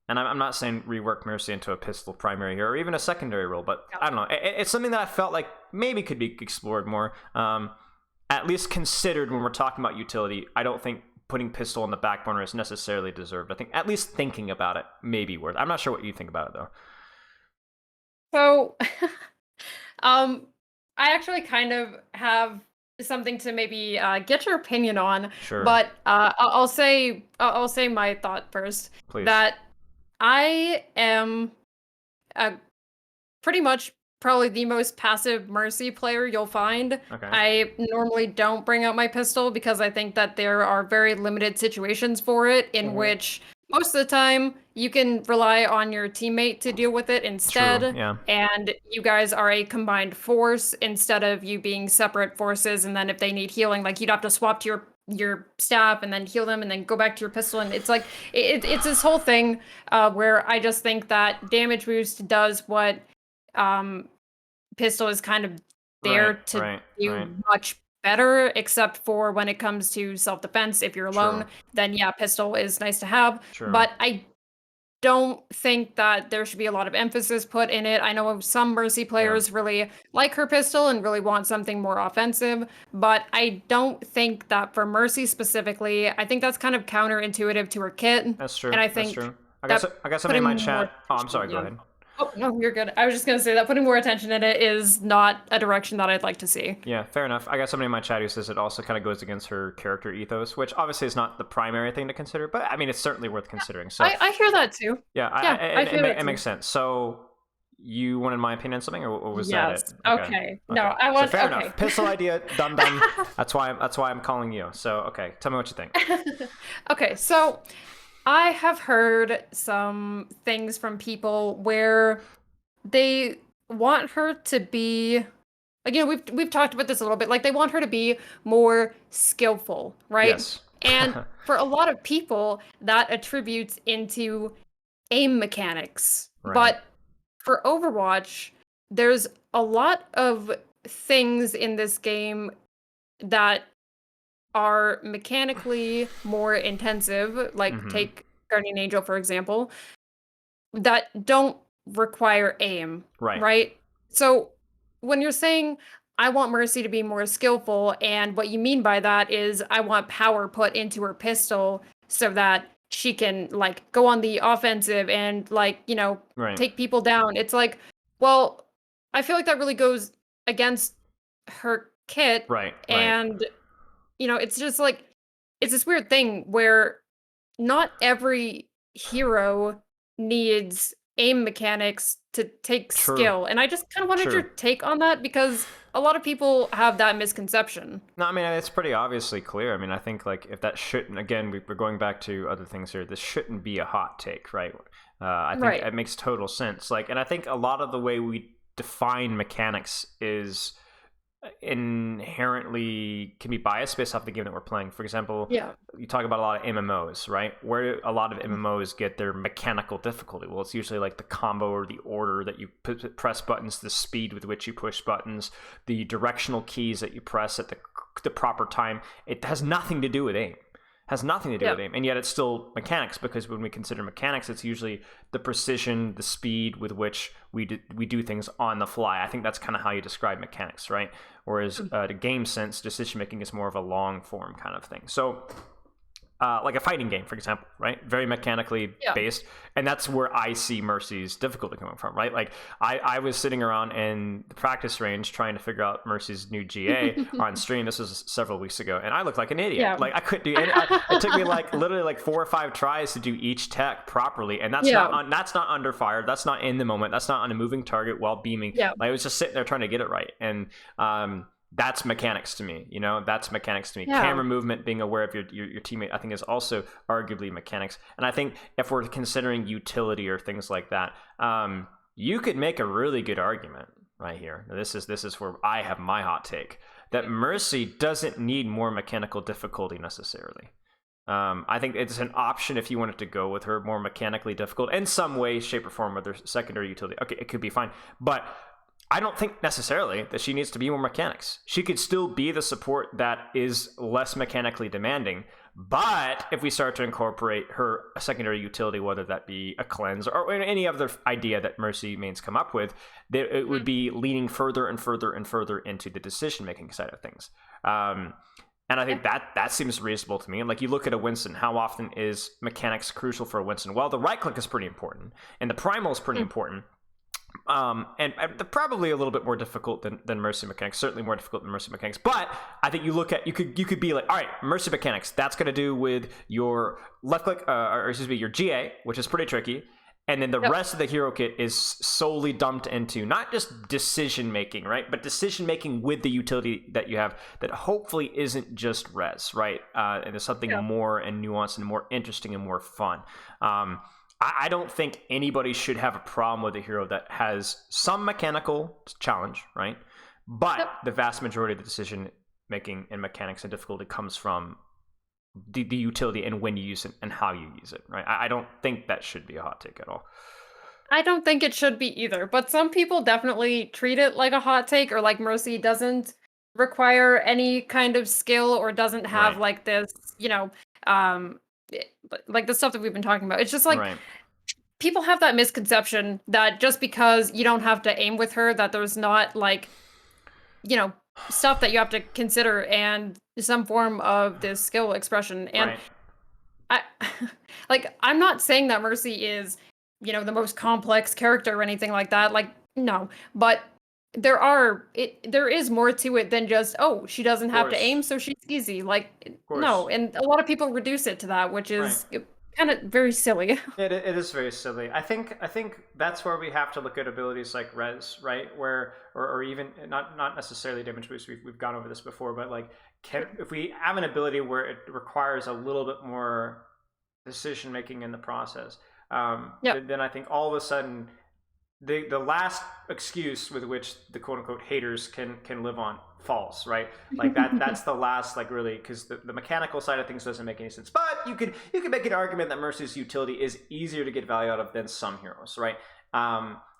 Speaker 5: And I'm not saying rework Mercy into a pistol primary here or even a secondary role, but I don't know. It's something that I felt like maybe could be explored more, at least considered when we're talking about utility. I don't think putting pistol on the back burner is necessarily deserved. I think at least thinking about it may be worth. I'm not sure what you think about it, though.
Speaker 6: So, I actually kind of have something to maybe get your opinion on.
Speaker 5: Sure.
Speaker 6: But I'll say my thought first.
Speaker 5: Please.
Speaker 6: That I am pretty much probably the most passive Mercy player you'll find.
Speaker 5: Okay.
Speaker 6: I normally don't bring out my pistol because I think that there are very limited situations for it in which most of the time you can rely on your teammate to deal with it instead.
Speaker 5: True, yeah.
Speaker 6: And you guys are a combined force instead of you being separate forces. And then if they need healing, like you'd have to swap to your staff and then heal them and then go back to your pistol, and it's like it's this whole thing where I just think that damage boost does what pistol is kind of there to do much better, except for when it comes to self-defense. If you're alone, then yeah, pistol is nice to have. But I don't think that there should be a lot of emphasis put in it. I know some Mercy players really like her pistol and really want something more offensive, but I don't think that for Mercy specifically, I think that's kind of counterintuitive to her kit.
Speaker 5: That's true.
Speaker 6: And I think
Speaker 5: I got somebody in my chat. Oh, I'm sorry. Go ahead.
Speaker 6: Oh, no, you're good. I was just going to say that putting more attention in it is not a direction that I'd like to see.
Speaker 5: Yeah, fair enough. I got somebody in my chat who says it also kind of goes against her character ethos, which obviously is not the primary thing to consider, but I mean, it's certainly worth considering. So
Speaker 6: I hear that too.
Speaker 5: Yeah,
Speaker 6: I hear that
Speaker 5: it makes sense. So you wanted my opinion on something, or was that it?
Speaker 6: Okay. No, I want.
Speaker 5: So fair enough. Pistol idea, done. That's why I'm calling you. So okay, tell me what you think.
Speaker 6: Okay, so I have heard some things from people where they want her to be, like, we've talked about this a little bit, like they want her to be more skillful, right?
Speaker 5: Yes.
Speaker 6: And for a lot of people, that attributes into aim mechanics.
Speaker 5: Right.
Speaker 6: But for Overwatch, there's a lot of things in this game that are mechanically more intensive, like take Guardian Angel, for example, that don't require aim,
Speaker 5: Right.
Speaker 6: right? So when you're saying I want Mercy to be more skillful, and what you mean by that is I want power put into her pistol so that she can like go on the offensive and like,
Speaker 5: Right.
Speaker 6: take people down. It's like, well, I feel like that really goes against her kit.
Speaker 5: Right.
Speaker 6: And it's just like it's this weird thing where not every hero needs aim mechanics to take
Speaker 5: True.
Speaker 6: skill. And I just kind of wanted your
Speaker 5: True.
Speaker 6: take on that because a lot of people have that misconception.
Speaker 5: No, I mean, it's pretty obviously clear. I mean, I think like if that shouldn't, again, we're going back to other things here. This shouldn't be a hot take, right? I think
Speaker 6: Right.
Speaker 5: it makes total sense. Like, and I think a lot of the way we define mechanics is inherently can be biased based off the game that we're playing. For example,
Speaker 6: Yeah.
Speaker 5: you talk about a lot of MMOs, right? Where a lot of MMOs get their mechanical difficulty. Well, it's usually like the combo or the order that you press buttons, the speed with which you push buttons, the directional keys that you press at the proper time. It has nothing to do with aim. Has nothing to do with aim, and yet it's still mechanics, because when we consider mechanics, it's usually the precision, the speed with which we do things on the fly. I think that's kind of how you describe mechanics, right? Whereas the game sense, decision making is more of a long form kind of thing. So like a fighting game, for example, right? Very mechanically based. And that's where I see Mercy's difficulty coming from, right? Like I was sitting around in the practice range trying to figure out Mercy's new GA on stream. This was several weeks ago. And I looked like an idiot.
Speaker 6: Yeah.
Speaker 5: Like I couldn't do any, it took me like literally like 4 or 5 tries to do each tech properly. And that's that's not under fire. That's not in the moment. That's not on a moving target while beaming.
Speaker 6: Yeah.
Speaker 5: Like I was just sitting there trying to get it right. And, that's mechanics to me, that's mechanics to me.
Speaker 6: Yeah.
Speaker 5: Camera movement, being aware of your teammate, I think is also arguably mechanics. And I think if we're considering utility or things like that, you could make a really good argument right here. Now, this is where I have my hot take, that Mercy doesn't need more mechanical difficulty necessarily. I think it's an option if you wanted to go with her more mechanically difficult in some way, shape, or form, whether secondary utility. Okay, it could be fine. But I don't think necessarily that she needs to be more mechanics. She could still be the support that is less mechanically demanding. But if we start to incorporate her secondary utility, whether that be a cleanse or any other idea that Mercy mains come up with, that it would be leaning further and further and further into the decision-making side of things. And I think that seems reasonable to me. And like you look at a Winston, how often is mechanics crucial for a Winston? Well, the right click is pretty important, and the primal is pretty important. And probably a little bit more difficult than Mercy mechanics, certainly more difficult than Mercy mechanics. But I think you look at, you could be like, all right, Mercy mechanics, that's going to do with your left click, or excuse me, your GA, which is pretty tricky. And then the rest of the hero kit is solely dumped into not just decision making, right? But decision making with the utility that you have that hopefully isn't just res, right? And there's something more and nuanced and more interesting and more fun. I don't think anybody should have a problem with a hero that has some mechanical challenge, right? But the vast majority of the decision making and mechanics and difficulty comes from the utility and when you use it and how you use it, right? I don't think that should be a hot take at all.
Speaker 6: I don't think it should be either, but some people definitely treat it like a hot take, or like Mercy doesn't require any kind of skill or doesn't have like this, like the stuff that we've been talking about. It's just like people have that misconception that just because you don't have to aim with her, that there's not like, stuff that you have to consider and some form of this skill expression. And I'm not saying that Mercy is, the most complex character or anything like that. Like, no, but there is more to it than just, oh, she doesn't have to aim, so she's easy. Like, no. And a lot of people reduce it to that, which is kind of very silly.
Speaker 5: It is very silly. I think that's where we have to look at abilities like res, right? Where or even not necessarily damage boost. We've gone over this before, but like if we have an ability where it requires a little bit more decision making in the process, then I think all of a sudden the last excuse with which the quote unquote haters can live on falls, right? Like that's the last, like, really, because the mechanical side of things doesn't make any sense. But you could make an argument that Mercy's utility is easier to get value out of than some heroes, right?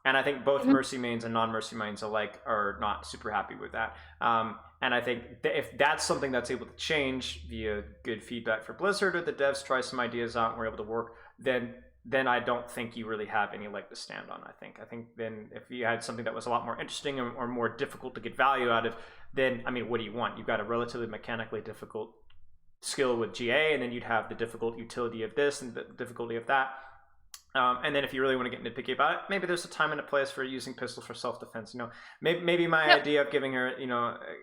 Speaker 5: And I think both Mercy mains and non-Mercy mains alike are not super happy with that. And I think if that's something that's able to change via good feedback for Blizzard, or the devs try some ideas out and we're able to work then I don't think you really have any leg to stand on. I think then if you had something that was a lot more interesting or more difficult to get value out of, then I mean, what do you want? You've got a relatively mechanically difficult skill with GA, and then you'd have the difficult utility of this and the difficulty of that. And then if you really want to get nitpicky about it, maybe there's a time and a place for using pistols for self-defense. Maybe my idea of giving her,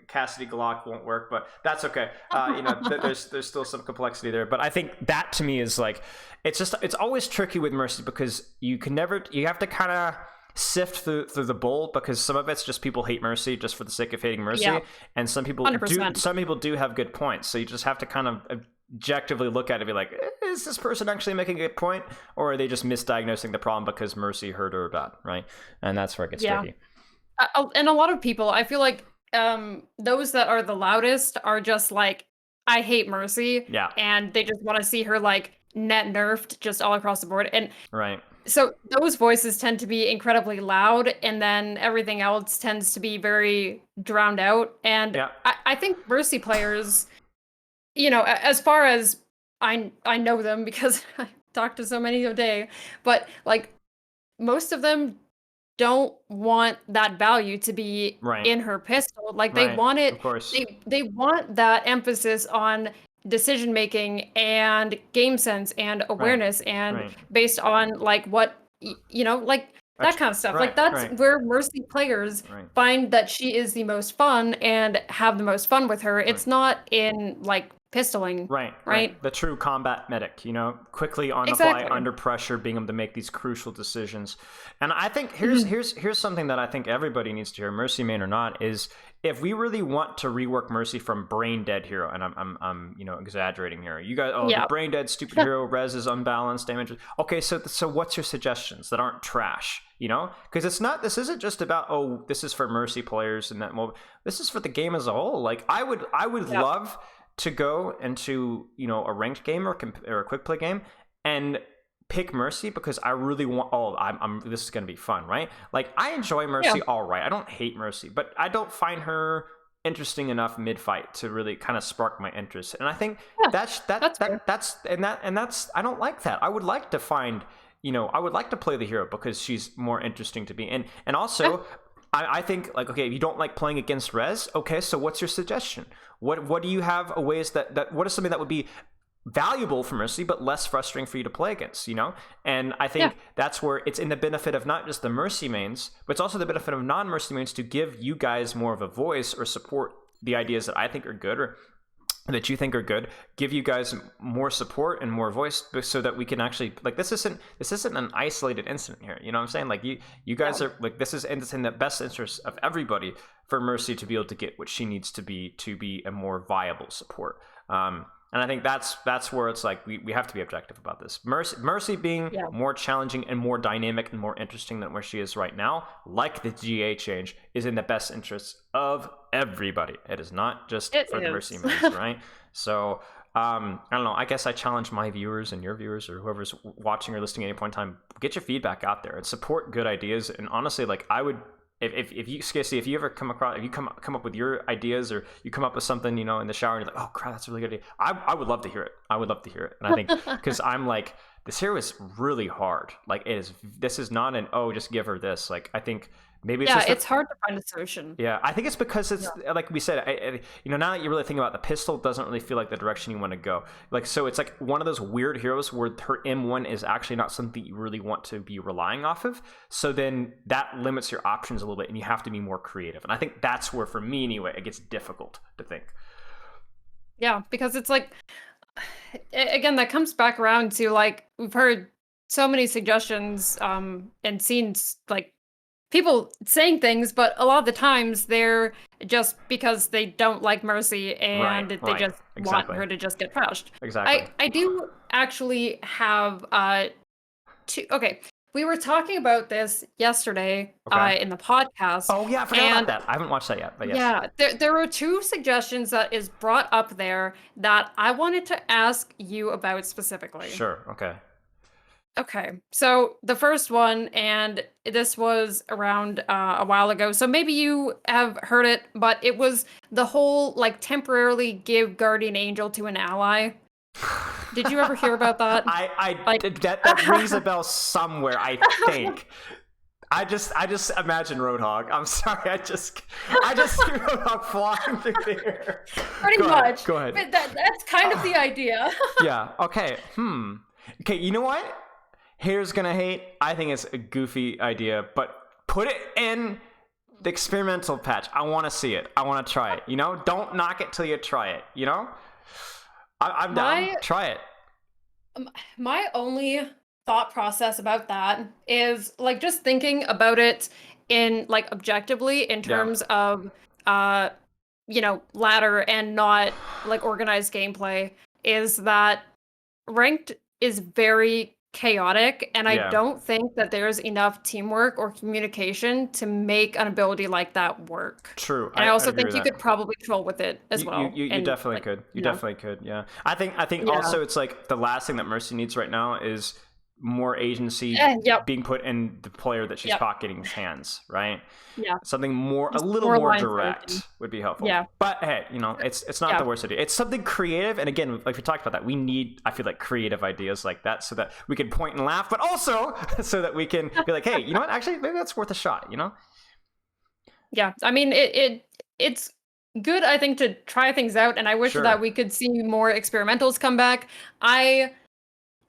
Speaker 5: Cassidy Glock won't work, but that's okay. There's still some complexity there. But I think that to me is like, it's always tricky with Mercy because you have to kind of sift through the bowl, because some of it's just people hate Mercy just for the sake of hating Mercy, and some people 100%. do have good points. So you just have to kind of objectively look at it and be like, is this person actually making a good point, or are they just misdiagnosing the problem because Mercy hurt her bad, right? And that's where it gets tricky.
Speaker 6: And a lot of people, I feel like those that are the loudest are just like, I hate Mercy, and they just want to see her like net nerfed just all across the board. And so those voices tend to be incredibly loud, and then everything else tends to be very drowned out. And I think Mercy players, as far as I know them because I talk to so many a day, but like most of them don't want that value to be in her pistol. Like they want it, of course. They want that emphasis on decision making and game sense and awareness and based on like what like that kind of stuff. Like that's where Mercy players find that she is the most fun and have the most fun with her. It's not in like pistoling. Right.
Speaker 5: The true combat medic, quickly on the fly, under pressure, being able to make these crucial decisions. And I think here's something that I think everybody needs to hear, Mercy main or not, is if we really want to rework Mercy from brain dead hero, and I'm exaggerating here. You guys, the brain dead stupid hero, res is unbalanced, damage. Okay, so what's your suggestions that aren't trash? Because this isn't just about this is for Mercy players and that. Well, this is for the game as a whole. Like I would love to go into a ranked game or a quick play game and pick Mercy because I really want. This is gonna be fun, right? Like I enjoy Mercy, all right. I don't hate Mercy, but I don't find her interesting enough mid fight to really kind of spark my interest. And I think that's I don't like that. I would like to find. I would like to play the hero because she's more interesting to me. And also, I think like, okay, if you don't like playing against res, okay, so what's your suggestion? What do you have a ways that what is something that would be valuable for Mercy but less frustrating for you to play against, And I think that's where it's in the benefit of not just the Mercy mains, but it's also the benefit of non-Mercy mains to give you guys more of a voice or support the ideas that I think are good or that you think are good, give you guys more support and more voice so that we can actually like this isn't an isolated incident here. You know what I'm saying? Like you guys are like it's in the best interest of everybody for Mercy to be able to get what she needs to be a more viable support. And I think that's where it's like we have to be objective about this. Mercy being more challenging and more dynamic and more interesting than where she is right now, like the GA change, is in the best interest of everybody. It is not just for the Mercy mains, right? So I don't know. I guess I challenge my viewers and your viewers or whoever's watching or listening at any point in time, get your feedback out there and support good ideas. And honestly, like I would. If you, SKIESTI, if you ever come up with your ideas or you come up with something, in the shower and you're like, oh crap, that's a really good idea. I would love to hear it. And I think, because I'm like, this hero is really hard. Like this is not just give her this. Like, I think maybe it's
Speaker 6: hard to find a solution.
Speaker 5: Yeah, I think it's because it's like we said, now that you really think about it, the pistol doesn't really feel like the direction you want to go. Like, so it's like one of those weird heroes where her M1 is actually not something you really want to be relying off of. So then that limits your options a little bit and you have to be more creative. And I think that's where, for me anyway, it gets difficult to think.
Speaker 6: Yeah, because it's like, again, that comes back around to like, we've heard so many suggestions and seen like, people saying things, but a lot of the times they're just because they don't like Mercy and they just want her to just get trashed.
Speaker 5: Exactly.
Speaker 6: I do actually have two. Okay, we were talking about this yesterday in the podcast.
Speaker 5: Oh yeah, I forgot about that. I haven't watched that yet, but yes.
Speaker 6: Yeah, there were two suggestions that is brought up there that I wanted to ask you about specifically.
Speaker 5: Sure. Okay.
Speaker 6: Okay, so the first one, and this was around a while ago, so maybe you have heard it, but it was the whole, like, temporarily give Guardian Angel to an ally. Did you ever hear about that?
Speaker 5: That rings a bell somewhere, I think. I just imagine Roadhog. I'm sorry, I just see Roadhog flying through the air.
Speaker 6: Pretty much.
Speaker 5: Go ahead.
Speaker 6: But that's kind of the idea.
Speaker 5: Yeah. Okay. Okay. You know what? Haters gonna hate. I think it's a goofy idea, but put it in the experimental patch. I want to see it. I want to try it. Don't knock it till you try it. I'm down. Try it.
Speaker 6: My only thought process about that is like just thinking about it in like objectively in terms of ladder and not like organized gameplay, is that ranked is very chaotic, and I don't think that there's enough teamwork or communication to make an ability like that work.
Speaker 5: True.
Speaker 6: And I also think you could probably troll with it as well.
Speaker 5: You definitely could. You definitely could. Yeah. I think also it's like the last thing that Mercy needs right now is more agency being put in the player that she's pocketing his hands, right? Yeah. Something a little more direct would be helpful. Yeah. But hey, it's not the worst idea. It's something creative, and again, like we talked about that, we need, I feel like, creative ideas like that so that we can point and laugh, but also so that we can be like, hey, you know what? Actually, maybe that's worth a shot.
Speaker 6: Yeah. I mean, it's good, I think, to try things out, and I wish that we could see more experimentals come back. I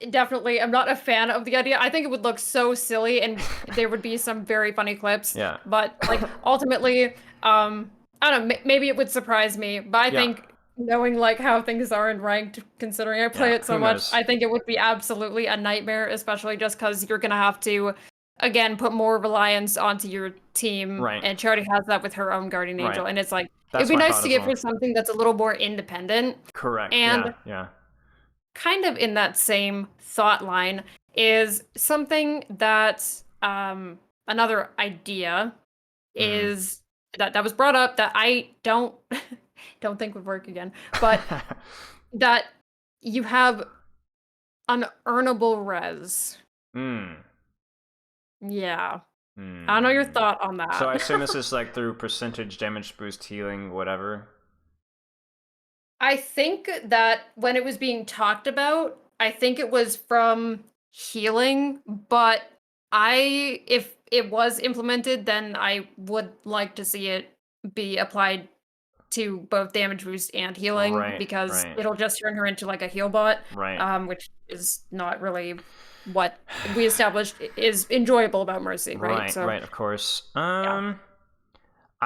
Speaker 6: definitely I'm not a fan of the idea. I think it would look so silly, and there would be some very funny clips. Yeah. But like ultimately, I don't know, maybe it would surprise me. But I think knowing like how things are in ranked, considering I play it so much, I think it would be absolutely a nightmare, especially just because you're gonna have to, again, put more reliance onto your team. Right. And Charity has that with her own Guardian Angel, and it's like it'd be nice to give her something that's a little more independent. Correct. And kind of in that same thought line is something that another idea is that was brought up that I don't think would work again, but that you have unearnable res. Yeah. I don't know your thought on that.
Speaker 5: So I assume this is like through percentage damage boost, healing, whatever.
Speaker 6: I think that when it was being talked about, I think it was from healing, but if it was implemented, then I would like to see it be applied to both damage boost and healing, because it'll just turn her into like a heal bot, which is not really what we established is enjoyable about Mercy, right?
Speaker 5: Right, of course. I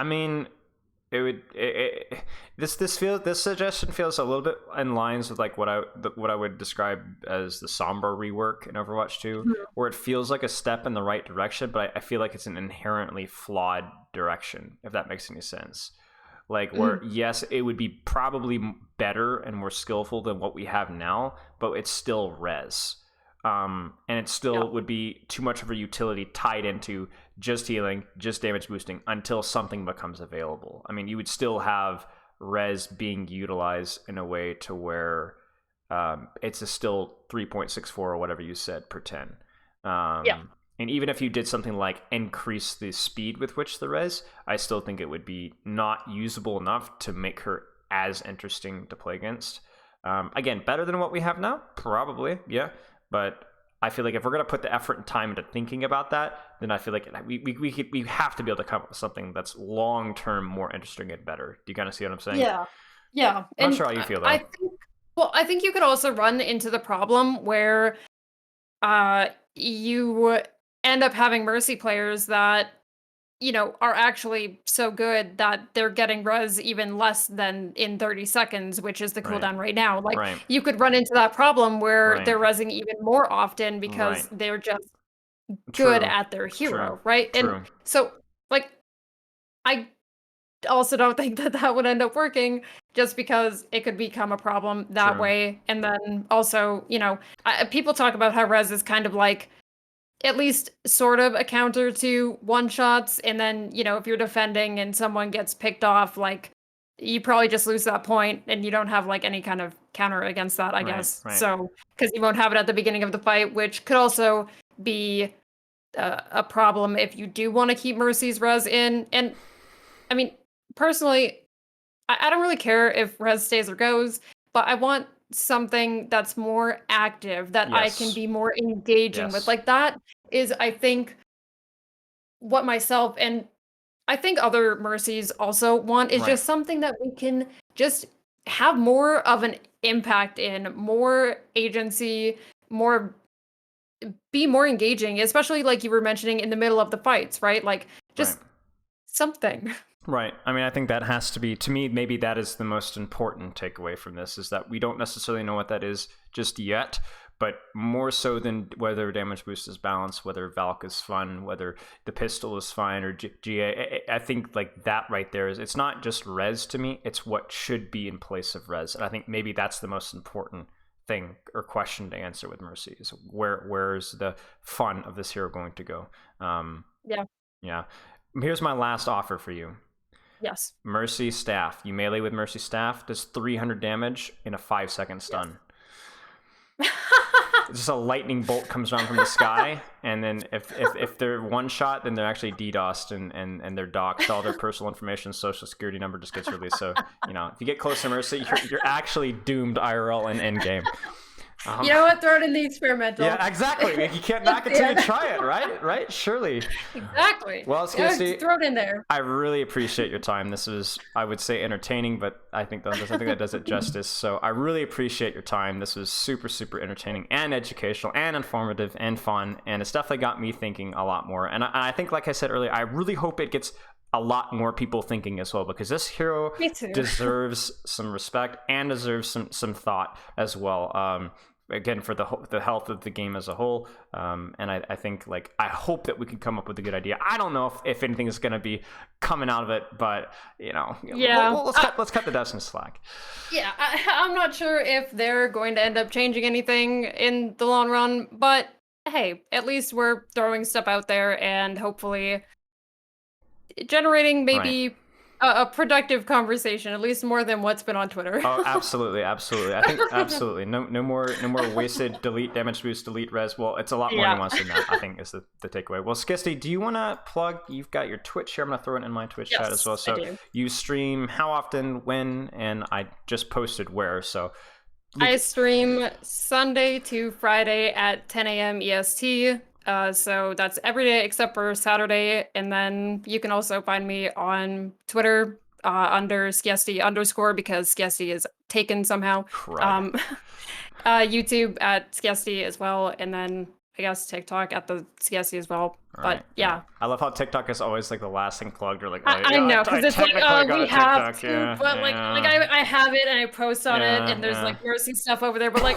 Speaker 5: mean, this suggestion feels a little bit in lines with like what I would describe as the Sombra rework in Overwatch 2, where it feels like a step in the right direction, but I feel like it's an inherently flawed direction, if that makes any sense. Like where yes, it would be probably better and more skillful than what we have now, but it's still res. And it still would be too much of a utility tied into just healing, just damage boosting until something becomes available. I mean, you would still have res being utilized in a way to where it's still 3.64 or whatever you said per 10. And even if you did something like increase the speed with which the res, I still think it would be not usable enough to make her as interesting to play against. Again, better than what we have now? Probably, yeah. But I feel like if we're going to put the effort and time into thinking about that, then I feel like we have to be able to come up with something that's long-term more interesting and better. Do you kind of see what I'm saying?
Speaker 6: Yeah.
Speaker 5: I'm not sure how you feel, though.
Speaker 6: I think you could also run into the problem where you end up having Mercy players that, are actually so good that they're getting res even less than in 30 seconds, which is the cooldown right now. Like, you could run into that problem where they're resing even more often because they're just good at their hero, right? And so, like, I also don't think that would end up working just because it could become a problem that way. And then also, people talk about how res is kind of like at least sort of a counter to one-shots, and then, if you're defending and someone gets picked off, like, you probably just lose that point, and you don't have, like, any kind of counter against that, I guess. So, because you won't have it at the beginning of the fight, which could also be a problem if you do want to keep Mercy's res in. And, I mean, personally, I don't really care if res stays or goes, but I want something that's more active that I can
Speaker 5: Yes.
Speaker 6: be more engaging with.
Speaker 5: Yes.
Speaker 6: Like that is, I think, what myself and I think other Mercies also want is
Speaker 5: Right.
Speaker 6: just something that we can just have more of an impact in, more agency, more be more engaging, especially like you were mentioning in the middle of the fights, right? Like
Speaker 5: Right.
Speaker 6: just something.
Speaker 5: Right. I mean, I think that has to be, to me, maybe that is the most important takeaway from this, is that we don't necessarily know what that is just yet, but more so than whether damage boost is balanced, whether Valk is fun, whether the pistol is fine, or GA. I think like that right there is, it's not just res to me, it's what should be in place of res. And I think maybe that's the most important thing or question to answer with Mercy, is where's the fun of this hero going to go?
Speaker 6: Yeah.
Speaker 5: Yeah. Here's my last offer for you.
Speaker 6: Yes.
Speaker 5: Mercy staff. You melee with Mercy staff, does 300 damage in a 5-second stun. Just a lightning bolt comes down from the sky, and then if they're one shot, then they're actually DDoSed and they're docked. All their personal information, social security number just gets released. So, you know, if you get close to Mercy, you're actually doomed IRL and endgame.
Speaker 6: You know what? Throw it in the experimental.
Speaker 5: Yeah, exactly. You can't knock it till you try it, right? Right? Surely.
Speaker 6: Exactly.
Speaker 5: Well, SKIESTI,
Speaker 6: throw it in there.
Speaker 5: I really appreciate your time. This was, I would say, entertaining, but I think that does it justice. So I really appreciate your time. This was super, super entertaining and educational and informative and fun, and it's definitely got me thinking a lot more. And I think, like I said earlier, I really hope it gets a lot more people thinking as well, because this hero deserves some respect and deserves some thought as well. Again, for the health of the game as a whole, and I think, like, I hope that we can come up with a good idea. I don't know if anything is going to be coming out of it, but
Speaker 6: yeah,
Speaker 5: let's cut the devs some slack.
Speaker 6: Yeah, I'm not sure if they're going to end up changing anything in the long run, but hey, at least we're throwing stuff out there and hopefully generating maybe a productive conversation, at least more than what's been on Twitter.
Speaker 5: Oh, absolutely. I think absolutely. No more wasted delete damage boost, delete res. Well, it's a lot more nuanced than that, I think, is the takeaway. Well, SKIESTI, do you want to plug? You've got your Twitch here. I'm going to throw it in my Twitch chat as well. So you stream how often, when, and I just posted where. So
Speaker 6: I stream Sunday to Friday at 10 a.m. EST. So that's every day except for Saturday. And then you can also find me on Twitter under SKIESTI_, because SKIESTI is taken somehow. YouTube at SKIESTI as well. And then I guess TikTok at the SKIESTI as well. But yeah.
Speaker 5: I love how TikTok is always like the last thing plugged, or like,
Speaker 6: I know, because it's like, oh, we have to,
Speaker 5: yeah,
Speaker 6: but like I have it and I post on it, and there's like Mercy stuff over there, but like,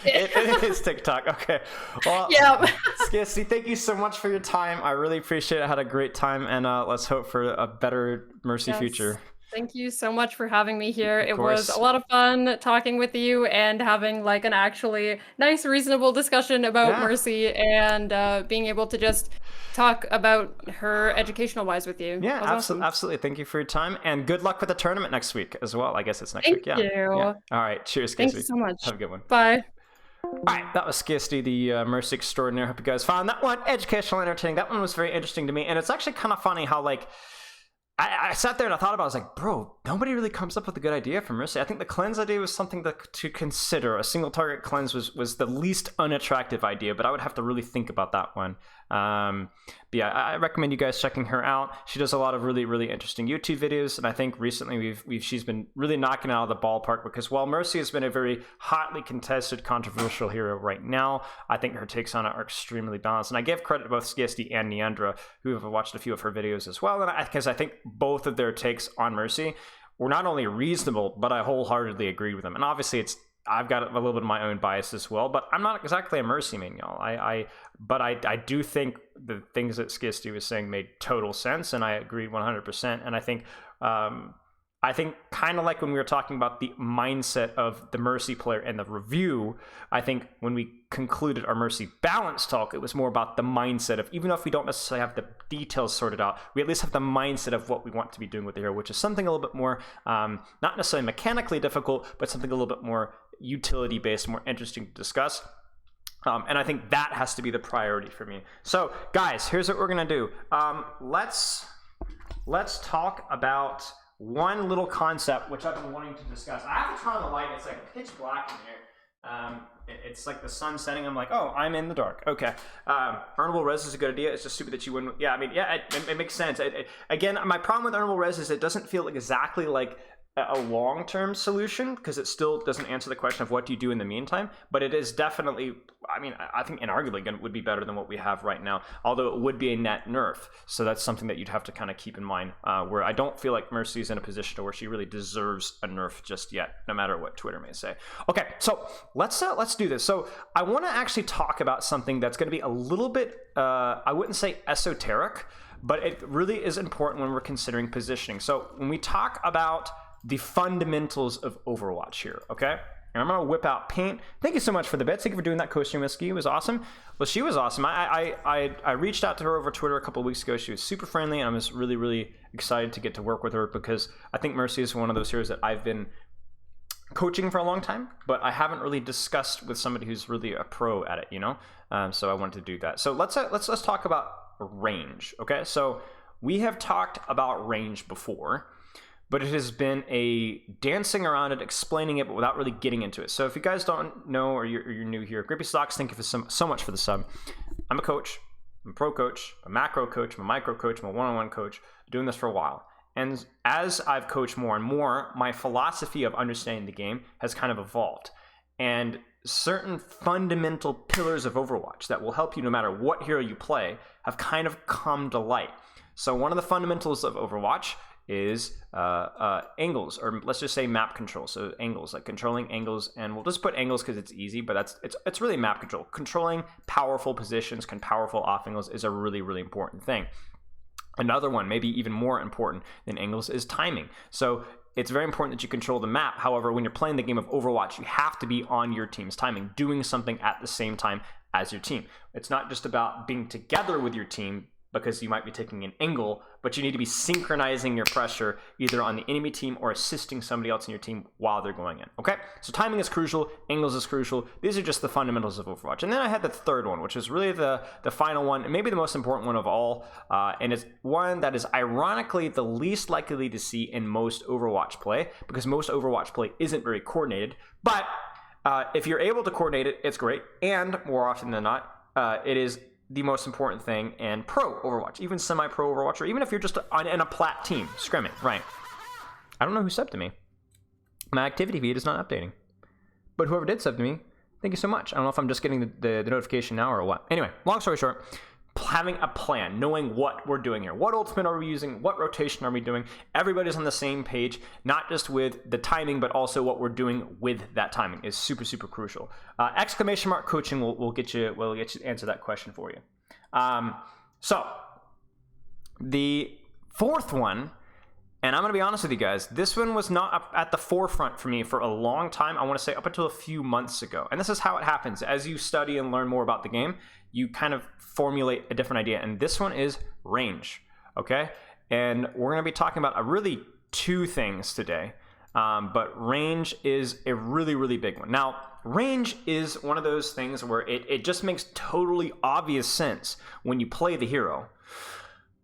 Speaker 5: it is TikTok. Okay. Well,
Speaker 6: yeah.
Speaker 5: SKIESTI, thank you so much for your time. I really appreciate it. I had a great time, and let's hope for a better Mercy future.
Speaker 6: Thank you so much for having me here. It was a lot of fun talking with you and having like an actually nice, reasonable discussion about Mercy, and being able to just talk about her educational wise with you.
Speaker 5: Yeah,
Speaker 6: awesome.
Speaker 5: Absolutely. Thank you for your time, and good luck with the tournament next week as well. I guess it's next week.
Speaker 6: Thank you.
Speaker 5: Yeah. All right. Cheers, SKIESTI.
Speaker 6: Thank you so much.
Speaker 5: Have a good one.
Speaker 6: Bye.
Speaker 5: All right, that was SKIESTI, the Mercy extraordinaire. Hope you guys found that one educational, entertaining. That one was very interesting to me, and it's actually kind of funny how, like, I sat there and I thought about it. I was like, bro, nobody really comes up with a good idea for Mercy. I think the cleanse idea was something to consider. A single target cleanse was the least unattractive idea, but I would have to really think about that one. But yeah, I recommend you guys checking her out. She does a lot of really, really interesting YouTube videos, and I think recently she's been really knocking it out of the ballpark, because while Mercy has been a very hotly contested, controversial hero right now, I think her takes on it are extremely balanced. And I give credit to both SKIESTI and Neandra, who have watched a few of her videos as well, and because I think both of their takes on Mercy were not only reasonable, but I wholeheartedly agreed with them. And obviously I've got a little bit of my own bias as well, but I'm not exactly a Mercy main, y'all. But I do think the things that SKIESTI was saying made total sense, and I agree 100%. And I think kind of like when we were talking about the mindset of the Mercy player and the review, I think when we concluded our Mercy balance talk, it was more about the mindset of, even if we don't necessarily have the details sorted out, we at least have the mindset of what we want to be doing with the hero, which is something a little bit more, not necessarily mechanically difficult, but something a little bit more utility-based, more interesting to discuss. And I think that has to be the priority for me. So, guys, here's what we're gonna do. Let's talk about one little concept which I've been wanting to discuss. I have to turn on the light. It's like pitch black in here. It's like the sun setting. I'm like, oh, I'm in the dark. Okay. Earnable res is a good idea. It's just stupid that you wouldn't. Yeah, I mean, yeah, it makes sense. Again, my problem with earnable res is it doesn't feel exactly like a long-term solution because it still doesn't answer the question of what do you do in the meantime, but it is definitely, I mean, I think inarguably would be better than what we have right now, although it would be a net nerf. So that's something that you'd have to kind of keep in mind, where I don't feel like Mercy is in a position to where she really deserves a nerf just yet, no matter what Twitter may say. Okay, so let's do this. So I want to actually talk about something that's going to be a little bit, I wouldn't say esoteric, but it really is important when we're considering positioning. So when we talk about the fundamentals of Overwatch here, okay? And I'm gonna whip out Paint. Thank you so much for the bits. Thank you for doing that. Costume Whiskey, it was awesome. Well, she was awesome. I reached out to her over Twitter a couple of weeks ago. She was super friendly, and I was really, really excited to get to work with her because I think Mercy is one of those heroes that I've been coaching for a long time, but I haven't really discussed with somebody who's really a pro at it, you know? So I wanted to do that. So let's talk about range, okay? So we have talked about range before, but it has been a dancing around it, explaining it, but without really getting into it. So if you guys don't know or you're new here, Grippy Stocks, thank you for so much for the sub. I'm a coach, I'm a pro coach, a macro coach, I'm a micro coach, I'm a one-on-one coach, doing this for a while. And as I've coached more and more, my philosophy of understanding the game has kind of evolved. And certain fundamental pillars of Overwatch that will help you no matter what hero you play have kind of come to light. So one of the fundamentals of Overwatch is angles, or let's just say map control. So angles, like controlling angles, and we'll just put angles because it's easy, but it's really map control. Controlling powerful positions, powerful off angles is a really, really important thing. Another one, maybe even more important than angles, is timing. So it's very important that you control the map. However, when you're playing the game of Overwatch, you have to be on your team's timing, doing something at the same time as your team. It's not just about being together with your team, because you might be taking an angle, but you need to be synchronizing your pressure either on the enemy team or assisting somebody else in your team while they're going in, okay? So timing is crucial, angles is crucial. These are just the fundamentals of Overwatch. And then I had the third one, which is really the final one, and maybe the most important one of all, and it's one that is ironically the least likely to see in most Overwatch play, because most Overwatch play isn't very coordinated, but if you're able to coordinate it, it's great, and more often than not, it is the most important thing in pro Overwatch, even semi-pro Overwatch, or even if you're just in a plat team, scrimming, right? I don't know who subbed to me. My activity feed is not updating. But whoever did sub to me, thank you so much. I don't know if I'm just getting the notification now or what. Anyway, long story short, having a plan, knowing what we're doing here. What ultimate are we using? What rotation are we doing? Everybody's on the same page, not just with the timing, but also what we're doing with that timing is super, super crucial. Exclamation mark coaching will get you to answer that question for you. So the fourth one, and I'm going to be honest with you guys, this one was not up at the forefront for me for a long time. I want to say up until a few months ago. And this is how it happens. As you study and learn more about the game, you kind of formulate a different idea. And this one is range, okay? And we're going to be talking about really two things today. But range is a really, really big one. Now, range is one of those things where it just makes totally obvious sense when you play the hero.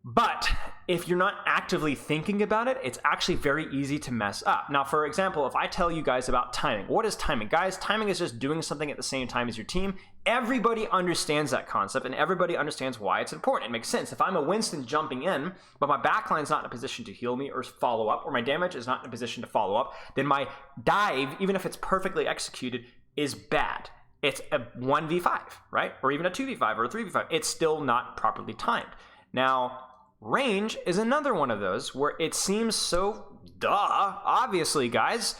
Speaker 5: But if you're not actively thinking about it, it's actually very easy to mess up. Now, for example, if I tell you guys about timing, what is timing? Guys, timing is just doing something at the same time as your team. Everybody understands that concept, and everybody understands why it's important. It makes sense. If I'm a Winston jumping in, but my backline's not in a position to heal me or follow up, or my damage is not in a position to follow up, then my dive, even if it's perfectly executed, is bad. It's a 1v5, right? Or even a 2v5 or a 3v5. It's still not properly timed. Now, range is another one of those where it seems so obviously, guys,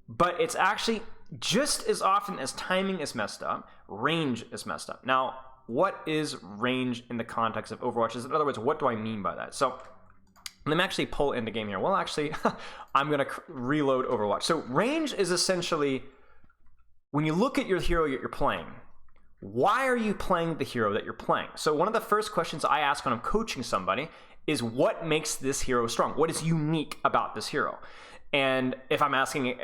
Speaker 5: but it's actually just as often as timing is messed up, range is messed up. Now, what is range in the context of Overwatch? In other words, what do I mean by that? So let me actually pull in the game here. Well, actually, I'm going to reload Overwatch. So range is essentially when you look at your hero that you're playing, why are you playing the hero that you're playing? So one of the first questions I ask when I'm coaching somebody is what makes this hero strong? What is unique about this hero? And if I'm asking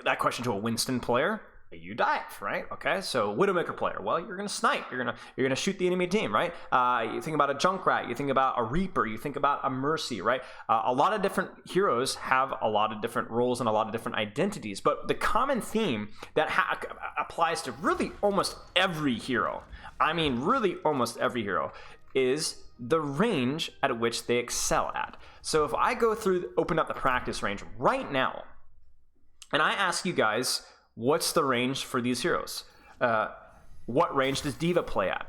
Speaker 5: that question to a Winston player, you dive, right? Okay, so Widowmaker player, well, you're gonna snipe, you're gonna shoot the enemy team, right? You think about a Junkrat, you think about a Reaper, you think about a Mercy, right? A lot of different heroes have a lot of different roles and a lot of different identities, but the common theme that applies to really almost every hero, I mean really almost every hero, is the range at which they excel at. So if I go through, open up the practice range right now, and I ask you guys, what's the range for these heroes? What range does D.Va play at?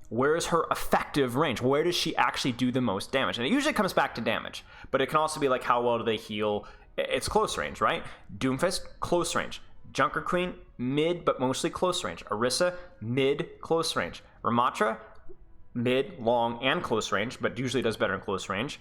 Speaker 5: Where is her effective range? Where does she actually do the most damage? And it usually comes back to damage, but it can also be like how well do they heal? It's close range, right? Doomfist, close range. Junker Queen, mid, but mostly close range. Orisa, mid, close range. Ramatra, mid, long, and close range, but usually does better in close range.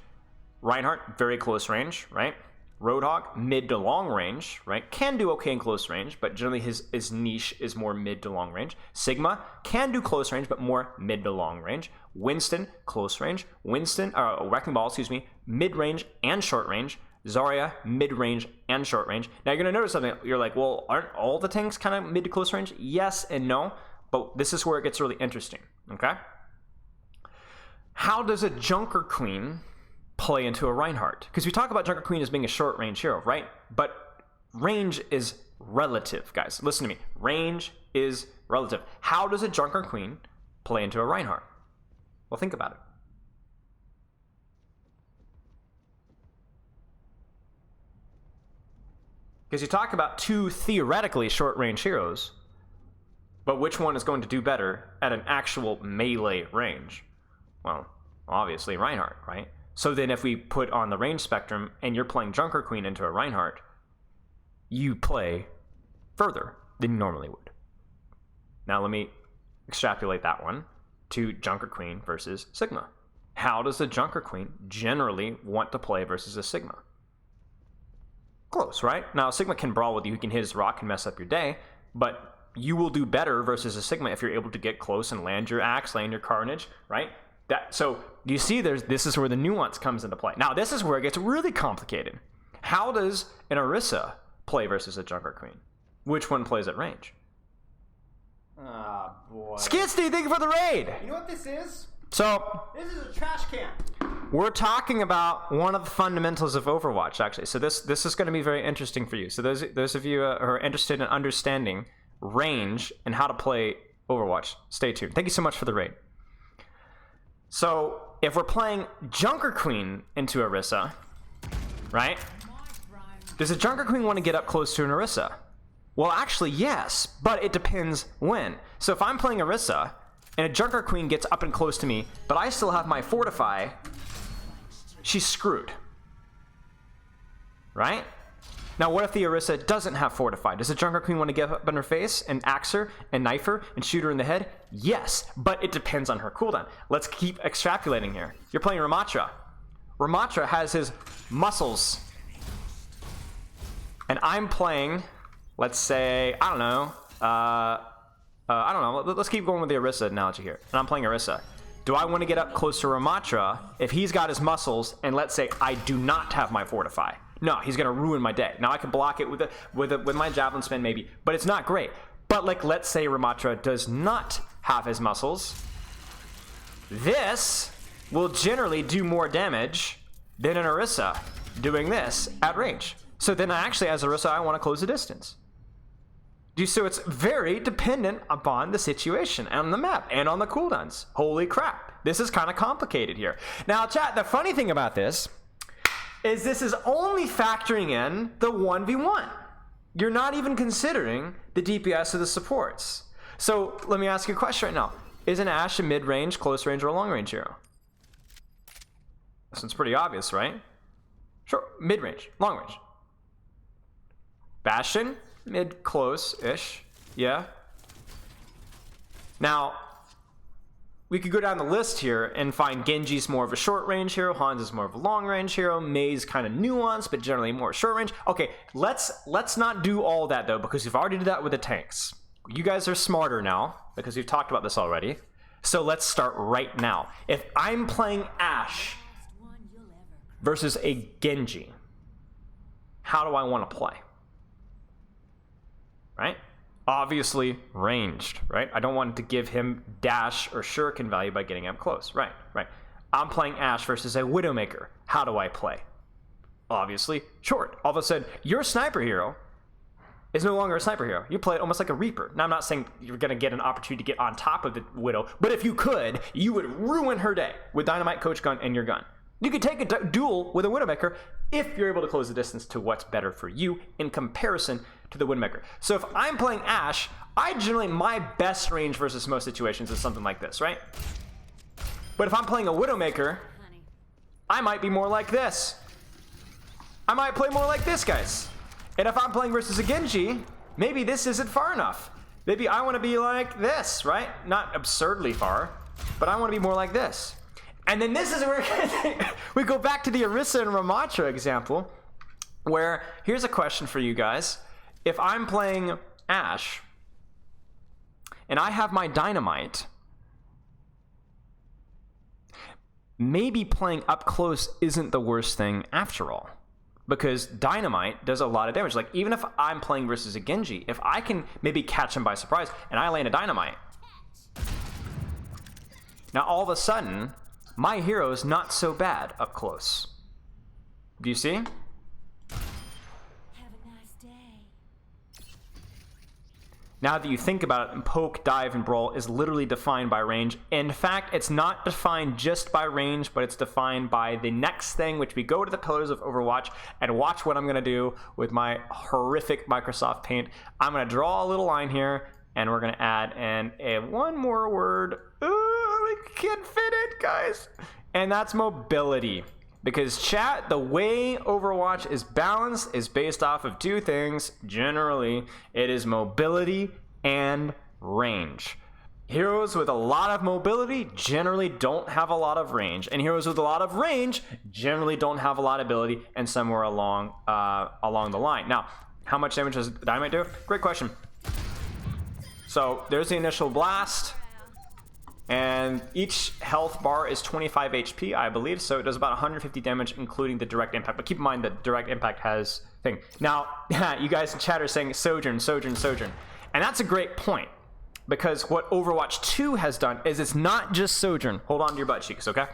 Speaker 5: Reinhardt, very close range, right? Roadhog, mid to long range, right? Can do okay in close range, but generally his niche is more mid to long range. Sigma can do close range, but more mid to long range. Winston, close range. Wrecking Ball, mid range and short range. Zarya, mid range and short range. Now you're gonna notice something. You're like, well, aren't all the tanks kind of mid to close range? Yes and no, but this is where it gets really interesting. Okay. How does a Junker Queen play into a Reinhardt? Because we talk about Junker Queen as being a short range hero, right? But range is relative, guys. Listen to me. Range is relative. How does a Junker Queen play into a Reinhardt? Well, think about it. Because you talk about two theoretically short range heroes, but which one is going to do better at an actual melee range? Well, obviously Reinhardt, right? So then if we put on the range spectrum and you're playing Junker Queen into a Reinhardt, you play further than you normally would. Now let me extrapolate that one to Junker Queen versus Sigma. How does a Junker Queen generally want to play versus a Sigma? Close, right? Now Sigma can brawl with you, he can hit his rock and mess up your day, but you will do better versus a Sigma if you're able to get close and land your axe, land your carnage, right? So you see this is where the nuance comes into play. Now this is where it gets really complicated. How does an Orisa play versus a Junker Queen? Which one plays at range?
Speaker 2: Ah, boy.
Speaker 5: SKIESTI, thank you for the raid!
Speaker 2: You know what this is?
Speaker 5: So,
Speaker 2: This is a trash can.
Speaker 5: we're talking about one of the fundamentals of Overwatch, actually. So this is going to be very interesting for you. So those of you who are interested in understanding range and how to play Overwatch, stay tuned. Thank you so much for the raid. So, if we're playing Junker Queen into Orisa, right? Does a Junker Queen want to get up close to an Orisa? Well, actually, yes, but it depends when. So if I'm playing Orisa, and a Junker Queen gets up and close to me, but I still have my Fortify, she's screwed. Right? Now, what if the Orisa doesn't have Fortify? Does the Junker Queen want to get up in her face and axe her and knife her and shoot her in the head? Yes, but it depends on her cooldown. Let's keep extrapolating here. You're playing Ramatra. Ramatra has his muscles. And I'm playing, let's say, I don't know. Let's keep going with the Orisa analogy here. And I'm playing Orisa. Do I want to get up close to Ramatra if he's got his muscles and let's say I do not have my Fortify? No, he's gonna ruin my day. Now I can block it with my javelin spin maybe, but it's not great. But like, let's say Ramatra does not have his muscles. This will generally do more damage than an Orisa doing this at range. So then actually, as Orisa, I want to close the distance. So it's very dependent upon the situation and the map and on the cooldowns. Holy crap, this is kind of complicated here. Now, chat, the funny thing about this is only factoring in the 1v1. You're not even considering the DPS of the supports. So let me ask you a question right now. Is an Ashe a mid-range, close range, or a long-range hero? This one's pretty obvious, right? Sure, mid-range, long-range. Bastion, mid-close-ish, yeah. Now, we could go down the list here and find Genji's more of a short-range hero, Hans is more of a long-range hero, Mei's kind of nuanced, but generally more short-range. Okay, let's not do all that, though, because we've already did that with the tanks. You guys are smarter now, because we've talked about this already. So let's start right now. If I'm playing Ashe versus a Genji, how do I want to play? right? Obviously ranged, right? I don't want to give him dash or shuriken value by getting up close, right? I'm playing Ashe versus a Widowmaker. How do I play? Obviously short. All of a sudden, your sniper hero is no longer a sniper hero. You play it almost like a Reaper. Now, I'm not saying you're going to get an opportunity to get on top of the Widow, but if you could, you would ruin her day with Dynamite, Coach Gun, and your gun. You could take a duel with a Widowmaker if you're able to close the distance to what's better for you in comparison to the Widowmaker. So if I'm playing Ashe, my best range versus most situations is something like this, right? But if I'm playing a Widowmaker, I might be more like this. I might play more like this, guys. And if I'm playing versus a Genji, maybe this isn't far enough. Maybe I want to be like this, right? Not absurdly far, but I want to be more like this. And then this is where we go back to the Orisa and Ramattra example, where here's a question for you guys. If I'm playing Ashe, and I have my Dynamite, maybe playing up close isn't the worst thing after all. Because Dynamite does a lot of damage. Like, even if I'm playing versus a Genji, if I can maybe catch him by surprise and I land a Dynamite, now all of a sudden, my hero's not so bad up close. Do you see? Now that you think about it, poke, dive, and brawl is literally defined by range. In fact, it's not defined just by range, but it's defined by the next thing, which we go to the pillars of Overwatch and watch what I'm going to do with my horrific Microsoft Paint. I'm going to draw a little line here, and we're going to add one more word. We can't fit it, guys. And that's mobility. Because chat, the way Overwatch is balanced is based off of two things. Generally, it is mobility and range. Heroes with a lot of mobility generally don't have a lot of range, and heroes with a lot of range generally don't have a lot of ability and somewhere along the line. Now, how much damage does Dynamite do? Great question. So there's the initial blast. And each health bar is 25 HP, I believe, so it does about 150 damage, including the direct impact. But keep in mind that direct impact has thing. Now, you guys in chat are saying Sojourn. And that's a great point, because what Overwatch 2 has done is it's not just Sojourn. Hold on to your butt cheeks, okay?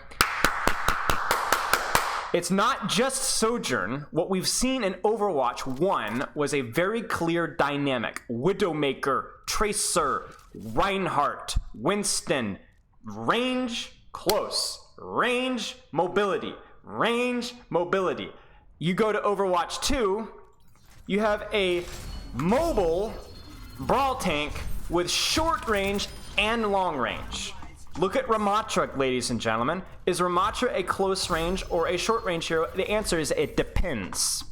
Speaker 5: It's not just Sojourn. What we've seen in Overwatch 1 was a very clear dynamic. Widowmaker, Tracer, Reinhardt, Winston, range, close, range, mobility, range, mobility. You go to Overwatch 2, you have a mobile brawl tank with short range and long range. Look at Ramattra, ladies and gentlemen. Is Ramattra a close range or a short range hero? The answer is it depends.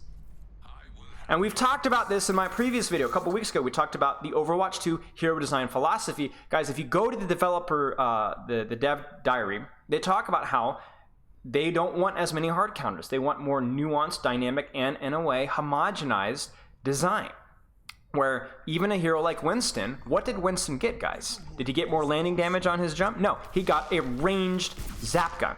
Speaker 5: And we've talked about this in my previous video. A couple weeks ago, we talked about the Overwatch 2 hero design philosophy. Guys, if you go to the developer, the dev diary, they talk about how they don't want as many hard counters. They want more nuanced, dynamic, and in a way, homogenized design. Where even a hero like Winston, what did Winston get, guys? Did he get more landing damage on his jump? No, he got a ranged zap gun.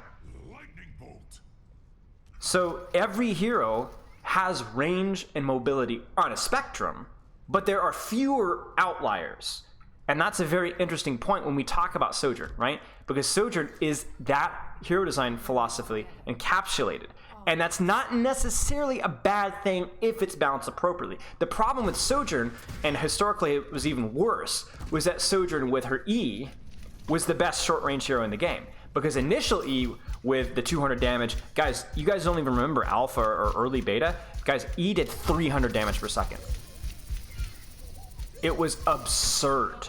Speaker 5: So every hero has range and mobility on a spectrum, but there are fewer outliers. And that's a very interesting point when we talk about Sojourn, right? Because Sojourn is that hero design philosophy encapsulated. And that's not necessarily a bad thing if it's balanced appropriately. The problem with Sojourn, and historically it was even worse, was that Sojourn with her E was the best short-range hero in the game. Because initial E with the 200 damage, guys, you guys don't even remember alpha or early beta. Guys, E did 300 damage per second. It was absurd.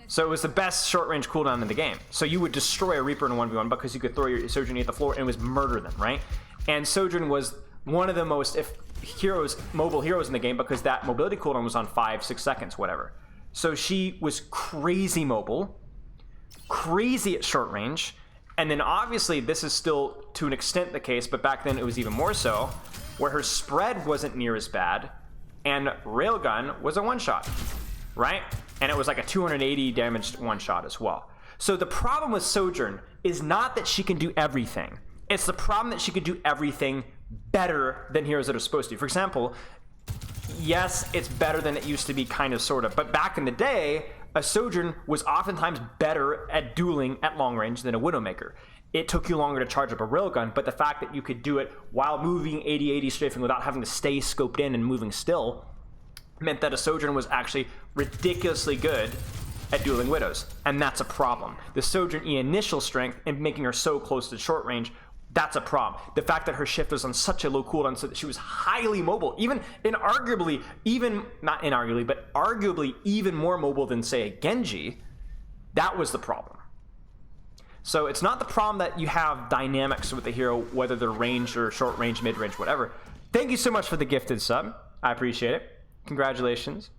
Speaker 5: So it was the best short-range cooldown in the game. So you would destroy a Reaper in a 1v1 because you could throw your Sojourn at the floor and it was murder them, right? And Sojourn was one of the most mobile heroes in the game because that mobility cooldown was on 5-6 seconds, whatever. So she was crazy mobile, crazy at short range, and then obviously this is still to an extent the case, but back then it was even more so, where her spread wasn't near as bad, and Railgun was a one-shot, right? And it was like a 280 damaged one-shot as well. So the problem with Sojourn is not that she can do everything. It's the problem that she can do everything better than heroes that are supposed to. For example, yes, it's better than it used to be, kind of, sort of. But back in the day, a Sojourn was oftentimes better at dueling at long range than a Widowmaker. It took you longer to charge up a railgun, but the fact that you could do it while moving 80-80 strafing without having to stay scoped in and moving still meant that a Sojourn was actually ridiculously good at dueling Widows, and that's a problem. The Sojourn E initial strength and making her so close to short range, that's a problem. The fact that her shift was on such a low cooldown so that she was highly mobile, arguably even more mobile than, say, a Genji, that was the problem. So it's not the problem that you have dynamics with the hero, whether they're range or short range, mid range, whatever. Thank you so much for the gifted sub. I appreciate it. Congratulations.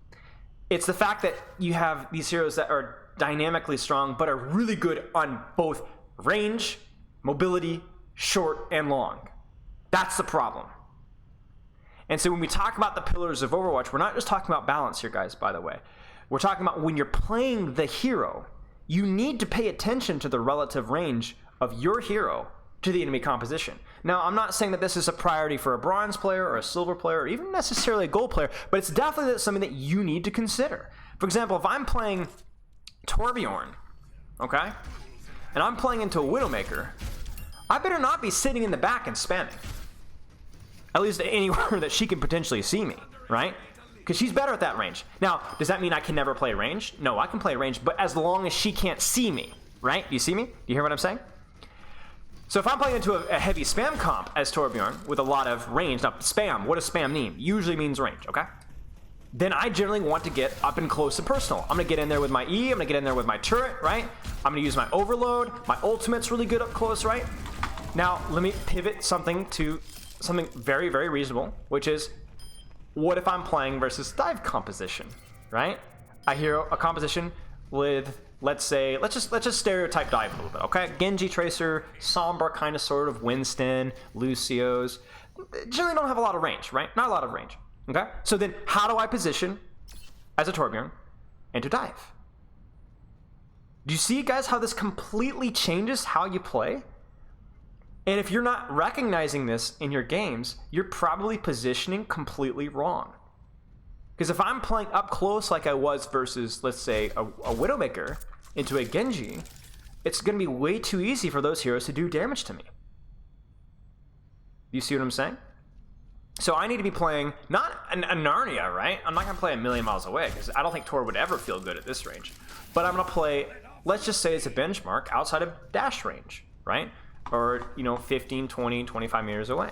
Speaker 5: It's the fact that you have these heroes that are dynamically strong, but are really good on both range, mobility, short, and long. That's the problem. And so when we talk about the pillars of Overwatch, we're not just talking about balance here, guys, by the way. We're talking about when you're playing the hero, you need to pay attention to the relative range of your hero to the enemy composition. Now, I'm not saying that this is a priority for a bronze player or a silver player or even necessarily a gold player, but it's definitely something that you need to consider. For example, if I'm playing Torbjorn, okay, and I'm playing into a Widowmaker, I better not be sitting in the back and spamming. At least anywhere that she can potentially see me, right? Because she's better at that range. Now, does that mean I can never play range? No, I can play range, but as long as she can't see me, right? You see me? Do you hear what I'm saying? So if I'm playing into a heavy spam comp as Torbjorn with a lot of range, now spam, what does spam mean? Usually means range, okay? Then I generally want to get up and close and personal. I'm gonna get in there with my E, I'm gonna get in there with my turret, right? I'm gonna use my overload, my ultimate's really good up close, right? Now, let me pivot something to something very, very reasonable, which is, what if I'm playing versus dive composition, right? A hero, a composition with, let's just stereotype dive a little bit, okay? Genji, Tracer, Sombra, kind of, sort of, Winston, Lucio's, generally don't have a lot of range, right? Not a lot of range, okay? So then, how do I position as a Torbjorn and to dive? Do you see, guys, how this completely changes how you play? And if you're not recognizing this in your games, you're probably positioning completely wrong. Because if I'm playing up close like I was versus, let's say, a Widowmaker into a Genji, it's going to be way too easy for those heroes to do damage to me. You see what I'm saying? So I need to be playing, not a Narnia, right? I'm not going to play a million miles away, because I don't think Tor would ever feel good at this range. But I'm going to play, let's just say it's a benchmark outside of dash range, right? Or, 15, 20, 25 meters away.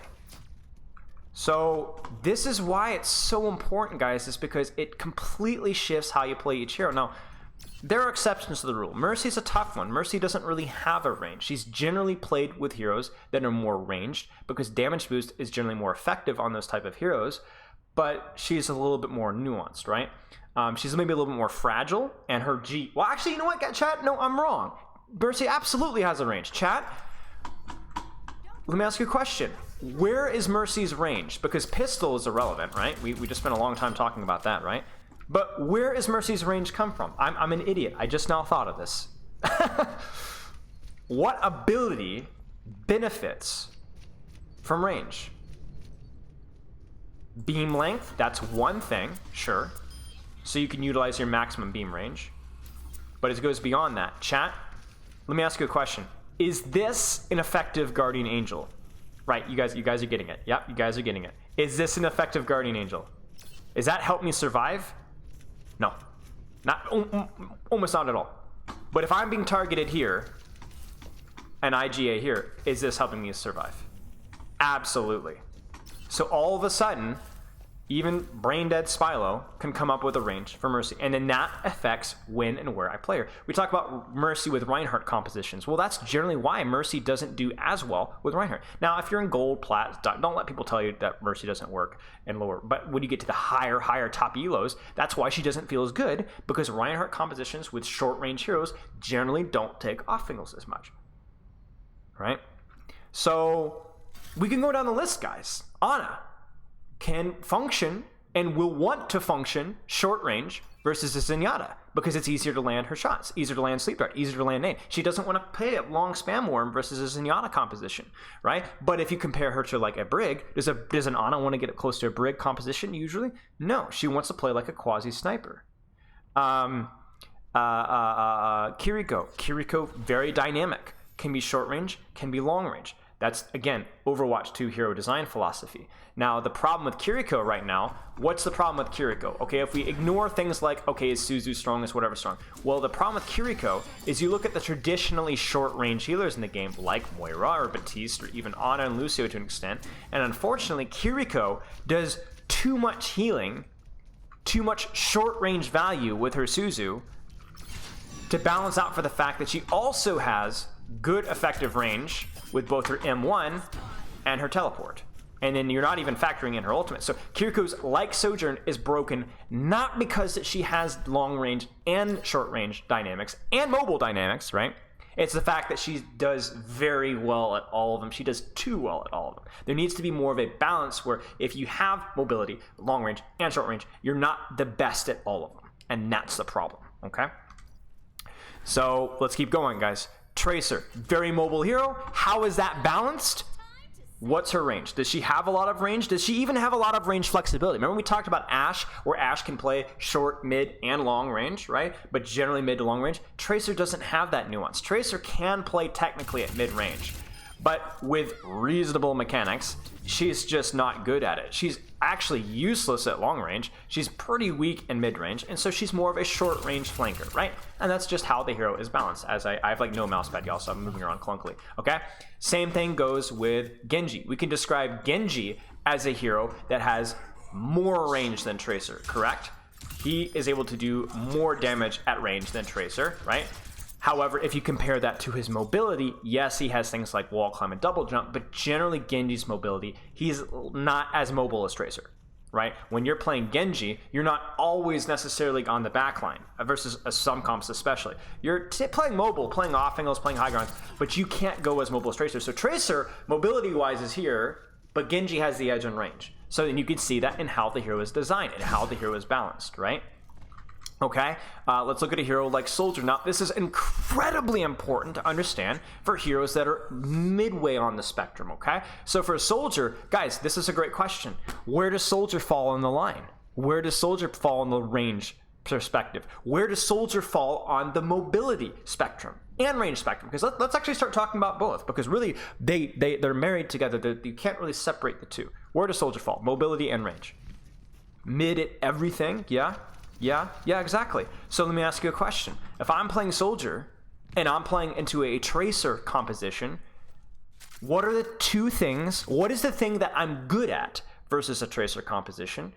Speaker 5: So this is why it's so important, guys, is because it completely shifts how you play each hero. Now, there are exceptions to the rule. Mercy's a tough one. Mercy doesn't really have a range. She's generally played with heroes that are more ranged because damage boost is generally more effective on those type of heroes, but she's a little bit more nuanced, right? She's maybe a little bit more fragile, and her G... Well, actually, you know what, chat? No, I'm wrong. Mercy absolutely has a range. Chat, let me ask you a question. Where is Mercy's range? Because pistol is irrelevant, right? We just spent a long time talking about that, right? But where is Mercy's range come from? I'm an idiot. I just now thought of this. What ability benefits from range? Beam length, that's one thing, sure. So you can utilize your maximum beam range. But it goes beyond that. Chat, let me ask you a question. Is this an effective Guardian Angel? Right, you guys are getting it. Yep, you guys are getting it. Is this an effective Guardian Angel? Does that help me survive? No. Almost not at all. But if I'm being targeted here, and IGA here, is this helping me survive? Absolutely. So all of a sudden, even brain dead Spylo can come up with a range for Mercy, and then that affects when and where I play her. We talk about Mercy with Reinhardt compositions. Well, that's generally why Mercy doesn't do as well with Reinhardt. Now, if you're in gold, plat, don't let people tell you that Mercy doesn't work and lower. But when you get to the higher top elos, that's why she doesn't feel as good, because Reinhardt compositions with short range heroes generally don't take off angles as much, right? So we can go down the list, guys. Ana can function and will want to function short range versus a Zenyatta because it's easier to land her shots, easier to land sleep dart, easier to land nade. She doesn't want to play a long spam worm versus a Zenyatta composition, right? But if you compare her to like a Brig, does an Ana want to get close to a Brig composition usually? No, she wants to play like a quasi sniper. Kiriko, very dynamic, can be short range, can be long range. That's, again, Overwatch 2 hero design philosophy. Now, the problem with Kiriko right now, what's the problem with Kiriko? Okay, if we ignore things like, okay, is Suzu strong, is whatever strong? Well, the problem with Kiriko is you look at the traditionally short-range healers in the game, like Moira or Baptiste or even Ana and Lucio to an extent, and unfortunately, Kiriko does too much healing, too much short-range value with her Suzu to balance out for the fact that she also has good effective range with both her M1 and her teleport. And then you're not even factoring in her ultimate. So Kiriko's, like Sojourn, is broken not because she has long range and short range dynamics and mobile dynamics, right? It's the fact that she does very well at all of them. She does too well at all of them. There needs to be more of a balance where if you have mobility, long range, and short range, you're not the best at all of them. And that's the problem, okay? So let's keep going, guys. Tracer, very mobile hero. How is that balanced? What's her range? Does she have a lot of range? Does she even have a lot of range flexibility? Remember we talked about Ashe, where Ashe can play short, mid, and long range, right? But generally mid to long range. Tracer doesn't have that nuance. Tracer can play technically at mid range, but with reasonable mechanics, she's just not good at it. She's actually useless at long range. She's pretty weak in mid range, and so she's more of a short range flanker, right? And that's just how the hero is balanced. As I have like no mouse pad, y'all, so I'm moving around clunkily, okay? Same thing goes with Genji. We can describe Genji as a hero that has more range than Tracer, correct? He is able to do more damage at range than Tracer, right? However, if you compare that to his mobility, yes, he has things like wall climb and double jump, but generally Genji's mobility, he's not as mobile as Tracer, right? When you're playing Genji, you're not always necessarily on the back line versus some comps especially. You're playing mobile, playing off angles, playing high ground, but you can't go as mobile as Tracer. So Tracer, mobility-wise, is here, but Genji has the edge on range. So then you can see that in how the hero is designed and how the hero is balanced, right? Okay, let's look at a hero like Soldier. Now, this is incredibly important to understand for heroes that are midway on the spectrum, okay? So for Soldier, guys, this is a great question. Where does Soldier fall on the line? Where does Soldier fall on the range perspective? Where does Soldier fall on the mobility spectrum and range spectrum? Because let's actually start talking about both, because really they're married together. You can't really separate the two. Where does Soldier fall? Mobility and range. Mid at everything, yeah? Yeah, exactly. So let me ask you a question. If I'm playing Soldier and I'm playing into a Tracer composition, what are the two things? What is the thing that I'm good at versus a Tracer composition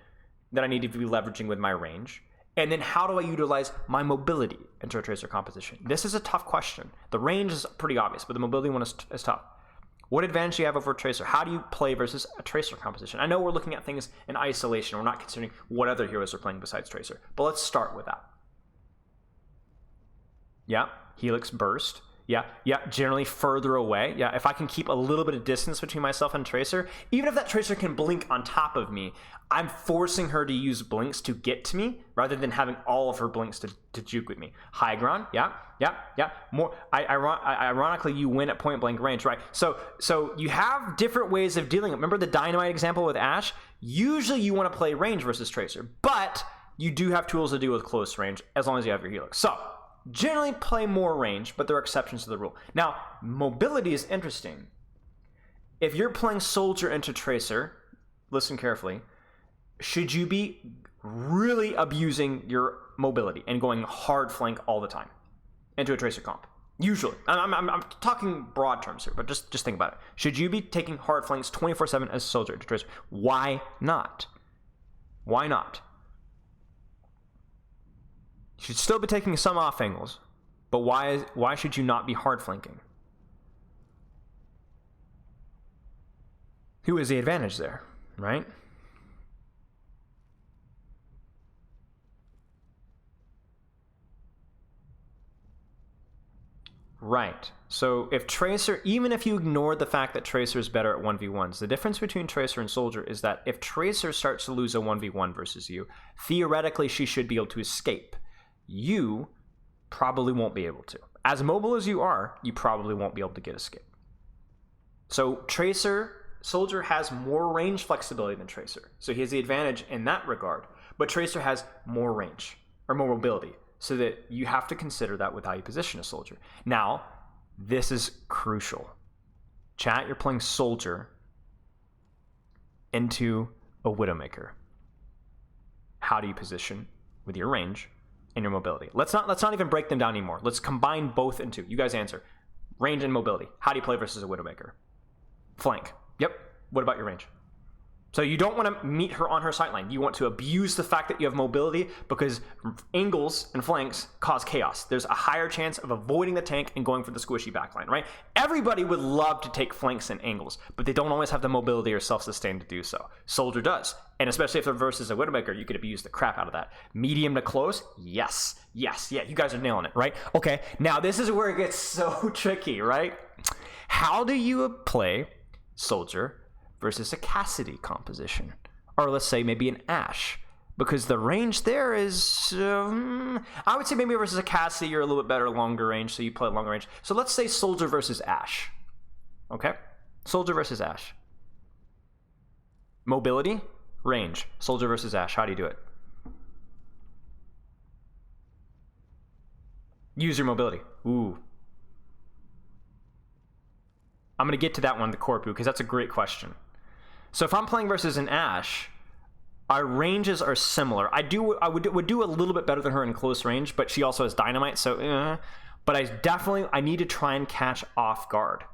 Speaker 5: that I need to be leveraging with my range? And then how do I utilize my mobility into a Tracer composition? This is a tough question. The range is pretty obvious, but the mobility one is tough. What advantage do you have over a Tracer? How do you play versus a Tracer composition? I know we're looking at things in isolation. We're not considering what other heroes are playing besides Tracer. But let's start with that. Yeah, Helix Burst. Yeah, generally further away. Yeah, if I can keep a little bit of distance between myself and Tracer, even if that Tracer can blink on top of me, I'm forcing her to use blinks to get to me rather than having all of her blinks to juke with me. High ground, yeah. More, ironically, you win at point blank range, right? So you have different ways of dealing. Remember the Dynamite example with Ashe? Usually you want to play range versus Tracer, but you do have tools to deal with close range as long as you have your Helix. So generally play more range, but there are exceptions to the rule. Now, mobility is interesting. If you're playing Soldier into Tracer, listen carefully, should you be really abusing your mobility and going hard flank all the time into a Tracer comp? Usually. I'm talking broad terms here, but just think about it. Should you be taking hard flanks 24/7 as Soldier into Tracer? Why not? Why not? You should still be taking some off angles, but why should you not be hard flanking? Who is the advantage there, right? Right. So if Tracer, even if you ignore the fact that Tracer is better at 1v1s, the difference between Tracer and Soldier is that if Tracer starts to lose a 1v1 versus you, theoretically she should be able to escape. you probably won't be able to. As mobile as you are, you probably won't be able to get escape. So Soldier has more range flexibility than Tracer. So he has the advantage in that regard. But Tracer has more range, or more mobility. So that you have to consider that with how you position a Soldier. Now, this is crucial. Chat, you're playing Soldier into a Widowmaker. How do you position with your range and your mobility? Let's not even break them down anymore. Let's combine both into. You guys answer. Range and mobility. How do you play versus a Widowmaker? Flank. Yep. What about your range? So you don't want to meet her on her sightline. You want to abuse the fact that you have mobility because angles and flanks cause chaos. There's a higher chance of avoiding the tank and going for the squishy backline, right? Everybody would love to take flanks and angles, but they don't always have the mobility or self-sustain to do so. Soldier does. And especially if they're versus a Widowmaker, you could abuse the crap out of that. Medium to close? Yes. Yes. Yeah, you guys are nailing it, right? Okay, now this is where it gets so tricky, right? How do you play Soldier versus a Cassidy composition, or let's say maybe an Ashe, because the range there is, I would say maybe versus a Cassidy you're a little bit better longer range, so you play longer range. So let's say Soldier versus Ashe, okay? Soldier versus Ashe. Mobility, range, Soldier versus Ashe, how do you do it? Use your mobility. Ooh. I'm going to get to that one, the Corpu, because that's a great question. So if I'm playing versus an Ashe, our ranges are similar. I would do a little bit better than her in close range, but she also has dynamite, so but I need to try and catch off guard.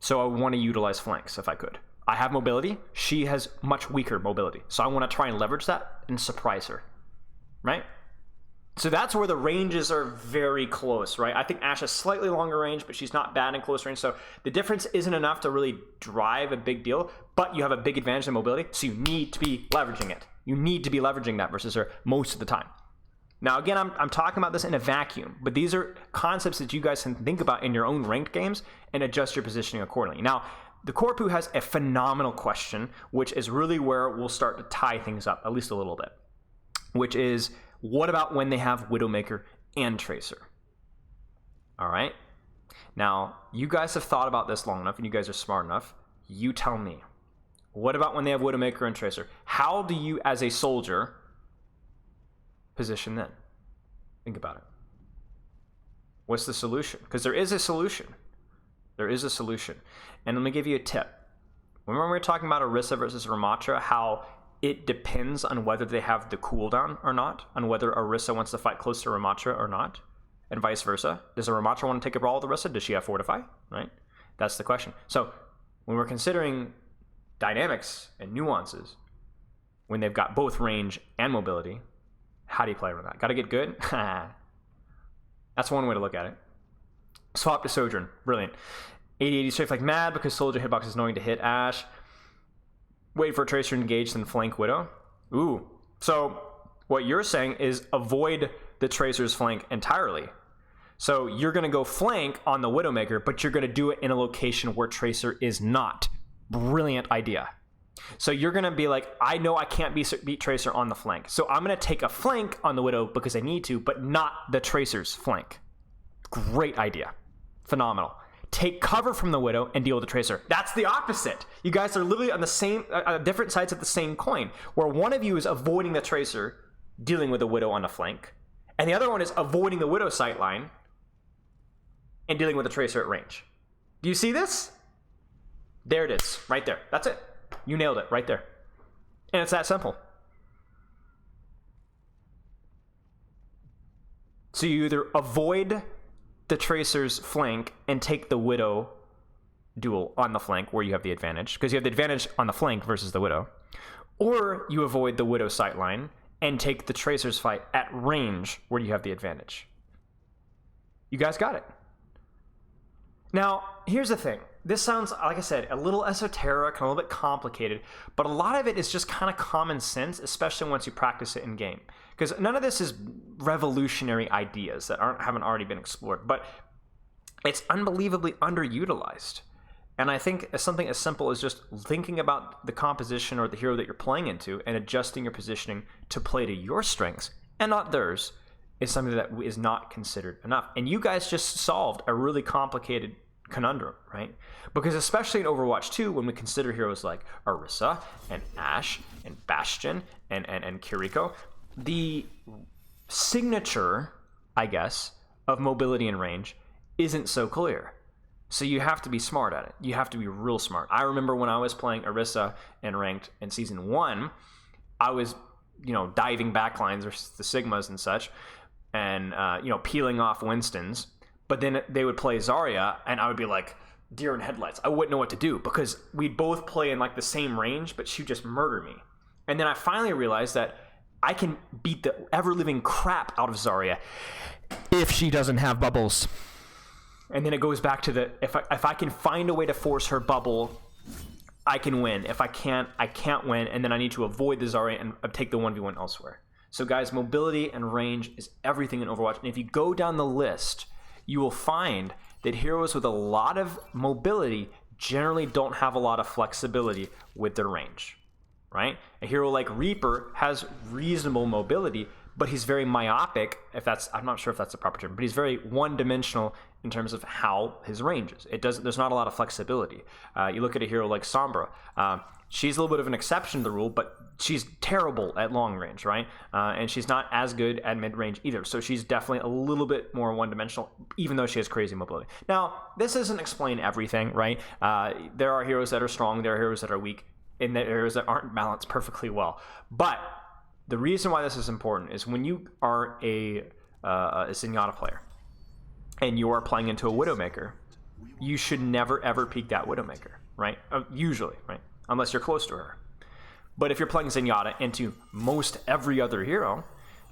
Speaker 5: So I want to utilize flanks if I could. I have mobility. She has much weaker mobility. So I want to try and leverage that and surprise her. Right? So that's where the ranges are very close, right? I think Ashe has slightly longer range, but she's not bad in close range. So the difference isn't enough to really drive a big deal, but you have a big advantage in mobility, so you need to be leveraging it. You need to be leveraging that versus her most of the time. Now, again, I'm talking about this in a vacuum, but these are concepts that you guys can think about in your own ranked games and adjust your positioning accordingly. Now, the Corpu has a phenomenal question, which is really where we'll start to tie things up, at least a little bit, which is, what about when they have Widowmaker and Tracer? All right. Now, you guys have thought about this long enough, and you guys are smart enough. You tell me. What about when they have Widowmaker and Tracer? How do you, as a Soldier, position then? Think about it. What's the solution? Because there is a solution. There is a solution. And let me give you a tip. Remember when we were talking about Orisa versus Ramatra, how it depends on whether they have the cooldown or not, on whether Orisa wants to fight close to Ramatra or not, and vice versa. Does a Ramatra want to take a brawl with Orisa? Does she have Fortify? Right? That's the question. So when we're considering dynamics and nuances, when they've got both range and mobility, how do you play around that? Got to get good? That's one way to look at it. Swap to Sojourn. Brilliant. 80-80 strafe like mad because Soldier hitbox is knowing to hit Ashe. Wait for Tracer to engage, then flank Widow. Ooh. So what you're saying is avoid the Tracer's flank entirely. So you're going to go flank on the Widowmaker, but you're going to do it in a location where Tracer is not. Brilliant idea. So you're going to be like, I know I can't beat Tracer on the flank. So I'm going to take a flank on the Widow because I need to, but not the Tracer's flank. Great idea. Phenomenal. Take cover from the Widow and deal with the Tracer. That's the opposite. You guys are literally on the same, different sides of the same coin, where one of you is avoiding the Tracer, dealing with the Widow on the flank, and the other one is avoiding the Widow sightline and dealing with the Tracer at range. Do you see this? There it is, right there. That's it. You nailed it right there. And it's that simple. So you either avoid the Tracer's flank and take the Widow duel on the flank where you have the advantage, because you have the advantage on the flank versus the Widow, or you avoid the Widow sightline and take the Tracer's fight at range where you have the advantage. You guys got it. Now, here's the thing. This sounds, like I said, a little esoteric and a little bit complicated, but a lot of it is just kind of common sense, especially once you practice it in game. Because none of this is revolutionary ideas that haven't already been explored, but it's unbelievably underutilized. And I think something as simple as just thinking about the composition or the hero that you're playing into and adjusting your positioning to play to your strengths and not theirs is something that is not considered enough. And you guys just solved a really complicated conundrum, right? Because especially in Overwatch 2, when we consider heroes like Orisa and Ashe and Bastion and Kiriko, the signature, I guess, of mobility and range isn't so clear. So you have to be smart at it. You have to be real smart. I remember when I was playing Orisa and ranked in season 1, I was, diving backlines versus the Sigmas and such, and peeling off Winstons. But then they would play Zarya, and I would be like deer in headlights. I wouldn't know what to do because we'd both play in like the same range, but she'd just murder me. And then I finally realized that I can beat the ever-living crap out of Zarya if she doesn't have bubbles. And then it goes back to if I can find a way to force her bubble, I can win. If I can't win, and then I need to avoid the Zarya and take the 1v1 elsewhere. So guys, mobility and range is everything in Overwatch. And if you go down the list, you will find that heroes with a lot of mobility generally don't have a lot of flexibility with their range, right? A hero like Reaper has reasonable mobility, but he's very myopic, I'm not sure if that's the proper term, but he's very one-dimensional in terms of how his range is. There's not a lot of flexibility. You look at a hero like Sombra. She's a little bit of an exception to the rule, but she's terrible at long range, right? And she's not as good at mid-range either. So she's definitely a little bit more one-dimensional, even though she has crazy mobility. Now, this doesn't explain everything, right? There are heroes that are strong, there are heroes that are weak, and there are heroes that aren't balanced perfectly well. But the reason why this is important is when you are a Zenyatta player and you are playing into a Widowmaker, you should never ever peek that Widowmaker, right? Usually, right? Unless you're close to her. But if you're playing Zenyatta into most every other hero,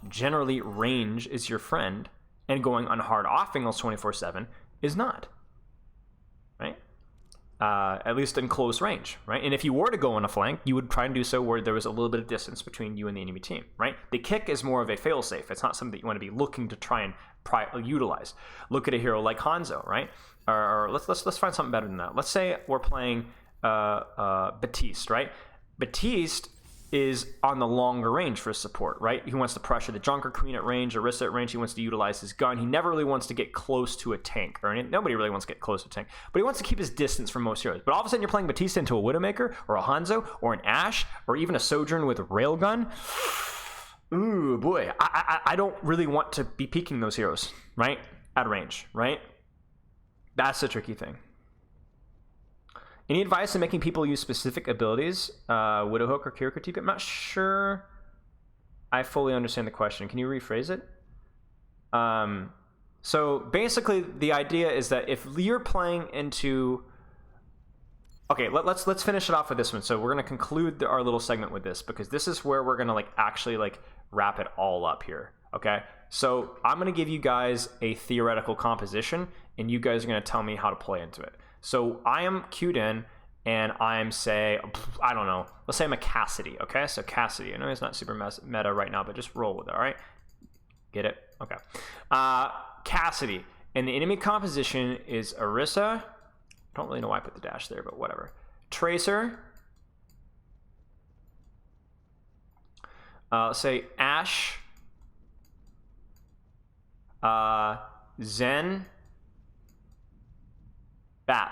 Speaker 5: generally range is your friend, and going on hard off angles 24/7 is not, right? At least in close range, right? And if you were to go on a flank, you would try and do so where there was a little bit of distance between you and the enemy team, right? The kick is more of a failsafe. It's not something that you want to be looking to try and utilize. Look at a hero like Hanzo, right? Or let's find something better than that. Let's say we're playing Baptiste, right? Baptiste is on the longer range for support, right? He wants to pressure the Junker Queen at range, Orisa at range. He wants to utilize his gun. He never really wants to get close to a tank, or nobody really wants to get close to a tank, but he wants to keep his distance from most heroes. But all of a sudden you're playing Baptiste into a Widowmaker or a Hanzo or an Ashe or even a Sojourn with a Railgun. Ooh, boy. I don't really want to be peeking those heroes, right? At range, right? That's the tricky thing. Any advice on making people use specific abilities? Widowhook or Kiriko TP? I'm not sure I fully understand the question. Can you rephrase it? So basically, the idea is that if you're playing into... Okay, let's finish it off with this one. So we're going to conclude our little segment with this, because this is where we're going to actually wrap it all up here. Okay? So I'm going to give you guys a theoretical composition, and you guys are going to tell me how to play into it. So I am queued in, and I'm, say, I don't know, let's say I'm a Cassidy, okay? So Cassidy, I know it's not super meta right now, but just roll with it, all right? Get it? Okay. Cassidy, and the enemy composition is Orisa. I don't really know why I put the dash there, but whatever. Tracer. Let's say Ashe. Zen. Bap.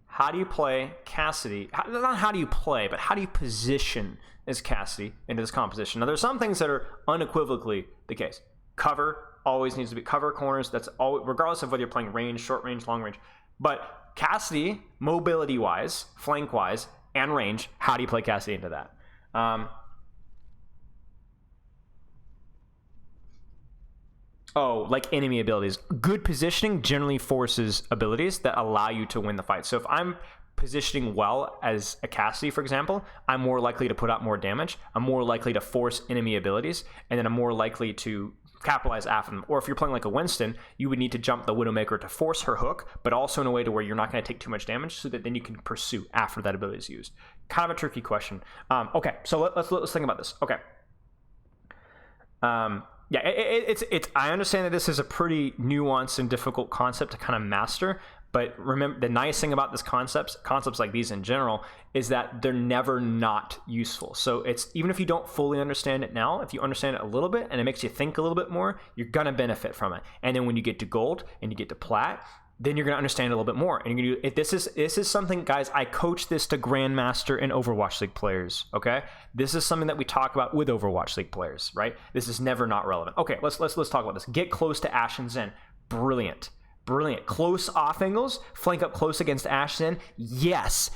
Speaker 5: How do you play Cassidy? Not how do you play, but how do you position as Cassidy into this composition? Now, there's some things that are unequivocally the case. Cover always needs to be cover corners. That's all, regardless of whether you're playing range, short range, long range. But Cassidy, mobility-wise, flank-wise, and range, how do you play Cassidy into that? Like enemy abilities. Good positioning generally forces abilities that allow you to win the fight. So if I'm positioning well as a Cassidy, for example, I'm more likely to put out more damage. I'm more likely to force enemy abilities, and then I'm more likely to capitalize after them. Or if you're playing like a Winston, you would need to jump the Widowmaker to force her hook, but also in a way to where you're not going to take too much damage, so that then you can pursue after that ability is used. Kind of a tricky question. Okay, so let's think about this. Okay. Yeah, it's. I understand that this is a pretty nuanced and difficult concept to kind of master. But remember, the nice thing about this concepts like these in general, is that they're never not useful. So it's, even if you don't fully understand it now, if you understand it a little bit and it makes you think a little bit more, you're gonna benefit from it. And then when you get to gold and you get to plat, then you're gonna understand it a little bit more. And you're gonna do, this is something, guys, I coach this to Grandmaster and Overwatch League players. Okay, this is something that we talk about with Overwatch League players, right? This is never not relevant. Okay, let's talk about this. Get close to Ashen Zen. Brilliant. Close off angles, flank up close against Ashen. Yes,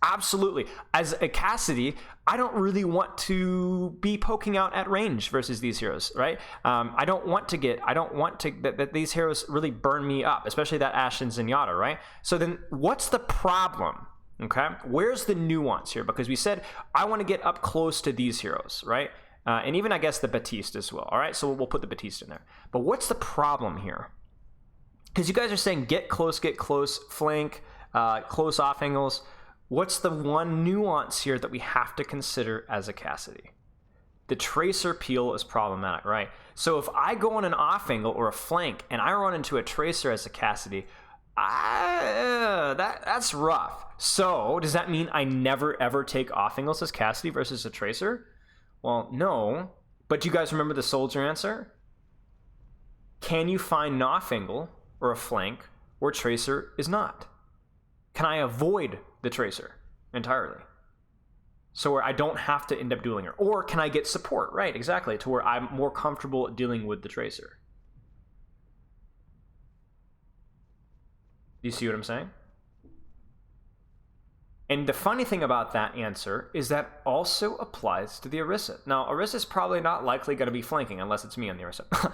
Speaker 5: absolutely. As a Cassidy, I don't really want to be poking out at range versus these heroes, right? I don't want that these heroes really burn me up, especially that Ashen Zenyatta, right? So then what's the problem? Okay, where's the nuance here? Because we said I want to get up close to these heroes, right? And even, I guess, the Batiste as well. All right, so we'll put the Batiste in there. But what's the problem here? Because you guys are saying get close, flank, close off angles. What's the one nuance here that we have to consider as a Cassidy? The tracer peel is problematic, right? So if I go on an off angle or a flank and I run into a tracer as a Cassidy, that's rough. So does that mean I never ever take off angles as Cassidy versus a tracer? Well, no. But do you guys remember the soldier answer? Can you find an off angle or a flank where tracer is not? Can I avoid the tracer entirely, so where I don't have to end up dueling her? Or can I get support, right? Exactly, to where I'm more comfortable dealing with the tracer. Do you see what I'm saying? And the funny thing about that answer is that also applies to the Orisa. Now, Orisa's probably not likely going to be flanking unless it's me on the Orisa.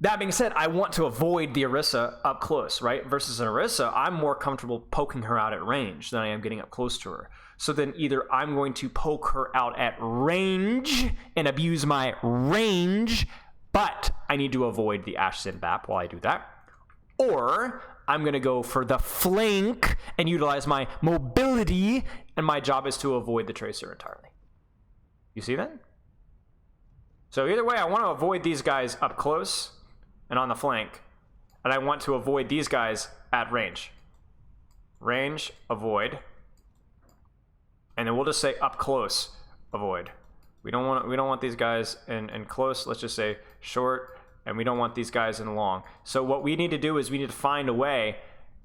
Speaker 5: That being said, I want to avoid the Orisa up close, right? Versus an Orisa, I'm more comfortable poking her out at range than I am getting up close to her. So then either I'm going to poke her out at range and abuse my range, but I need to avoid the Ashen Bap while I do that. Or I'm going to go for the flank and utilize my mobility, and my job is to avoid the tracer entirely. You see that? So either way, I want to avoid these guys up close and on the flank, and I want to avoid these guys at range. Range, avoid, and then we'll just say up close, avoid. We don't want these guys in close. Let's just say short, and we don't want these guys in long. So what we need to do is we need to find a way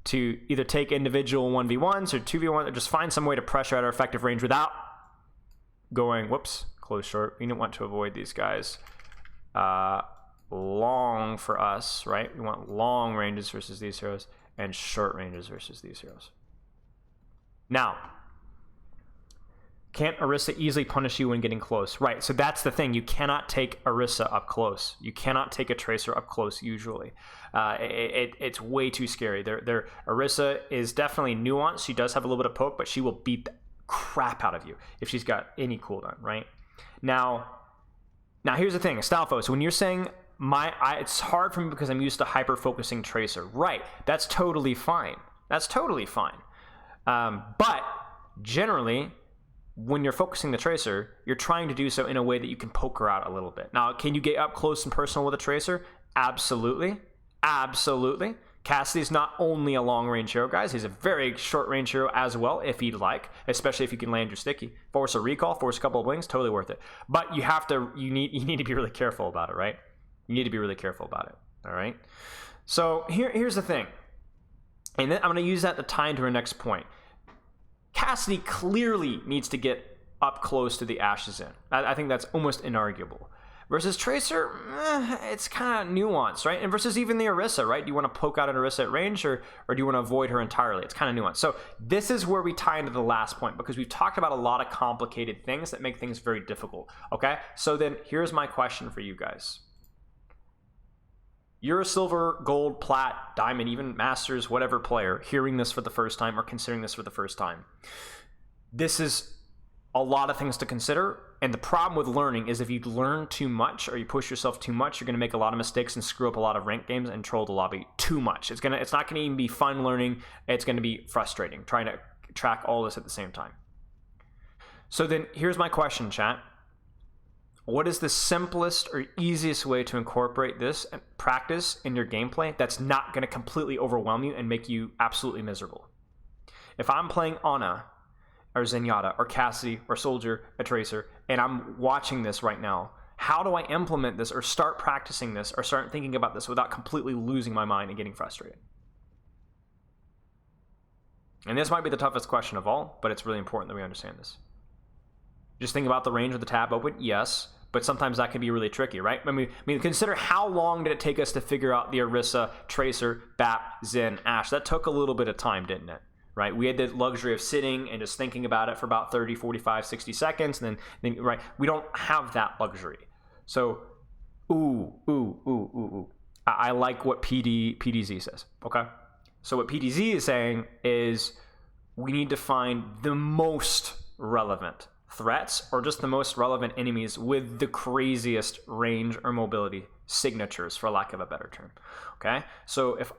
Speaker 5: to either take individual 1v1s or 2v1, or just find some way to pressure at our effective range without going, whoops, close short. We don't want to avoid these guys long for us, right? We want long ranges versus these heroes and short ranges versus these heroes. Now, can't Orisa easily punish you when getting close? Right, so that's the thing. You cannot take Orisa up close. You cannot take a tracer up close usually. It's way too scary. Their Orisa is definitely nuanced. She does have a little bit of poke, but she will beat the crap out of you if she's got any cooldown, right? Now here's the thing, Stalfos, when you're saying it's hard for me because I'm used to hyper-focusing tracer. Right, that's totally fine. That's totally fine. But generally, when you're focusing the tracer, you're trying to do so in a way that you can poke her out a little bit. Now, can you get up close and personal with a tracer? Absolutely. Absolutely. Cassidy's not only a long-range hero, guys. He's a very short-range hero as well, if he'd like, especially if you can land your sticky. Force a recall, force a couple of wings, totally worth it. But you need to be really careful about it, right? You need to be really careful about it, all right? So here's the thing. And then I'm going to use that to tie into our next point. Cassidy clearly needs to get up close to the Ashes in. I think that's almost inarguable. Versus Tracer, it's kind of nuanced, right? And versus even the Orisa, right? Do you want to poke out an Orisa at range, or do you want to avoid her entirely? It's kind of nuanced. So this is where we tie into the last point, because we've talked about a lot of complicated things that make things very difficult, okay? So then here's my question for you guys. You're a silver, gold, plat, diamond, even masters, whatever player hearing this for the first time or considering this for the first time. This is a lot of things to consider, and the problem with learning is if you learn too much or you push yourself too much, you're going to make a lot of mistakes and screw up a lot of ranked games and troll the lobby too much. It's not going to even be fun learning. It's going to be frustrating trying to track all this at the same time. So then here's my question, chat. what is the simplest or easiest way to incorporate this and practice in your gameplay that's not going to completely overwhelm you and make you absolutely miserable? If I'm playing Ana or Zenyatta or Cassidy or Soldier or Tracer and I'm watching this right now, how do I implement this or start practicing this or start thinking about this without completely losing my mind and getting frustrated? And this might be the toughest question of all, but it's really important that we understand this. Just think about the range with the tab open, yes, but sometimes that can be really tricky, right? I mean, consider how long did it take us to figure out the Orisa, Tracer, BAP, Zen, Ashe. That took a little bit of time, didn't it? Right? We had the luxury of sitting and just thinking about it for about 30, 45, 60 seconds, and then right? We don't have that luxury. So, I like what PDZ says, okay? So what PDZ is saying is we need to find the most relevant threats or just the most relevant enemies with the craziest range or mobility signatures, for lack of a better term. Okay, so if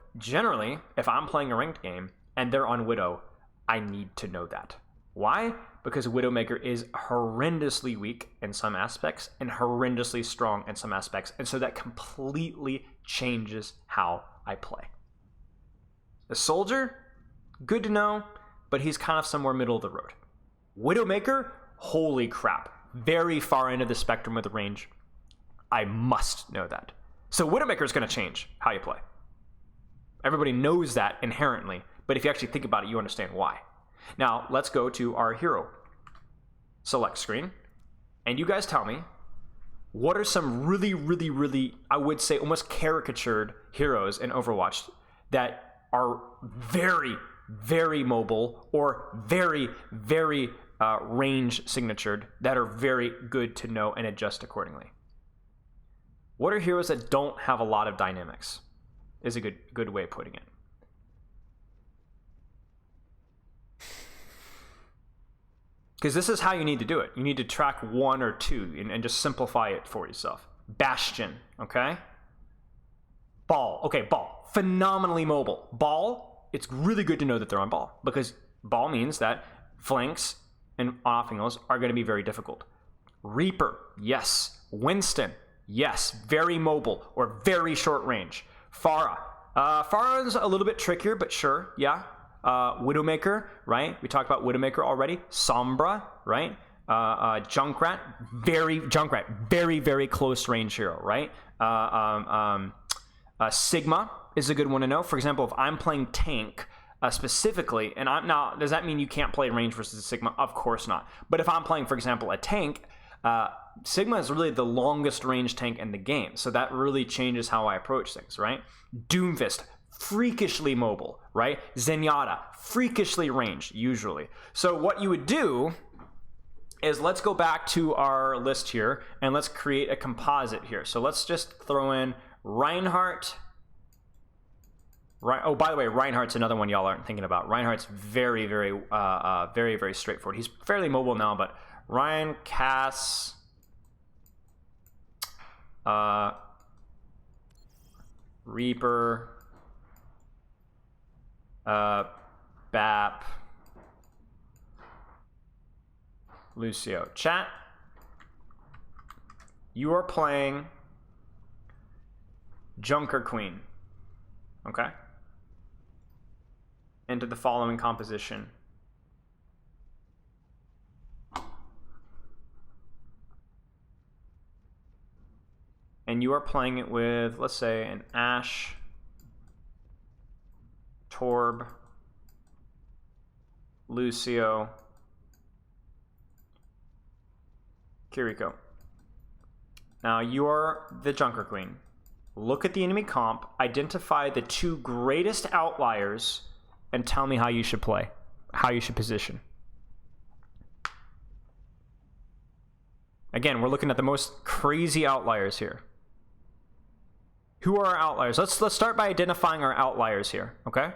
Speaker 5: I'm playing a ranked game and they're on Widow, I need to know that. Why? Because Widowmaker is horrendously weak in some aspects and horrendously strong in some aspects, and so that completely changes how I play. The Soldier, good to know, but he's kind of somewhere middle of the road. Widowmaker, holy crap, very far end of the spectrum with the range. I must know that. So Widowmaker is going to change how you play. Everybody knows that inherently, but if you actually think about it, you understand why. Now, let's go to our hero select screen, and you guys tell me, what are some really, I would say almost caricatured heroes in Overwatch that are very, very mobile or very, very range signatured that are very good to know and adjust accordingly? What are heroes that don't have a lot of dynamics? Is a good way of putting it. Because this is how you need to do it. You need to track one or two and just simplify it for yourself. Bastion, okay? Ball, okay, Ball. Phenomenally mobile. Ball, it's really good to know that they're on Ball, because Ball means that flanks and on-off angles are going to be very difficult. Reaper, yes. Winston, yes. Very mobile or very short range. Pharah. Pharah's a little bit trickier, but sure, yeah. Widowmaker, right? We talked about Widowmaker already. Sombra, right? Junkrat, very, very close range hero, right? Sigma is a good one to know. For example, if I'm playing tank specifically, and I'm now, does that mean you can't play range versus Sigma? Of course not. But if I'm playing, for example, a tank, Sigma is really the longest range tank in the game, so that really changes how I approach things, right? Doomfist, freakishly mobile, right? Zenyatta, freakishly ranged, usually. So what you would do is, let's go back to our list here, and let's create a composite here. So let's just throw in Reinhardt. Oh, by the way, Reinhardt's another one y'all aren't thinking about. Reinhardt's very, very straightforward. He's fairly mobile now, but Ryan, Cass, Reaper, BAP, Lucio. Chat, you are playing Junker Queen, okay? Into the following composition. And you are playing it with, let's say, an Ashe, Torb, Lucio, Kiriko. Now you're the Junker Queen. Look at the enemy comp, identify the two greatest outliers, and tell me how you should play, how you should position. Again, we're looking at the most crazy outliers here. Who are our outliers? Let's start by identifying our outliers here, okay?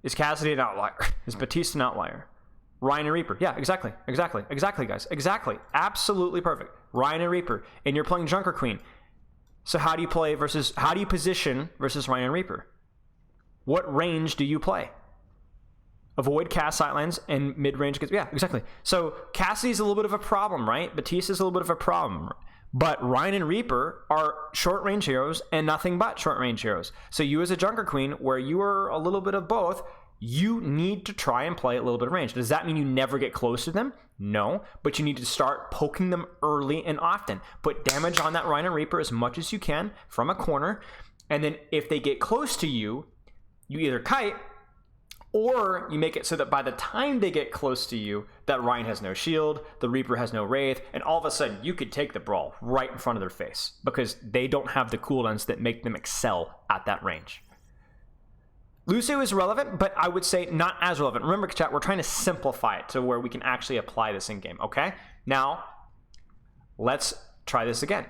Speaker 5: Is Cassidy an outlier? Is Batista an outlier? Ryan and Reaper. Yeah, exactly, guys. Exactly. Absolutely perfect. Ryan and Reaper. And you're playing Junker Queen. So how do you position versus Ryan and Reaper? What range do you play? avoid cast sightlines and mid-range. Yeah, exactly. So Cassidy's a little bit of a problem, right? Batista's a little bit of a problem. But Ryan and Reaper are short-range heroes and nothing but short-range heroes. So you as a Junker Queen, where you are a little bit of both, you need to try and play a little bit of range. Does that mean you never get close to them? No, but you need to start poking them early and often. Put damage on that Ryan and Reaper as much as you can from a corner, and then if they get close to you, you either kite, or you make it so that by the time they get close to you, that Ryan has no shield, the Reaper has no Wraith, and all of a sudden you could take the brawl right in front of their face because they don't have the cooldowns that make them excel at that range. Lucio is relevant, but I would say not as relevant. Remember, chat, we're trying to simplify it to where we can actually apply this in game, okay? Now, let's try this again,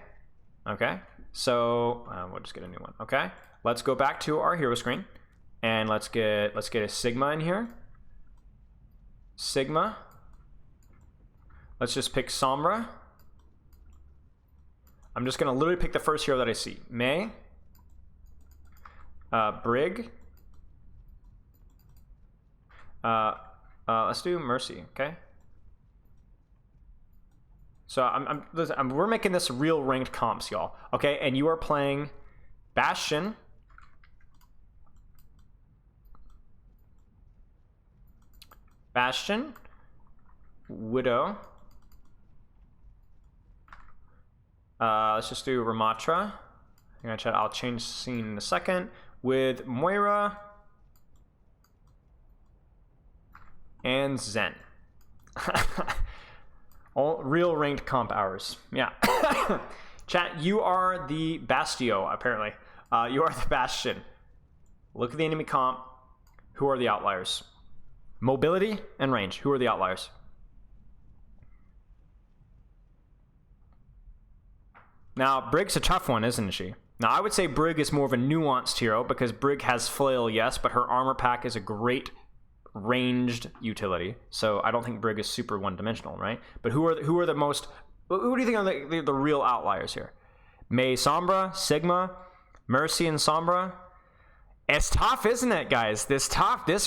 Speaker 5: okay? So, we'll just get a new one, okay? Let's go back to our hero screen, and let's get a Sigma in here. Sigma. Let's just pick Sombra. I'm just gonna literally pick the first hero that I see. Mei. Brig. Let's do Mercy, okay? So we're making this real ranked comps, y'all, okay? And you are playing Bastion, Widow. Let's just do Ramatra. I'll change scene in a second with Moira and Zen. All real ranked comp hours. Yeah. Chat, you are the Bastio, apparently. You are the Bastion. Look at the enemy comp. Who are the outliers? Mobility and range. Who are the outliers? Now, Brig's a tough one, isn't she? Now, I would say Brig is more of a nuanced hero because Brig has flail, yes, but her armor pack is a great ranged utility. So I don't think Brig is super one-dimensional, right? But who are the most... Who do you think are the real outliers here? Mei, Sombra, Sigma, Mercy, and Sombra. It's tough, isn't it, guys? This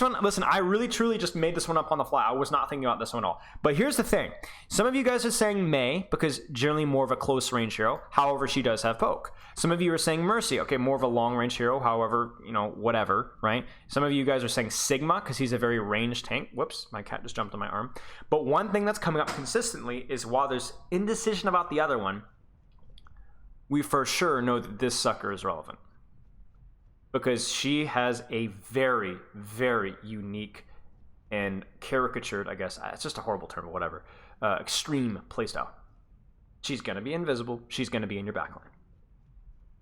Speaker 5: one, listen, I really truly just made this one up on the fly. I was not thinking about this one at all. But here's the thing. Some of you guys are saying Mei because generally more of a close range hero. However, she does have poke. Some of you are saying Mercy. Okay, more of a long range hero. However, whatever, right? Some of you guys are saying Sigma because he's a very ranged tank. Whoops, my cat just jumped on my arm. But one thing that's coming up consistently is while there's indecision about the other one, we for sure know that this sucker is relevant. Because she has a very, very unique and caricatured, I guess, it's just a horrible term, but whatever, extreme playstyle. She's going to be invisible. She's going to be in your backline.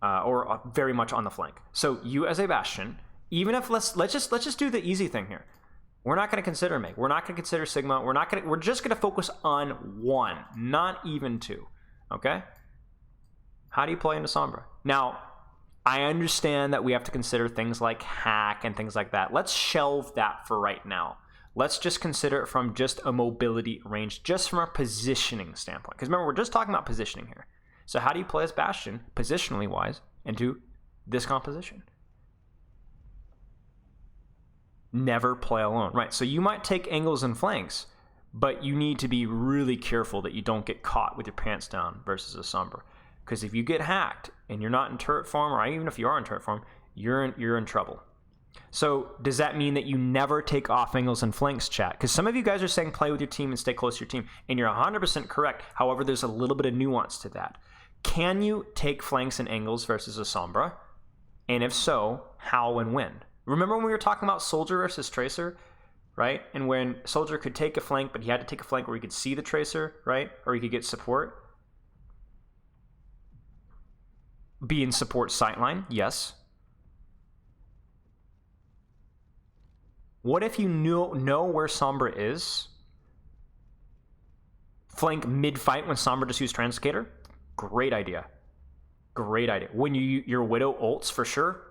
Speaker 5: Or very much on the flank. So you as a Bastion, even if, let's just do the easy thing here. We're not going to consider Mei. We're not going to consider Sigma. We're just going to focus on one, not even two. Okay? How do you play into Sombra? Now, I understand that we have to consider things like hack and things like that. Let's shelve that for right now. Let's just consider it from just a mobility range, just from a positioning standpoint. Because remember, we're just talking about positioning here. So how do you play as Bastion, positionally wise, into this composition? Never play alone. Right, so you might take angles and flanks, but you need to be really careful that you don't get caught with your pants down versus a Sombra. Because if you get hacked and you're not in turret form, or even if you are in turret form, you're in trouble. So does that mean that you never take off angles and flanks, chat? Because some of you guys are saying play with your team and stay close to your team, and you're 100% correct. However, there's a little bit of nuance to that. Can you take flanks and angles versus a Sombra? And if so, how and when? Remember when we were talking about Soldier versus Tracer, right? And when Soldier could take a flank, but he had to take a flank where he could see the Tracer, right? Or he could get support. Be in support sightline, yes. What if you know where Sombra is? Flank mid-fight when Sombra just used Transcater? Great idea. Great idea. When your Widow ults, for sure,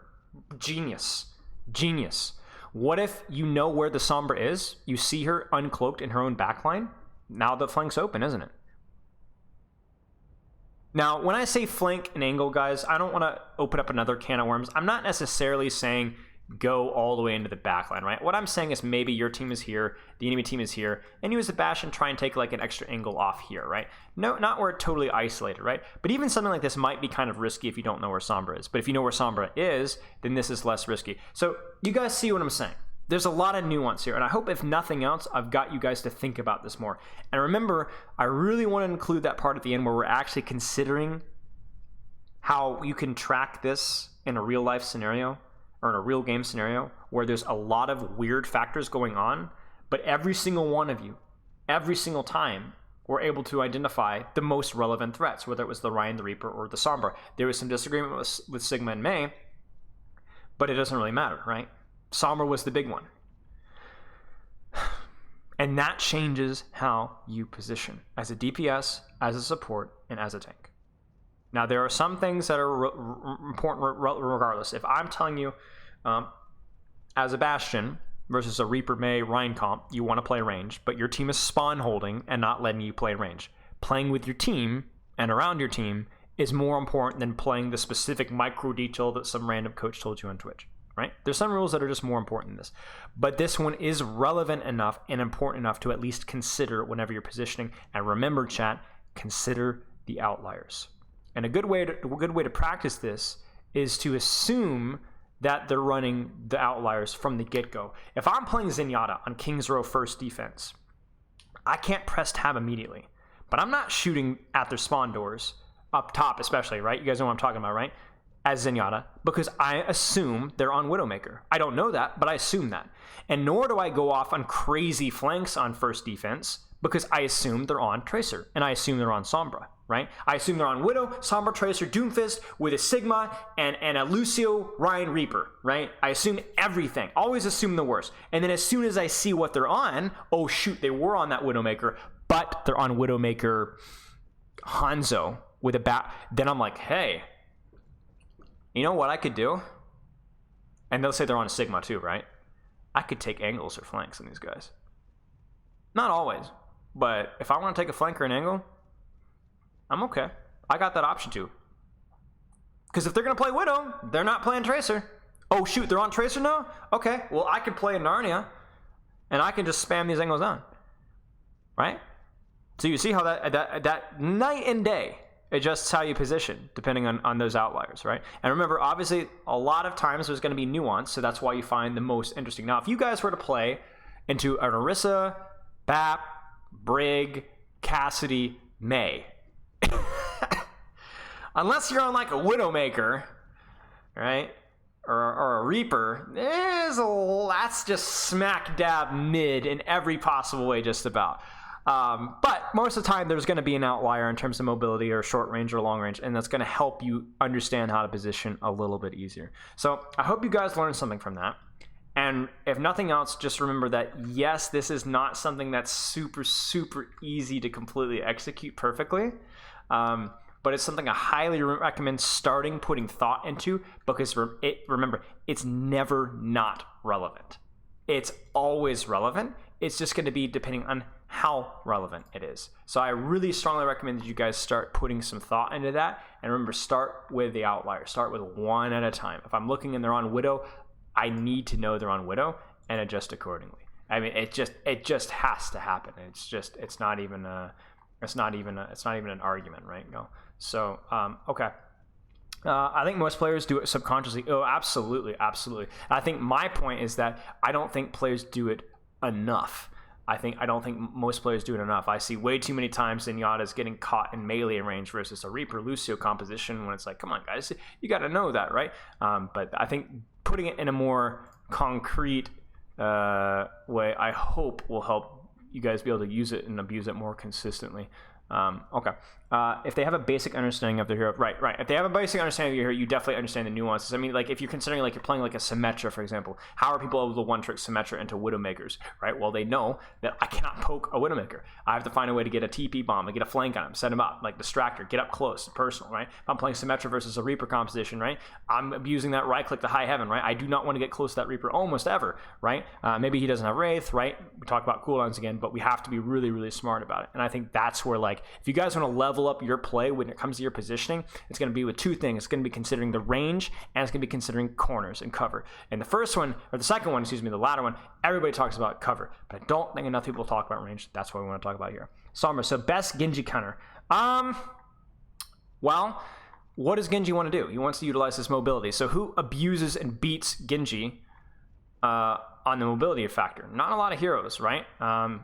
Speaker 5: genius. Genius. What if you know where the Sombra is? You see her uncloaked in her own backline? Now the flank's open, isn't it? Now, when I say flank and angle, guys, I don't want to open up another can of worms. I'm not necessarily saying go all the way into the back line, right? What I'm saying is maybe your team is here, the enemy team is here, and you as a Bastion try and take like an extra angle off here, right? No, not where it's totally isolated, right? But even something like this might be kind of risky if you don't know where Sombra is. But if you know where Sombra is, then this is less risky. So you guys see what I'm saying? There's a lot of nuance here, and I hope if nothing else, I've got you guys to think about this more. And remember, I really want to include that part at the end where we're actually considering how you can track this in a real life scenario or in a real game scenario where there's a lot of weird factors going on, but every single one of you, every single time, were able to identify the most relevant threats, whether it was the Ryan the Reaper or the Sombra. There was some disagreement with Sigma and May, but it doesn't really matter, right? Sombra was the big one. And that changes how you position as a DPS, as a support, and as a tank. Now, there are some things that are important regardless. If I'm telling you, as a Bastion versus a Reaper May Rhine comp, you want to play range, but your team is spawn holding and not letting you play range. Playing with your team and around your team is more important than playing the specific micro detail that some random coach told you on Twitch, right? There's some rules that are just more important than this. But this one is relevant enough and important enough to at least consider whenever you're positioning. And remember, chat, consider the outliers. And a good way to practice this is to assume that they're running the outliers from the get-go. If I'm playing Zenyatta on King's Row first defense, I can't press tab immediately. But I'm not shooting at their spawn doors, up top especially, right? You guys know what I'm talking about, right? As Zenyatta, because I assume they're on Widowmaker. I don't know that, but I assume that. And nor do I go off on crazy flanks on first defense, because I assume they're on Tracer, and I assume they're on Sombra, right? I assume they're on Widow, Sombra, Tracer, Doomfist, with a Sigma, and a Lucio, Ryan, Reaper, right? I assume everything. Always assume the worst. And then as soon as I see what they're on, oh shoot, they were on that Widowmaker, but they're on Widowmaker Hanzo with a bat. Then I'm like, hey, you know what I could do? And they'll say they're on a Sigma too, right? I could take angles or flanks on these guys. Not always, but if I want to take a flank or an angle, I'm okay. I got that option too. Because if they're going to play Widow, they're not playing Tracer. Oh shoot, they're on Tracer now? Okay, well I could play a Narnia, and I can just spam these angles on. Right? So you see how that night and day adjusts how you position, depending on those outliers, right? And remember, obviously, a lot of times there's going to be nuance, so that's why you find the most interesting. Now, if you guys were to play into an Orisa, Bap, Brig, Cassidy, May, unless you're on like a Widowmaker, right, or a Reaper, that's just smack dab mid in every possible way, just about. But most of the time, there's going to be an outlier in terms of mobility or short range or long range, and that's going to help you understand how to position a little bit easier. So I hope you guys learned something from that. And if nothing else, just remember that, yes, this is not something that's super, super easy to completely execute perfectly. But it's something I highly recommend putting thought into, because remember, it's never not relevant. It's always relevant. It's just going to be depending on how relevant it is. So I really strongly recommend that you guys start putting some thought into that. And remember, start with the outlier. Start with one at a time. If I'm looking and they're on Widow, I need to know they're on Widow and adjust accordingly. I mean, it just has to happen. It's not even an argument, right? No. So, okay. I think most players do it subconsciously. Oh, absolutely. I think my point is that I don't think players do it enough. I don't think most players do it enough. I see way too many times Zenyatta's getting caught in melee range versus a Reaper Lucio composition when it's like, come on, guys, you got to know that, right? But I think putting it in a more concrete way, I hope will help you guys be able to use it and abuse it more consistently. Okay. If they have a basic understanding of the hero, right. If they have a basic understanding of your hero, you definitely understand the nuances. I mean, like if you're considering like you're playing like a Symmetra, for example, how are people able to one-trick Symmetra into Widowmakers, right? Well, they know that I cannot poke a Widowmaker. I have to find a way to get a TP bomb, to get a flank on him, set him up, like distractor, get up close, personal, right? If I'm playing Symmetra versus a Reaper composition, right? I'm abusing that right-click to high heaven, right? I do not want to get close to that Reaper almost ever, right? Maybe he doesn't have Wraith, right? We talk about cooldowns again, but we have to be really, really smart about it. And I think that's where, like, if you guys want to level level up your play when it comes to your positioning, it's going to be with two things. It's going to be considering the range, and it's going to be considering corners and cover. And the second one, the latter one, everybody talks about cover, but I don't think enough people talk about range. That's what we want to talk about here. Sombra, so best Genji counter. Well, what does Genji want to do? He wants to utilize his mobility. So who abuses and beats Genji on the mobility factor? Not a lot of heroes, right?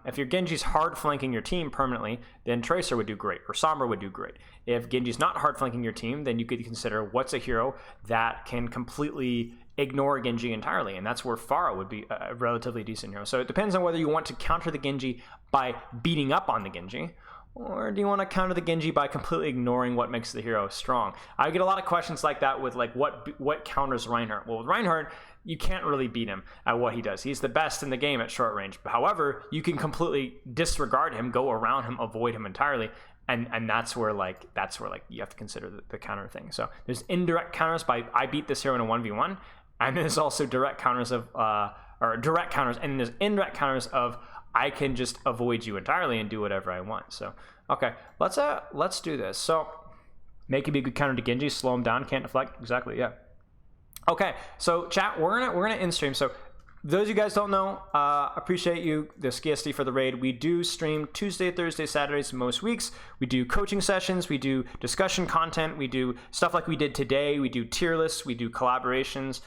Speaker 5: If your Genji's hard flanking your team permanently, then Tracer would do great, or Sombra would do great. If Genji's not hard flanking your team, then you could consider what's a hero that can completely ignore Genji entirely, and that's where Pharah would be a relatively decent hero. So it depends on whether you want to counter the Genji by beating up on the Genji, or do you want to counter the Genji by completely ignoring what makes the hero strong? I get a lot of questions like that with like what counters Reinhardt. Well, with Reinhardt, you can't really beat him at what he does. He's the best in the game at short range. However, you can completely disregard him, go around him, avoid him entirely. And that's where you have to consider the counter thing. So there's indirect counters by I beat this hero in a 1v1, and there's also direct counters and then there's indirect counters of I can just avoid you entirely and do whatever I want. So okay, let's do this. So make it be a good counter to Genji, slow him down, can't deflect. Exactly, yeah. Okay, so chat, we're gonna end stream. So those of you guys don't know, appreciate you, the SKIESTI for the raid. We do stream Tuesday, Thursday, Saturdays most weeks. We do coaching sessions, we do discussion content, we do stuff like we did today, we do tier lists, we do collaborations,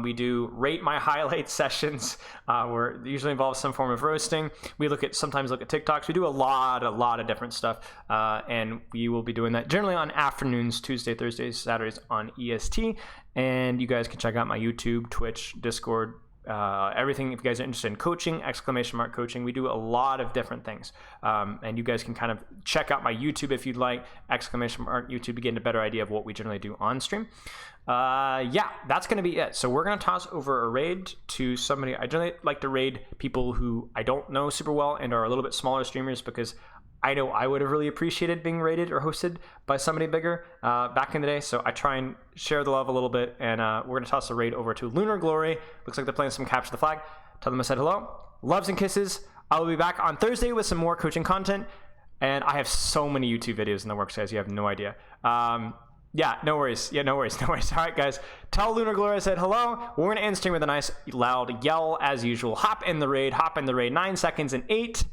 Speaker 5: we do rate my highlights sessions, where it usually involves some form of roasting. We sometimes look at TikToks. We do a lot of different stuff, and we will be doing that generally on afternoons, Tuesday, Thursdays, Saturdays on EST. And you guys can check out my YouTube, Twitch, Discord, everything. If you guys are interested in coaching, !coaching, we do a lot of different things, and you guys can kind of check out my YouTube if you'd like, !YouTube, to get a better idea of what we generally do on stream. Yeah, that's going to be it. So we're going to toss over a raid to somebody. I generally like to raid people who I don't know super well and are a little bit smaller streamers, because I know I would have really appreciated being rated or hosted by somebody bigger back in the day. So I try and share the love a little bit, and we're going to toss a raid over to Lunar Glory. Looks like they're playing some Capture the Flag. Tell them I said hello. Loves and kisses. I will be back on Thursday with some more coaching content, and I have so many YouTube videos in the works, guys. You have no idea. Yeah, no worries. All right, guys. Tell Lunar Glory I said hello. We're going to end stream with a nice loud yell as usual. Hop in the raid. 9 seconds in 8,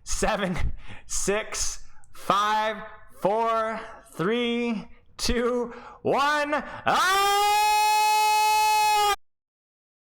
Speaker 5: 7, 6, 5, 4, 3, 2, 1.